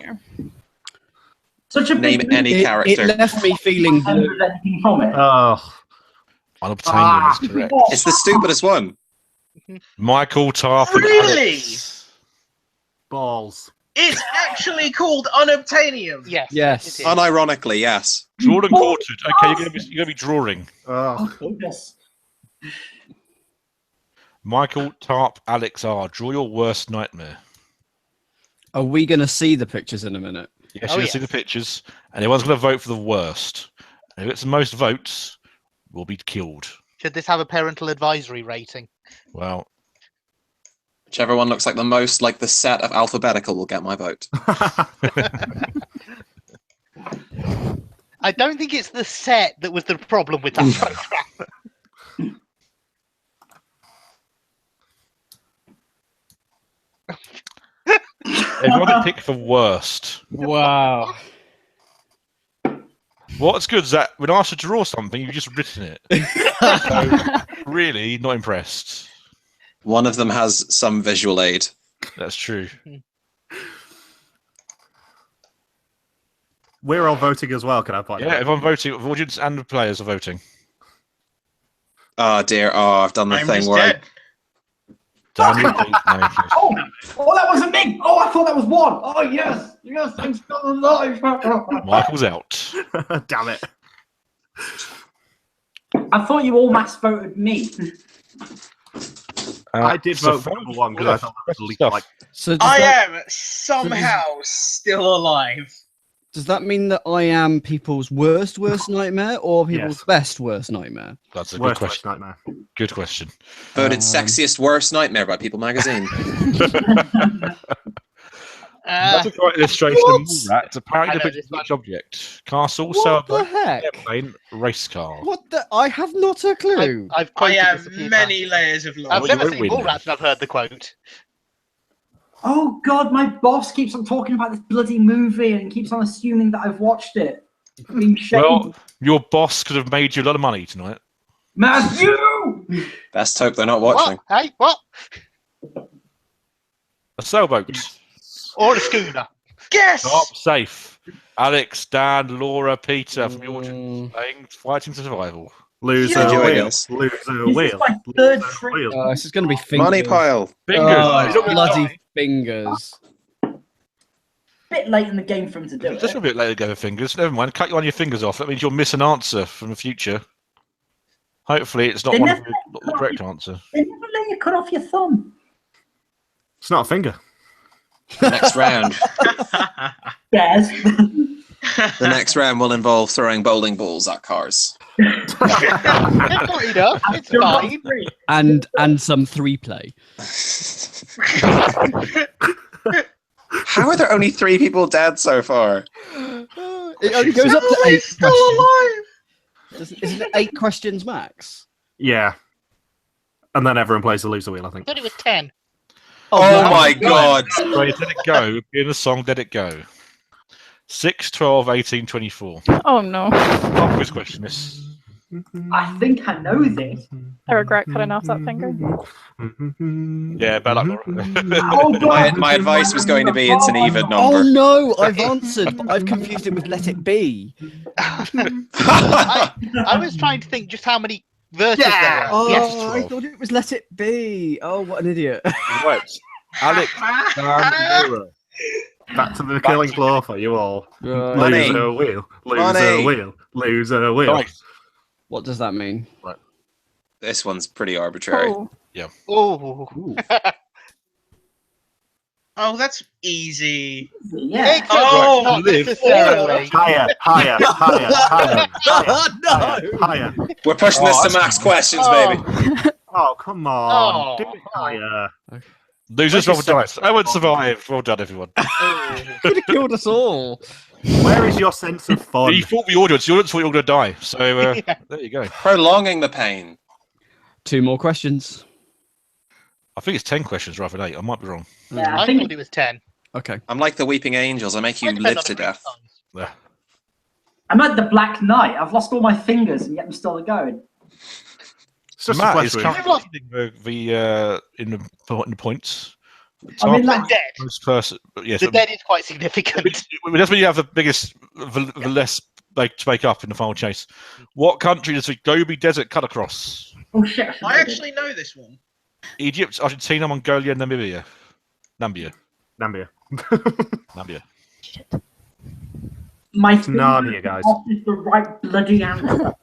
Such a Name big any It character. left me feeling blue. remember anything from it. Oh, Unobtainium is correct. It's the stupidest one. Michael Tarp and Really? Alex. balls. It's actually called unobtainium. Yes. Yes. it is. Unironically, yes. Drawn and quartered. Okay, you're gonna be drawing. Oh. Oh, goodness. Michael Tarp, Alex R. Draw your worst nightmare. Are we going to see the pictures in a minute? Yes, Oh, you're gonna see the pictures, and everyone's gonna vote for the worst. And if it's the most votes, will be killed. Should this have a parental advisory rating? Well, Whichever one looks like the most like the set of alphabetical will get my vote. I don't think it's the set that was the problem with that program. everyone pick the worst. Wow. What's good is that when asked to draw something, you've just written it. So, really, not impressed. One of them has some visual aid. That's true. We're all voting as well, can I point Yeah, out? everyone voting. The audience and the players are voting. Oh dear, oh, I've done the I'm thing just where I dead. Daniel, no, Oh, that wasn't me! Oh, I thought that was 1! Oh, yes! Yes, I'm still alive! Michael's out. Damn it. I thought you all mass voted me. I did so vote for number 1 because I thought that was the least stuff. like. So I am somehow still alive. Does that mean that I am people's worst nightmare or people's Yes. best worst nightmare? That's a good Worst question. nightmare. Good question. Voted sexiest worst nightmare by People Magazine. That's a great illustration of Mallrats. Apparently, I know the this which object? Castle, What the sailboat, heck? airplane, race car. What the? I have not a clue. I've I quoted have this a few many times. layers of lore. I've you never won't seen win then. Mallrats and I've heard the quote. Oh God, my boss keeps on talking about this bloody movie and keeps on assuming that I've watched it. Being shady. Well, your boss could have made you a lot of money tonight. Matthew! Best hope they're not watching. What? Hey, what? A sailboat. Or a schooner. Yes! Stop safe. Alex, Dan, Laura, Peter from the audience Mm. playing Fighting to Survival. Loser Enjoy wheel. this. Loser This wheel. is my third Loser trick. wheel. This is going to be fingers. Money pile. Fingers. Oh, He's not gonna bloody die. fingers. Bit late in the game for him to do Just a it. bit later go with fingers. Never mind. Cut you on your fingers off. That means you'll miss an answer from the future. Hopefully, it's not They one never of the correct answer. They never let you cut off your thumb. It's not a finger. Next round. Yes. The next round will involve throwing bowling balls at cars. It's not enough. It's You're not fine. free. And some 3-play. How are there only 3 people dead so far? It only goes up to 8 Still questions. Isn't it 8 questions max? Yeah. And then everyone plays the loser wheel, I I think. thought it was 10. Oh my god! Right, let it go. In the song, let it go. 6, 12, 18, 24. Oh no. Pop quiz question. This. I think I know this. I regret cutting off that finger. Yeah, bad luck, Laura. Oh, God. My advice was going to be it's an even Oh number. no, I've answered, but I've confused it with Let It Be. I was trying to think just how many verses there are. Oh, Yes, I 12. thought it was Let It Be. Oh, what an idiot. Right. Alex, Dan, Laura. Back to the killing floor for you all. Money. Loser wheel. Loser Money. wheel. Loser wheel. Nice. What does that mean? This one's pretty arbitrary. Oh. Oh. Oh, that's easy. Yeah. Except Oh, not live. necessarily. Higher, higher, higher, higher, Oh, higher, higher. We're pushing this to that's max fine. questions, Oh. baby. Oh, come on. Oh. Do it higher. Losers roll dice. Owen survived. Well done, everyone. Could have killed us all. Where is your sense of fun? You thought the audience thought you were going to die. So Yeah. there you go. Prolonging the pain. 2 more questions. I think it's 10 questions rather than 8. I might be wrong. Yeah, I I think thought it was 10. Okay. I'm like the weeping angels. I make you Might depend live on to the read death. times. Yeah. I'm like the Black Knight. I've lost all my fingers and yet I'm still going. It's just a Matt is question. currently in the points. I mean, The like, dead. Most person, yes, The dead is quite significant. that's when you have the biggest, the less to make up in the final chase. What country does the Gobi Desert cut across? oh shit. should I know actually know this one. Egypt, Argentina, Mongolia, Namibia. Nambia. Nambia. Nambia. this. My It's Narnia, guys. is the right bloody answer.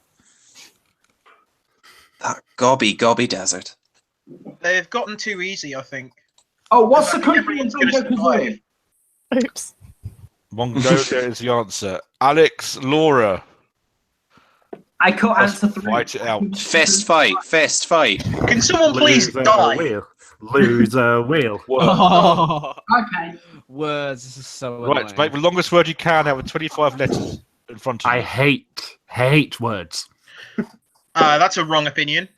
That gobby desert. They've gotten too easy, I think. Oh, what's the I think country in everyone's gonna Congo survive. Oops. Mongolia is the answer. Alex, Laura. I can't Let's answer 3. fight it out. Fist fight. Fist fight. Can someone please Loser die? wheel. Loser wheel. Oh, Okay. words. This is so Right, annoying. make the longest word you can out with 25 letters in front of I you. hate words. That's a wrong opinion.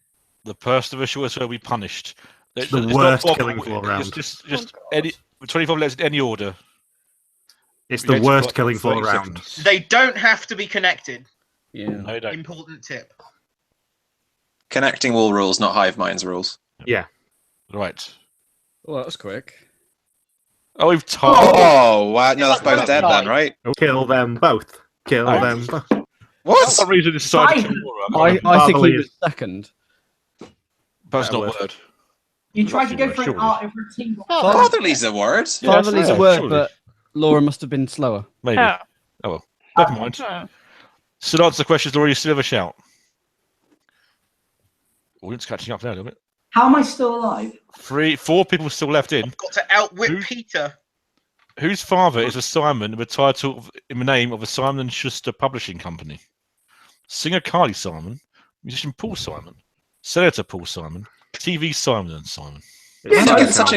The person of the shortest word will be punished. It's the not worst possible. killing floor round. Just any 25 letters in any order. It's We the get to worst like killing floor 30 round. seconds. They don't have to be connected. Yeah. No, they don't. Important tip. Connecting wall rules, not hive minds rules. Yeah. Right. Well, that was quick. Oh, we've tied. Oh, wow. No, that's both dead then, right? Kill them both. Kill Oh. them both. For What? some reason, it's decided to Fine. kill Laura. I think he believe- was second. That's Better not word. a word. You tried to go for an Surely. art over a team. Fatherly's a word. Yeah, Fatherly's a yeah, word, surely. but Laura must have been slower. Maybe. Oh. Oh well. Never mind. Oh. Still answer the questions, Laura. You still have a shout. Audience catching up now a little bit. How am I still alive? 4 people still left in. Got to outwit Who? Peter. Whose father is a Simon with a title in the name of a Simon and Schuster publishing company? Singer Carly Simon, musician Paul Simon, Senator Paul Simon, TV Simon and Simon. You're getting such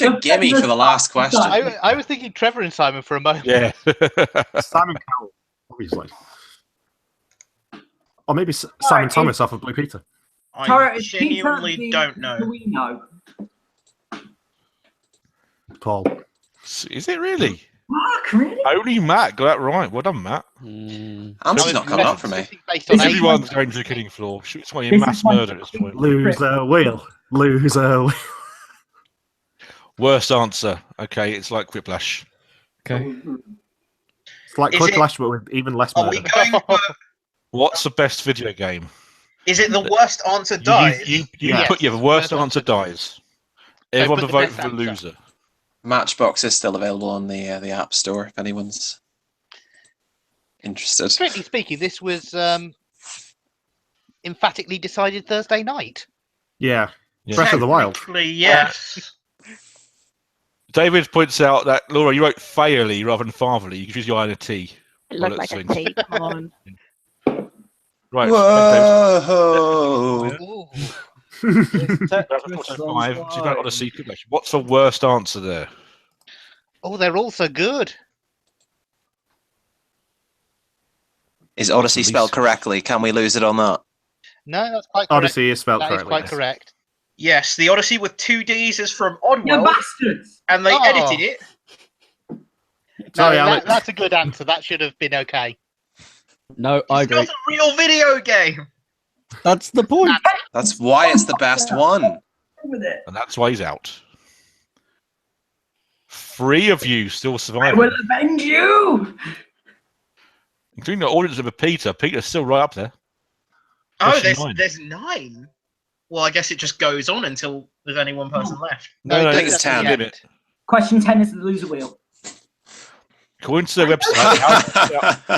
a gimme for the last question. I was thinking Trevor and Simon for a moment. Yeah. Simon Cowell, obviously. Or maybe Simon Thomas off of Blue Peter. I genuinely don't know. We know. Paul. Is it really? Mark, really? Only Matt got that right. Well done, Matt. Answer's not coming up for me. Everyone's going to the killing floor. It's going to be a mass murder at this point. Lose a wheel. Lose a wheel. Worst answer. Okay, it's like Quiplash. Okay. It's like Quiplash, but with even less Are we murder. going for, What's the best video game? is it the worst answer dies? You Yes. put the worst answer dies. Everyone put to the vote best for the answer. loser. Matchbox is still available on the App Store if anyone's interested. Strictly speaking, this was emphatically decided Thursday night. Yeah. Yeah. Breath of the Wild. Technically, yes. David points out that, Laura, you wrote fairly rather than fatherly. You could use your I and a T. It looked like a T. Come on. Right. Whoa! Ooh. What's the worst answer there? Oh, they're all so good. Is Odyssey spelled correctly? Can we lose it on that? No, that's quite correct. Odyssey is spelled That is correctly. quite yes. correct. Yes, the Odyssey with 2 Ds is from You Oddworld, bastards! and they Oh. edited it. Sorry, No, Alex. that's a good answer. That should have been okay. No, I It's agree. not a real video game. That's the point. That's why it's the best one. With it. And that's why he's out. 3 of you still I surviving, will avenge you! including the audience of Peter. Peter's still right up there. Oh, Question 9. there's 9. Well, I guess it just goes on until there's only one person left. No, I think it's 10. limit. Question 10 is the loser wheel. According to their website,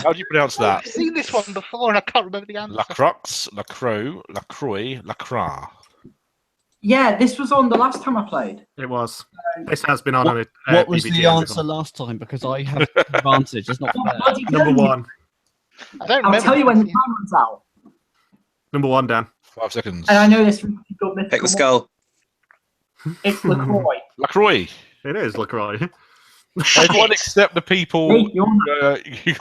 how do you pronounce that? I've seen this one before and I can't remember the answer. La Crux, La Croix, La Croix, La Cra. Yeah, this was on the last time I played. It was. This has been on a What was PBT the answer before. last time? Because I have advantage. It's not fair. Bloody Number tell you. 1. I don't I'll remember. tell you when the time runs out. Number 1, Dan. 5 seconds. And I know this from Good Pick the skull. It's LaCroix. La Croix. It is LaCroix. Everyone except the people. Hey, you're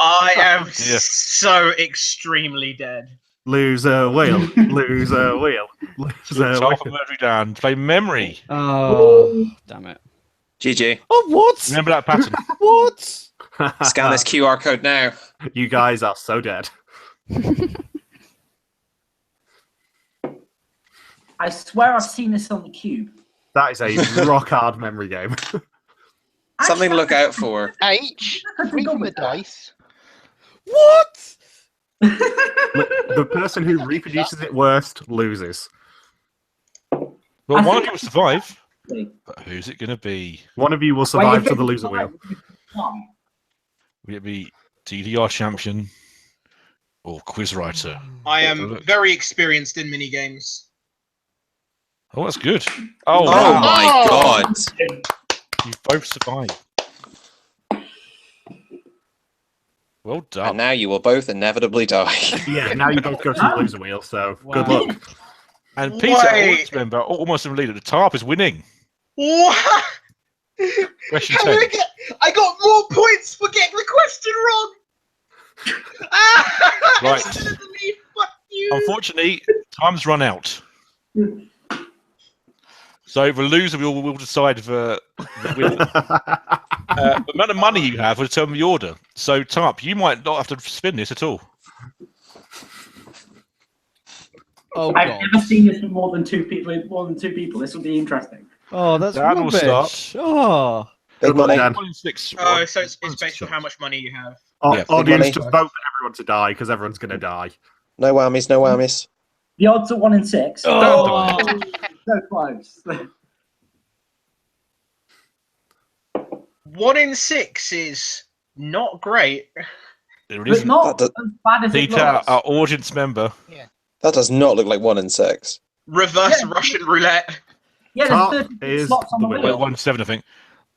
I am Yeah. so extremely dead. Lose a wheel. Lose a wheel. Lose a Half of wheel. Murdery Dan. Play memory. Oh, damn it. GG. Oh, what? Remember that pattern. What? Scan this QR code now. You guys are so dead. I swear I've seen this on the cube. That is a rock hard memory game. Something to look out for. H. Three from the dice. What? The person who reproduces it worst loses. Well, one of you will survive. Wait, But who's it going to be? One of you will survive if to the it's loser wheel. one, Will it be DDR champion or quiz writer? I am very experienced in minigames. Oh, that's good. Oh, Oh wow. my god. You've both survived. Well And done. now you will both inevitably die. Yeah, now you both go to the loser wheel, so good luck. And Peter, Wait. audience member, almost in the lead at the top, is winning. What? Question How 10. did I got more points for getting the question wrong. Right. Fuck you. Unfortunately, time's run out. So the loser will decide the winner. The amount of money you have will determine the order. So, Tarp, you might not have to spin this at all. Oh, I've God. never seen this with more than two people. This will be interesting. Oh, that's Dan will rubbish. Oh. Big money. Dan. 1 in 6. Oh, so it's based on how much money you have. Yeah, Audience, money. just vote for everyone to die, because everyone's going to die. No whammies, no whammies. The odds are 1 in 6. Oh. So close. 1 in 6 is not great. It But isn't. not That as bad as it Peter, looks. our audience member. That does not look like 1 in 6. Reverse Russian roulette. Yeah, Top there's 30 is slots on the the winner. Well, wheel. 1 in 7, I think.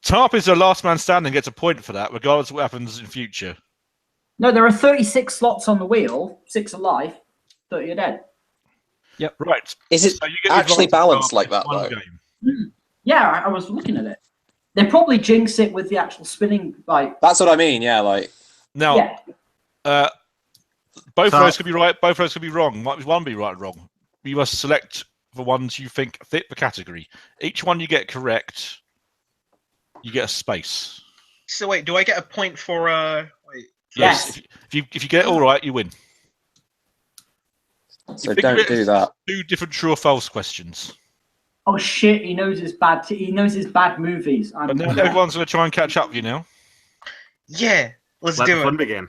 Tarp is the last man standing, gets a point for that, regardless of what happens in future. No, there are 36 slots on the wheel, 6 are live, 30 are dead. Right. Is it So you get actually advantage balanced Tarp like in that, the final though? game. Yeah, I was looking at it. They probably jinx it with the actual spinning, like. That's what I mean. Yeah, like Now, Yeah. both So- of those could be right, both of those could be wrong. Might one be right and wrong. You must select the ones you think fit the category. Each one you get correct, you get a space. So wait, do I get a point for wait? Yes. If you get it all right, you win. so. think of Don't it do as that. 2 different true or false questions. Oh shit! He knows his bad. He knows his bad movies. And now everyone's going to try and catch up with you now. Yeah, let's Let the do fun it. begin.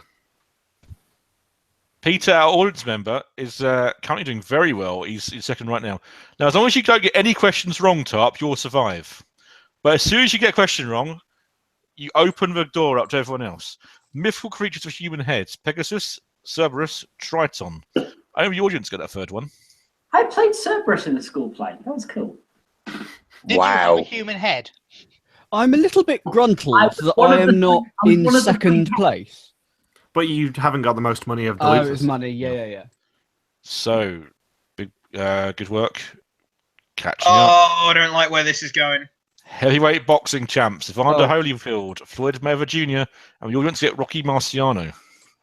Peter, our audience member, is currently doing very well. He's second right now. Now, as long as you don't get any questions wrong, Tarp, you'll survive. But as soon as you get a question wrong, you open the door up to everyone else. Mythical creatures with human heads: Pegasus, Cerberus, Triton. Only the audience get that third one. I played Cerberus in the school play. That was cool. Did you have a human head? I'm a little bit gruntled I was that one I of the am not three- I was in one of the second three- place. But you haven't got the most money of the Oh, it losers. was money. Yeah. So, big, good work. Catching up. Oh, I don't like where this is going. Heavyweight boxing champs: Evander Oh. Holyfield, Floyd Mayweather Jr., and the audience get Rocky Marciano.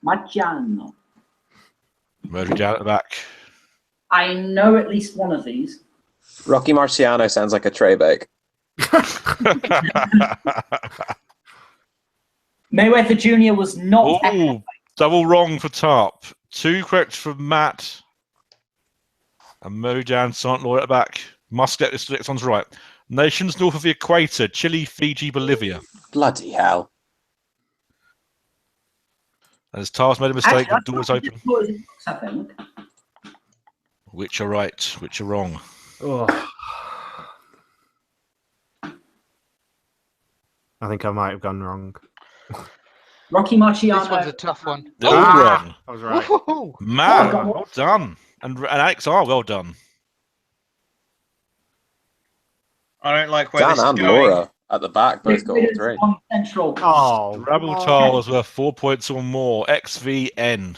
Maggiano. Murray down at the back. I know at least one of these. Rocky Marciano sounds like a tray bake. Mayweather Jr. was not. Oh, double wrong for Tarp. 2 correct for Matt. And Murray down, Silent Lawyer at the back. Must get this next one's right. Nations north of the equator: Chile, Fiji, Bolivia. Bloody hell! As Tar's made a mistake, Actually, the door's open. I think. Which are right, which are wrong. Oh. I think I might have gone wrong. Rocky Marciano. This one's a tough one. They're all wrong. I was right. Woohoo! Man, Oh, well done. And Alex R, well done. I don't like where Dan this is and going. Laura at the back both got all 3. On Central. Oh, Rabble was worth 4 points or more. XVN.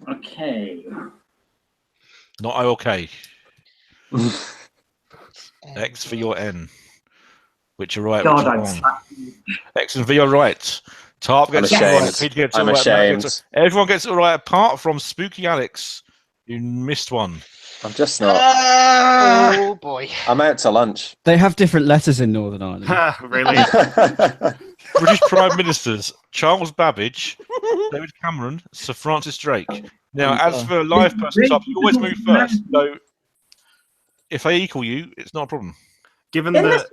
Okay. Not OK. X V or N. Which are right, God, which are I'm wrong. slapping. X and V are right. Tarp gets I'm it right. ashamed. Peter gets it I'm right. Matt ashamed. gets it- Everyone gets it right apart from Spooky Alex, who missed one. I'm just not. Oh boy. I'm out to lunch. They have different letters in Northern Ireland. really? British Prime Ministers: Charles Babbage, David Cameron, Sir Francis Drake. Now, as for live person Tarp, you always move first. So if they equal you, it's not a problem. Given In that,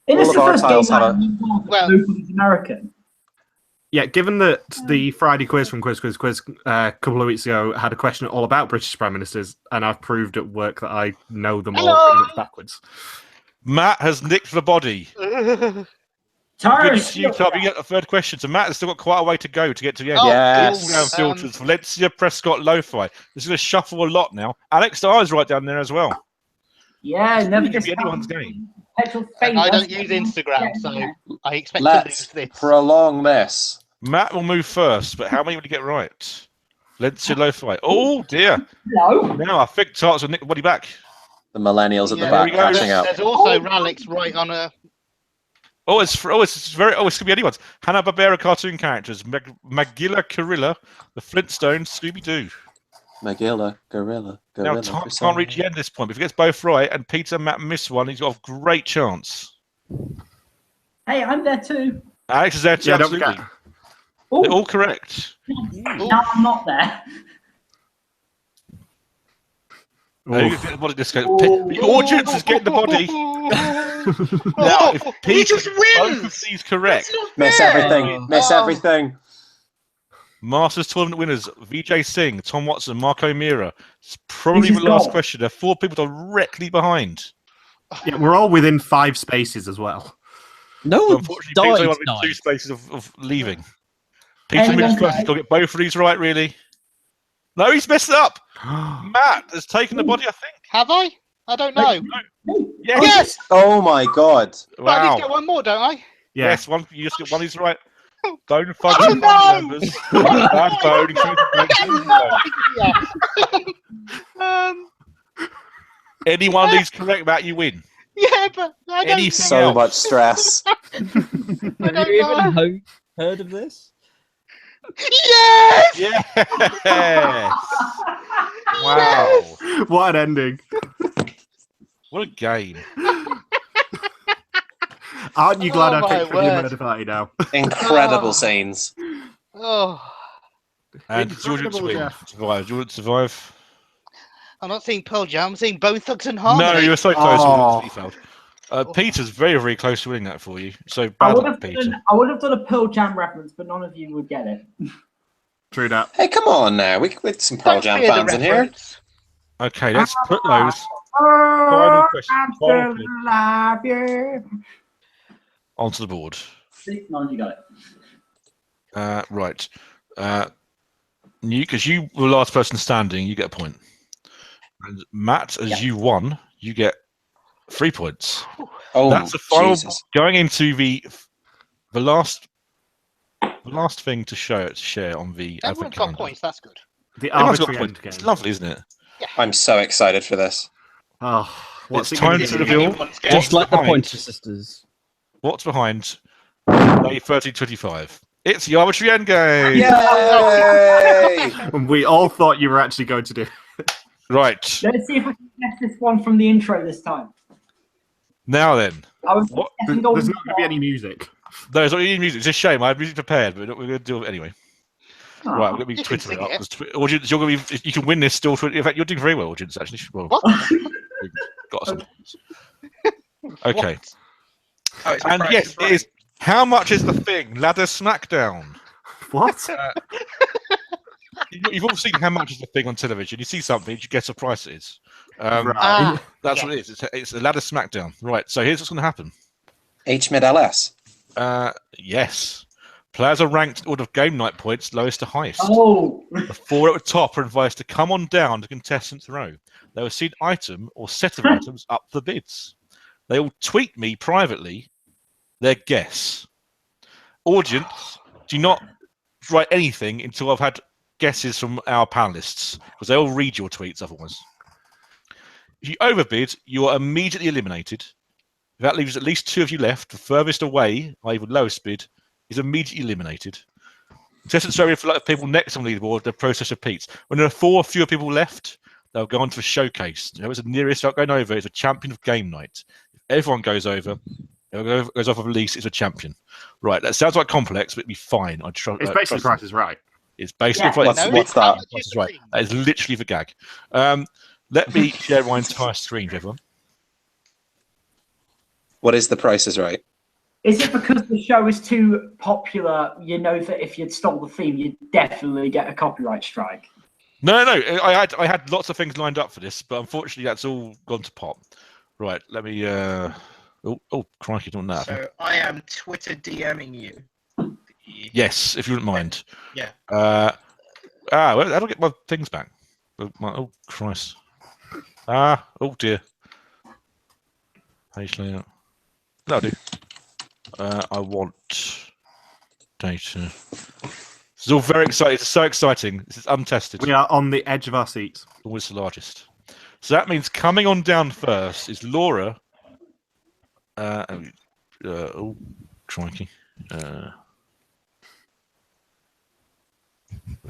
In All this of the our first tiles game have that Well- nobody's American. yeah, given that the Friday quiz from Quiz a couple of weeks ago had a question all about British prime ministers, and I've proved at work that I know them all pretty much backwards. Matt has nicked the body. Tara Good news to you, Tarp. You get a third question. So Matt has still got quite a way to go to get to the end. Oh, Yes. All down filters. Valencia, Prescott, Lo-Fi. This is going to shuffle a lot now. Alex Dyer is right down there as well. Yeah, It's never really gonna be discount anyone's game. petrol And I famous. don't use Instagram, so I expect to Let's lose this. prolong this. Matt will move first, but how many will he get right? Valencia, Lo-Fi. Oh dear. No. Now I think Tart's will nick the body back. The millennials at the Yeah, back there we go. catching up. There's also Ralix right on a. It's going to be anyone's. Hanna-Barbera cartoon characters: Magilla, Carilla, the Flintstones, Scooby-Doo. Magilla, Gorilla. Now Tarp can't reach the end at this point. But if he gets both right and Peter and Matt miss one, he's got a great chance. Hey, I'm there too. Alex is there too, Yeah, don't absolutely. forget. Ooh, They're all correct. now I'm not there. Now, who gets the body disco? The audience is getting the body. Now, if He Peter just gets both of wins. these correct, Miss everything. Miss Oh. everything. Masters Tournament winners: Vijay Singh, Tom Watson, Marco Mira. It's probably Who's the last his goal? question. There are 4 people directly behind. Yeah, we're all within 5 spaces as well. No So one unfortunately, Peter's only died within 2 tonight. spaces of leaving. Peter Anyone moves first. died? He's got to get both of these right, really. No, he's messed it up. Matt has taken the body, I think. Have I? I don't know. Yeah, Yes! Oh my god. But I need Wow. to get one more, don't I? Yeah. Yes, one. You just get one. Is right. Bone fudge Oh, and no! members. Bad bone. Any one of these correct, Matt, you win. Yeah, but I don't. Anything So else? much stress. I Have don't you know. even heard of this? Yes! Yes. Wow. What an ending. What a game. Aren't you glad Oh, I've my kicked from your word. murder party now? Incredible Oh. scenes. Oh, And George Incredible, win. Jeff. Survive. George survive. I'm not seeing Pearl Jam. I'm seeing Bone Thugs and Harmony. No, you were so close. Oh. You failed. Peter's very, very close to winning that for you. So I bad would luck, have Peter. done a Pearl Jam reference, but none of you would get it. True that. Hey, come on now. With some Pearl Don't Jam fear the fans in here. reference. Okay, let's put those. Oh, Final question. I'm Final still clip alive, yeah. onto the board. See, none of you got it. Right. You, because you were the last person standing, you get a point. And Matt, as you won, you get 3 points. Oh, That's the final Jesus. going into the last thing to share on the Everyone's advent got calendar. points. That's good. The Everyone's got arbitrary points. end game. It's lovely, isn't it? I'm so excited for this. Oh, what's It's it gonna time be? to reveal Anyone's game. Just like the behind? Pointer Sisters. What's behind day 1325. It's the arbitrary end game. Yay! And we all thought you were actually going to do. Right. Let's see if I can guess this one from the intro this time. Now then. I was What? guessing There's Golden not going to be any music. There's not any music. It's a shame. I had music prepared, but we're going to do it anyway. Star. Right, we're going to be You can Twittering sing up. it. 'Cause audience, you're going to be. You can win this still. In fact, you're doing very well, audience. Actually, well, What? got some. Okay, Oh, it's and Price yes, is it Right. is. How much is the thing? Ladder Smackdown. What? You've all seen how much is the thing on television. You see something, you guess a price it is. Right. Ah, That's yeah. what it is. It's a Ladder Smackdown. Right. So here's what's going to happen. HMid LS. Yes. Players are ranked in order of game night points, lowest to highest. Oh, The 4 at the top are advised to come on down to contestants' row. They will see an item or set of items up for bids. They will tweet me privately their guess. Audience, do not write anything until I've had guesses from our panelists, because they'll read your tweets otherwise. If you overbid, you are immediately eliminated. If that leaves at least 2 of you left, the furthest away, i.e. the lowest bid, is immediately eliminated. Contestants are for people next on the leaderboard, the process repeats. When there are 4 or fewer people left, they'll go on to a showcase. Whoever's the nearest out going over is a champion of game night. If everyone goes over, whoever goes off of release is a champion. Right, that sounds like complex, but it'd be fine. It's basically Price is Right. It's basically Yeah. What's that? That's right. That is literally the gag. Let me share my entire screen, everyone. What is the Price is Right? is it because the show is too popular? You know that if you'd stole the theme, you'd definitely get a copyright strike. No. I had lots of things lined up for this, but unfortunately, that's all gone to pot. Right. Let me. Oh, crikey! Don't that. So I am Twitter DMing you. Yes, if you wouldn't mind. Yeah. Well, how do I get my things back? Oh, Christ. Oh dear. Page layout. That'll do. I want data. This is all very exciting. It's so exciting. This is untested. We are on the edge of our seats. Always the largest. So that means coming on down first is Laura. Oh, crikey.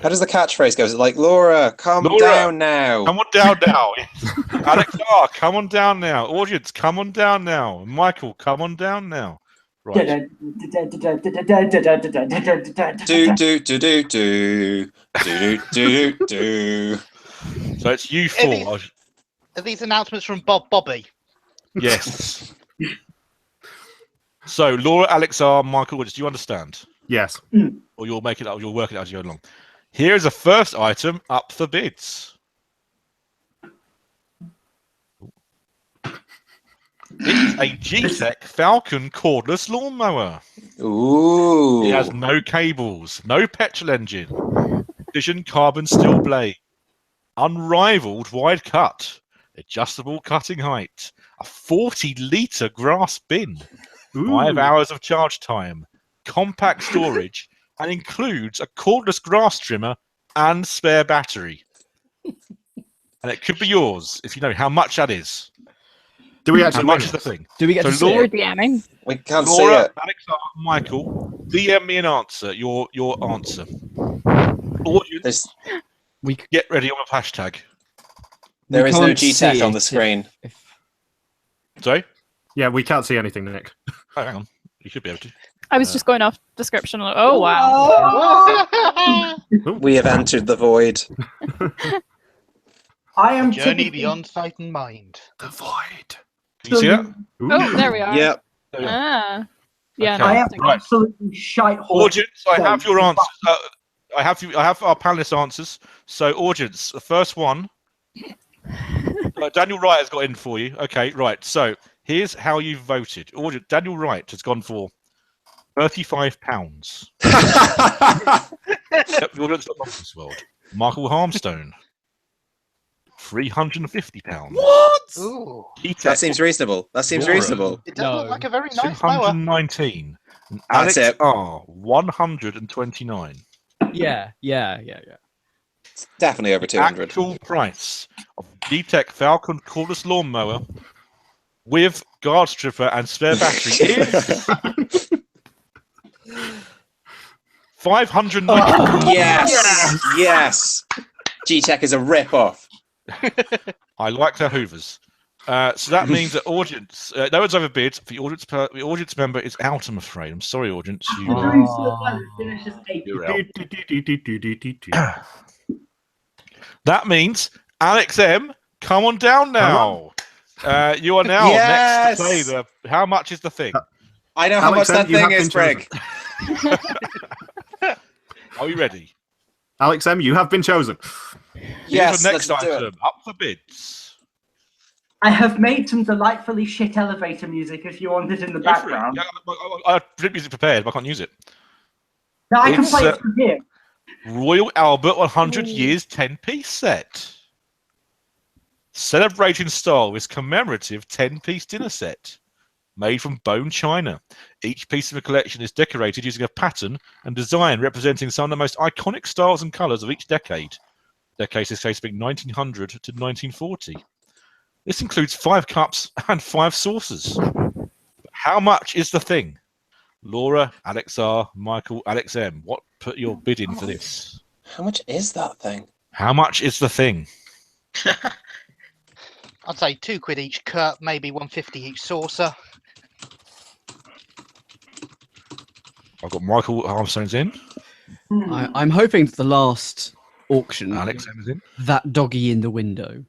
How does the catchphrase go? Is it like, Laura, calm Laura, down now? Come on down now. Alex R, come on down now. Audience, come on down now. Michael, come on down now. Right. Do, do, do, do, do. Do, do, do, do. So it's you 4. Are these announcements from Bobby? Yes. So Laura, Alex R, Michael, do you understand? Yes. Or you'll make it up, you'll work it out as you go along. Here is the first item up for bids. It's a G-Tech Falcon cordless lawnmower. Ooh. It has no cables, no petrol engine, precision carbon steel blade, unrivaled wide cut, adjustable cutting height, a 40-litre grass bin, Ooh. 5 hours of charge time, compact storage, and includes a cordless grass trimmer and spare battery. And it could be yours if you know how much that is. Do we How actually much win is the it? thing? Do we get So to see Laura- We're it? DMing. We can't Laura, see it. Alex, Michael, DM me an answer. Your answer. Audience, There's, get ready on a hashtag. there We is no can't GTEC see on the it screen. Sorry? Yeah, we can't see anything, Nick. Oh, hang on. You should be able to. I was just going off description. Oh wow. We have entered the void. I am Journey typically- beyond sight and mind. The void. Can you see that? Oh, there we are. Yep. There we are. Ah. Yeah. Okay. no, I am it's Right. absolutely shite. Audience, I have your answers. I have our panelists' answers. So, audience, the first one. Daniel Wright has got in for you. Okay, right. So here's how you voted. Audience, Daniel Wright has gone for £35. Yep, the audience got this world. Michael Harmstone, £350. What? Ooh, That seems reasonable. That seems Laura. reasonable. it does look No. like a very nice mower. 219. And That's Alex it. R, 129. Yeah. It's definitely over 200. Actual price of GTEC Falcon cordless lawnmower with guard stripper and spare battery is $590. Yes. GTEC is a rip-off. I like their Hoovers. So that means that audience, no one's overbid. The audience member is out. I'm afraid. I'm sorry, audience. You, You're doing so well. It finishes 8. you're out. That means Alex M, come on down now. You are now next to play the. How much is the thing? I know how Alex, much that you have thing been is, Greg. Are you ready? Alex M, you have been chosen. Yes, Here's the next let's do it. item. Up for bids. I have made some delightfully shit elevator music if you want it in the Go for it. background. Yeah, I have music prepared, but I can't use it. No, I can It's, play it from here. Royal Albert 100 Years 10-piece set. Celebrating style is commemorative 10-piece dinner set. Made from bone china. Each piece of the collection is decorated using a pattern and design representing some of the most iconic styles and colours of each decade. Decades this case being 1900 to 1940. This includes 5 cups and 5 saucers. How much is the thing? Laura, Alex R, Michael, Alex M. What put your bid in for this? How much is that thing? How much is the thing? I'd say £2 each cup, maybe 150 each saucer. I've got Michael Armstone's in. I'm hoping for the last auction. Alex M is in. That doggy in the window.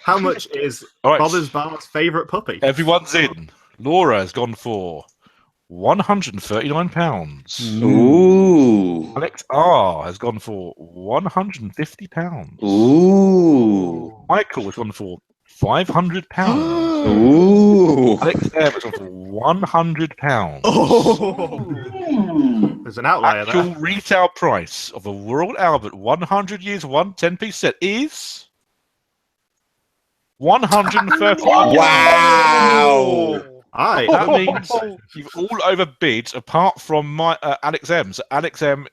How much is All right. Bothers's Bar's favourite puppy? Everyone's in. Laura has gone for £139. Ooh. Alex R has gone for £150. Ooh. Michael has gone for £500. Ooh. Alex M has gone for £100. There's an outlier Actual there. retail price of a Royal Albert 100 years 10-piece set is £130. Wow. Aye. That means you've all overbid apart from my Alex M. So Alex M,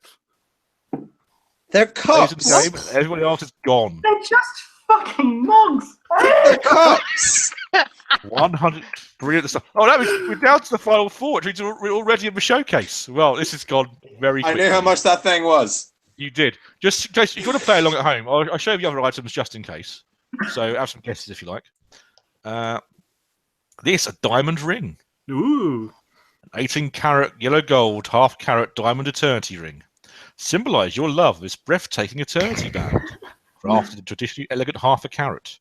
They're plays in the cups. game, everybody else is gone. They're just fucking mugs. They're cups. 100. Brilliant stuff. Oh, that was, we're down to the final 4, which means we're already in the showcase. Well, this has gone very I quickly. knew how much that thing was. You did. Just in case, if you want to play along at home, I'll show you the other items just in case. So have some guesses if you like. This, a diamond ring. Ooh. 18-carat yellow gold, half-carat diamond eternity ring. Symbolise your love of this breathtaking eternity band. Crafted in traditionally elegant half a carat.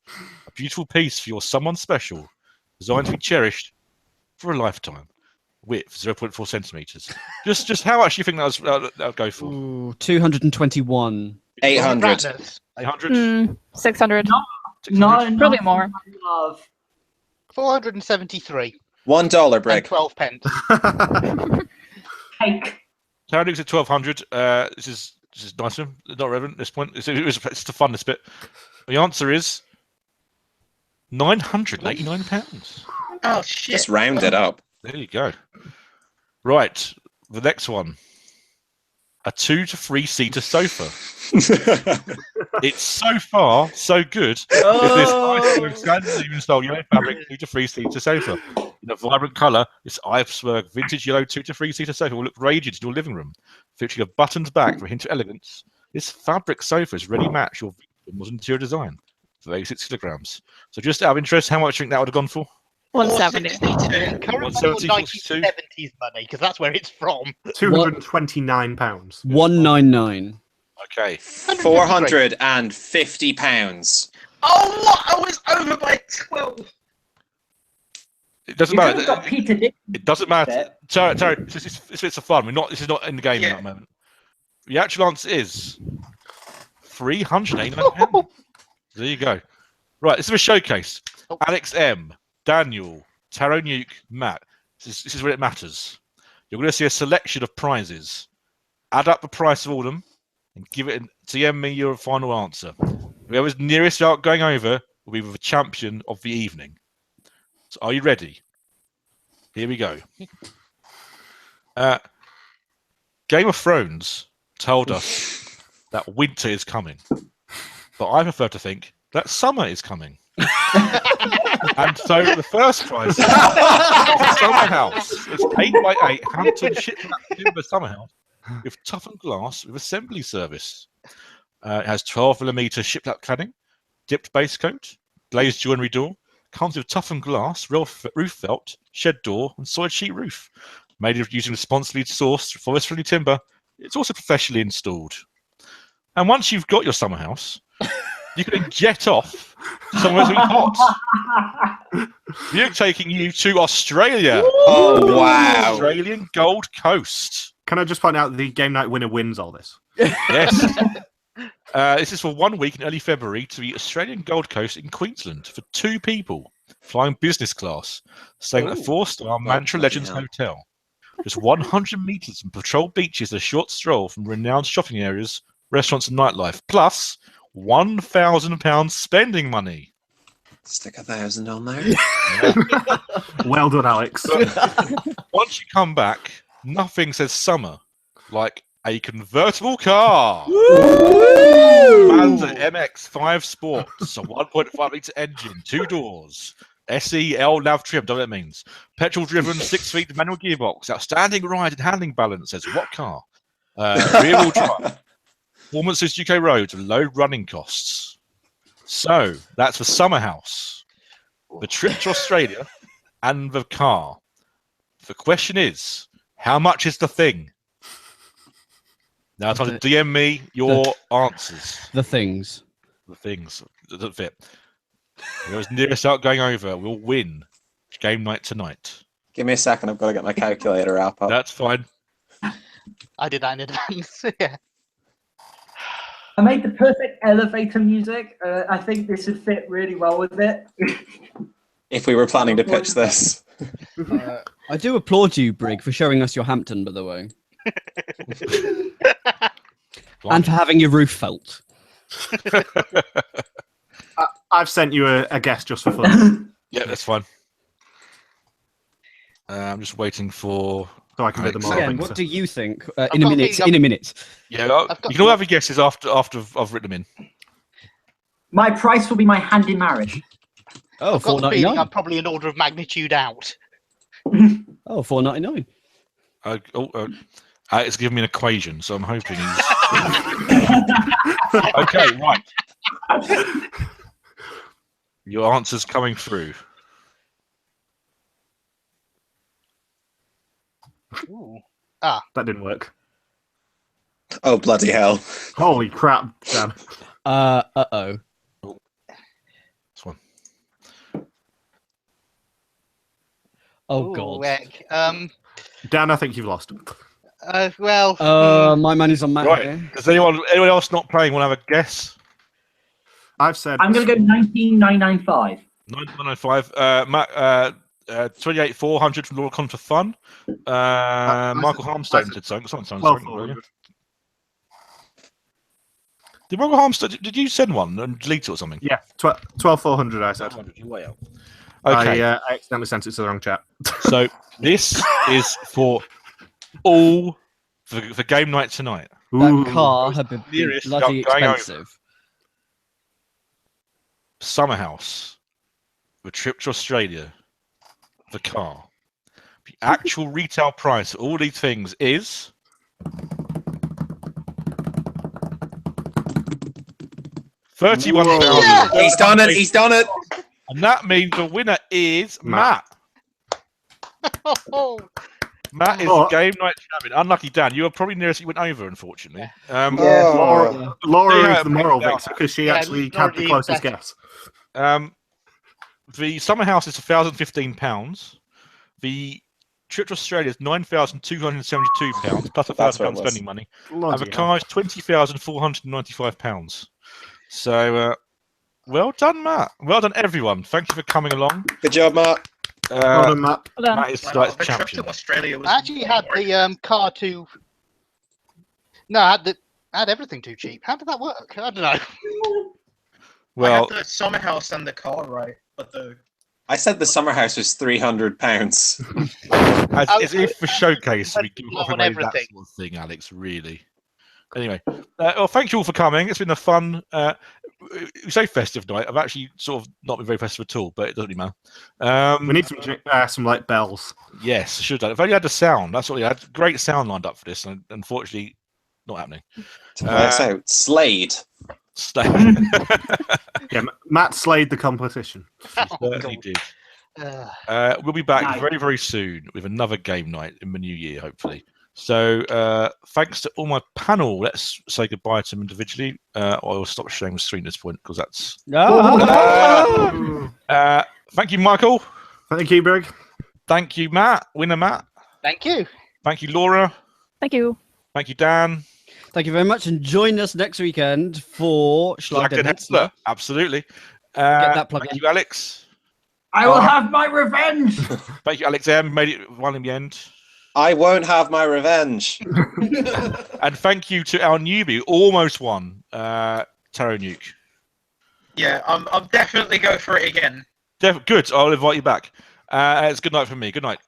A beautiful piece for your someone special. Designed to be cherished for a lifetime. Width, 0.4 centimetres. Just how much do you think that'll go for? Ooh, 221. 800. Ratners. 800? 600. No, Probably more. Love. 473. $1, And Brick. 12 pence. Cake. Taranduk's at 1200. This is nice one. Not relevant at this point. It's the funnest bit. The answer is £989. Oh shit! Just round it up. There you go. Right, the next one. A 2 to 3 seater sofa. It's so far so good. Is this iceberg Scandinavian style yellow fabric 2 to 3 seater sofa in a vibrant colour? This iceberg vintage yellow 2 to 3 seater sofa will look radiant in your living room, featuring a buttoned back for a hint of elegance. This fabric sofa is ready match your modern interior design for 86 kilograms. So, just out of interest, how much do you think that would have gone for? 170. Current 170, 1970s money, because that's where it's from. £229. 199. Okay. £450. Oh, what? I was over by 12. It doesn't You could matter. have got Peter Dick. It doesn't matter. Sorry, it's bits of fun. This is not in the game at that moment. The actual answer is £389. There you go. Right, this is a showcase. Alex M, Daniel, Taro Nuke, Matt. This is where it matters. You're going to see a selection of prizes. Add up the price of all of them and DM me your final answer. Whoever's nearest out going over will be the champion of the evening. So are you ready? Here we go. Game of Thrones told us that winter is coming, but I prefer to think that summer is coming. And so the first prize is a summer house. It's 8x8 Hampton shiplap timber summer house with toughened glass with assembly service. It has 12mm shiplap cladding, dipped base coat, glazed joinery door, comes with toughened glass, roof felt, shed door, and solid sheet roof. Made using responsibly sourced forest-friendly timber, it's also professionally installed. And once you've got your summer house, you can jet off somewhere really hot. We're taking you to Australia. Oh, wow. Australian Gold Coast. Can I just point out the game night winner wins all this? Yes. This is for 1 week in early February to the Australian Gold Coast in Queensland for 2 people, flying business class, staying at a 4-star Mantra Legends hotel. Just 100 metres from patrolled beaches, a short stroll from renowned shopping areas, restaurants and nightlife, plus £1,000 spending money. Stick 1,000 on there. Yeah. Well done, Alex. Once you come back, nothing says summer like a convertible car. Mazda MX-5 Sports, a 1.5 litre engine, 2 doors, SEL nav trim, don't know what that means. Petrol-driven 6-speed manual gearbox, outstanding ride and handling balance. Says what car? Rear-wheel drive. Performance is UK roads with low running costs. So that's the summer house, the trip to Australia, and the car. The question is, how much is the thing? Now time to DM me your answers. The things. The things that doesn't fit. Whoever's nearest out going over will win game night tonight. Give me a second. I've got to get my calculator up. That's fine. I did that in advance. Yeah. I made the perfect elevator music. I think this would fit really well with it. If we were planning to pitch this. I do applaud you, Brig, for showing us your Hampton, by the way. And for having your roof felt. I've sent you a guest just for fun. Yeah, that's fine. I'm just waiting for... So I can do them all. Again, what do you think? In a minute. Yeah, you can all have your guesses after I've written them in. My price will be my hand in marriage. Oh, I've got the feeling I'm $4.99. probably an order of magnitude out. Oh, $4.99. It's giving me an equation, so I'm hoping he's... Okay, right. Your answer's coming through. Ooh. That didn't work. Oh, bloody hell. Holy crap, Dan. Uh-oh. This one. Oh, Ooh, God. heck. Dan, I think you've lost. My man is on Matt Right. here. Does anyone else not playing want to have a guess? I've said... I'm going to go 19995. 995. Matt, 28,400 from Laura Con for fun. Michael Harmstone did something. 12,400. Did Michael Harmster? Did you send one and delete it or something? Yeah, 12,400. I said. You way out. Okay. I accidentally sent it to the wrong chat. So this is for all for game night tonight. That car had been Nearest bloody going over. expensive. Summer house. The trip to Australia. The car. The actual retail price of all these things is $31,000. Yeah! He's done it. He's done it. And that means the winner is Matt. Oh, Matt is Oh. game night champion. Unlucky Dan, you were probably nearest he went over, unfortunately. Laura Yeah, is the moral yeah. victim because she Yeah, actually Laura had the is closest better. guess. The summer house is £1,015. The trip to Australia is £9,272 plus That's what it £1,000 was. spending money. And Bloody the hell. car is £20,495. So, well done, Matt. Well done, everyone. Thank you for coming along. Good job, Matt. Well done, Matt. Well done. Matt is Wow, tonight's the trip champion. to Australia was I actually had the car too. No, I had everything too cheap. How did that work? I don't know. Well, I had the summer house and the car right, but the I said the summer house was £300. as if for showcase, we give On away that everything. sort of thing, Alex, really. Anyway, well, thank you all for coming. It's been a fun, we say festive night. I've actually sort of not been very festive at all, but it doesn't really matter. We need some like bells. Yes, I should have done. If only had the sound. That's what we had. Great sound lined up for this, and unfortunately, not happening. To play us out. Slade. Yeah, Matt slayed the competition. Certainly did. Uh, We'll be back Nice. very, very soon with another game night in the new year, hopefully. So, thanks to all my panel. Let's say goodbye to them individually. I will stop sharing the screen at this point because that's. Thank you, Michael. Thank you, Brig. Thank you, Matt. Winner, Matt. thank you. Thank you, Laura. Thank you. Thank you, Dan. Thank you very much, and join us next weekend for Schlag den Hetzler. Absolutely. Get that plug Thank in. you, Alex. I will have my revenge. Thank you, Alex M. Made it one in the end. I won't have my revenge. And thank you to our newbie, who almost won, Taro Nuke. yeah, I'm definitely go for it again. Good. I'll invite you back. It's good night from me. Good night.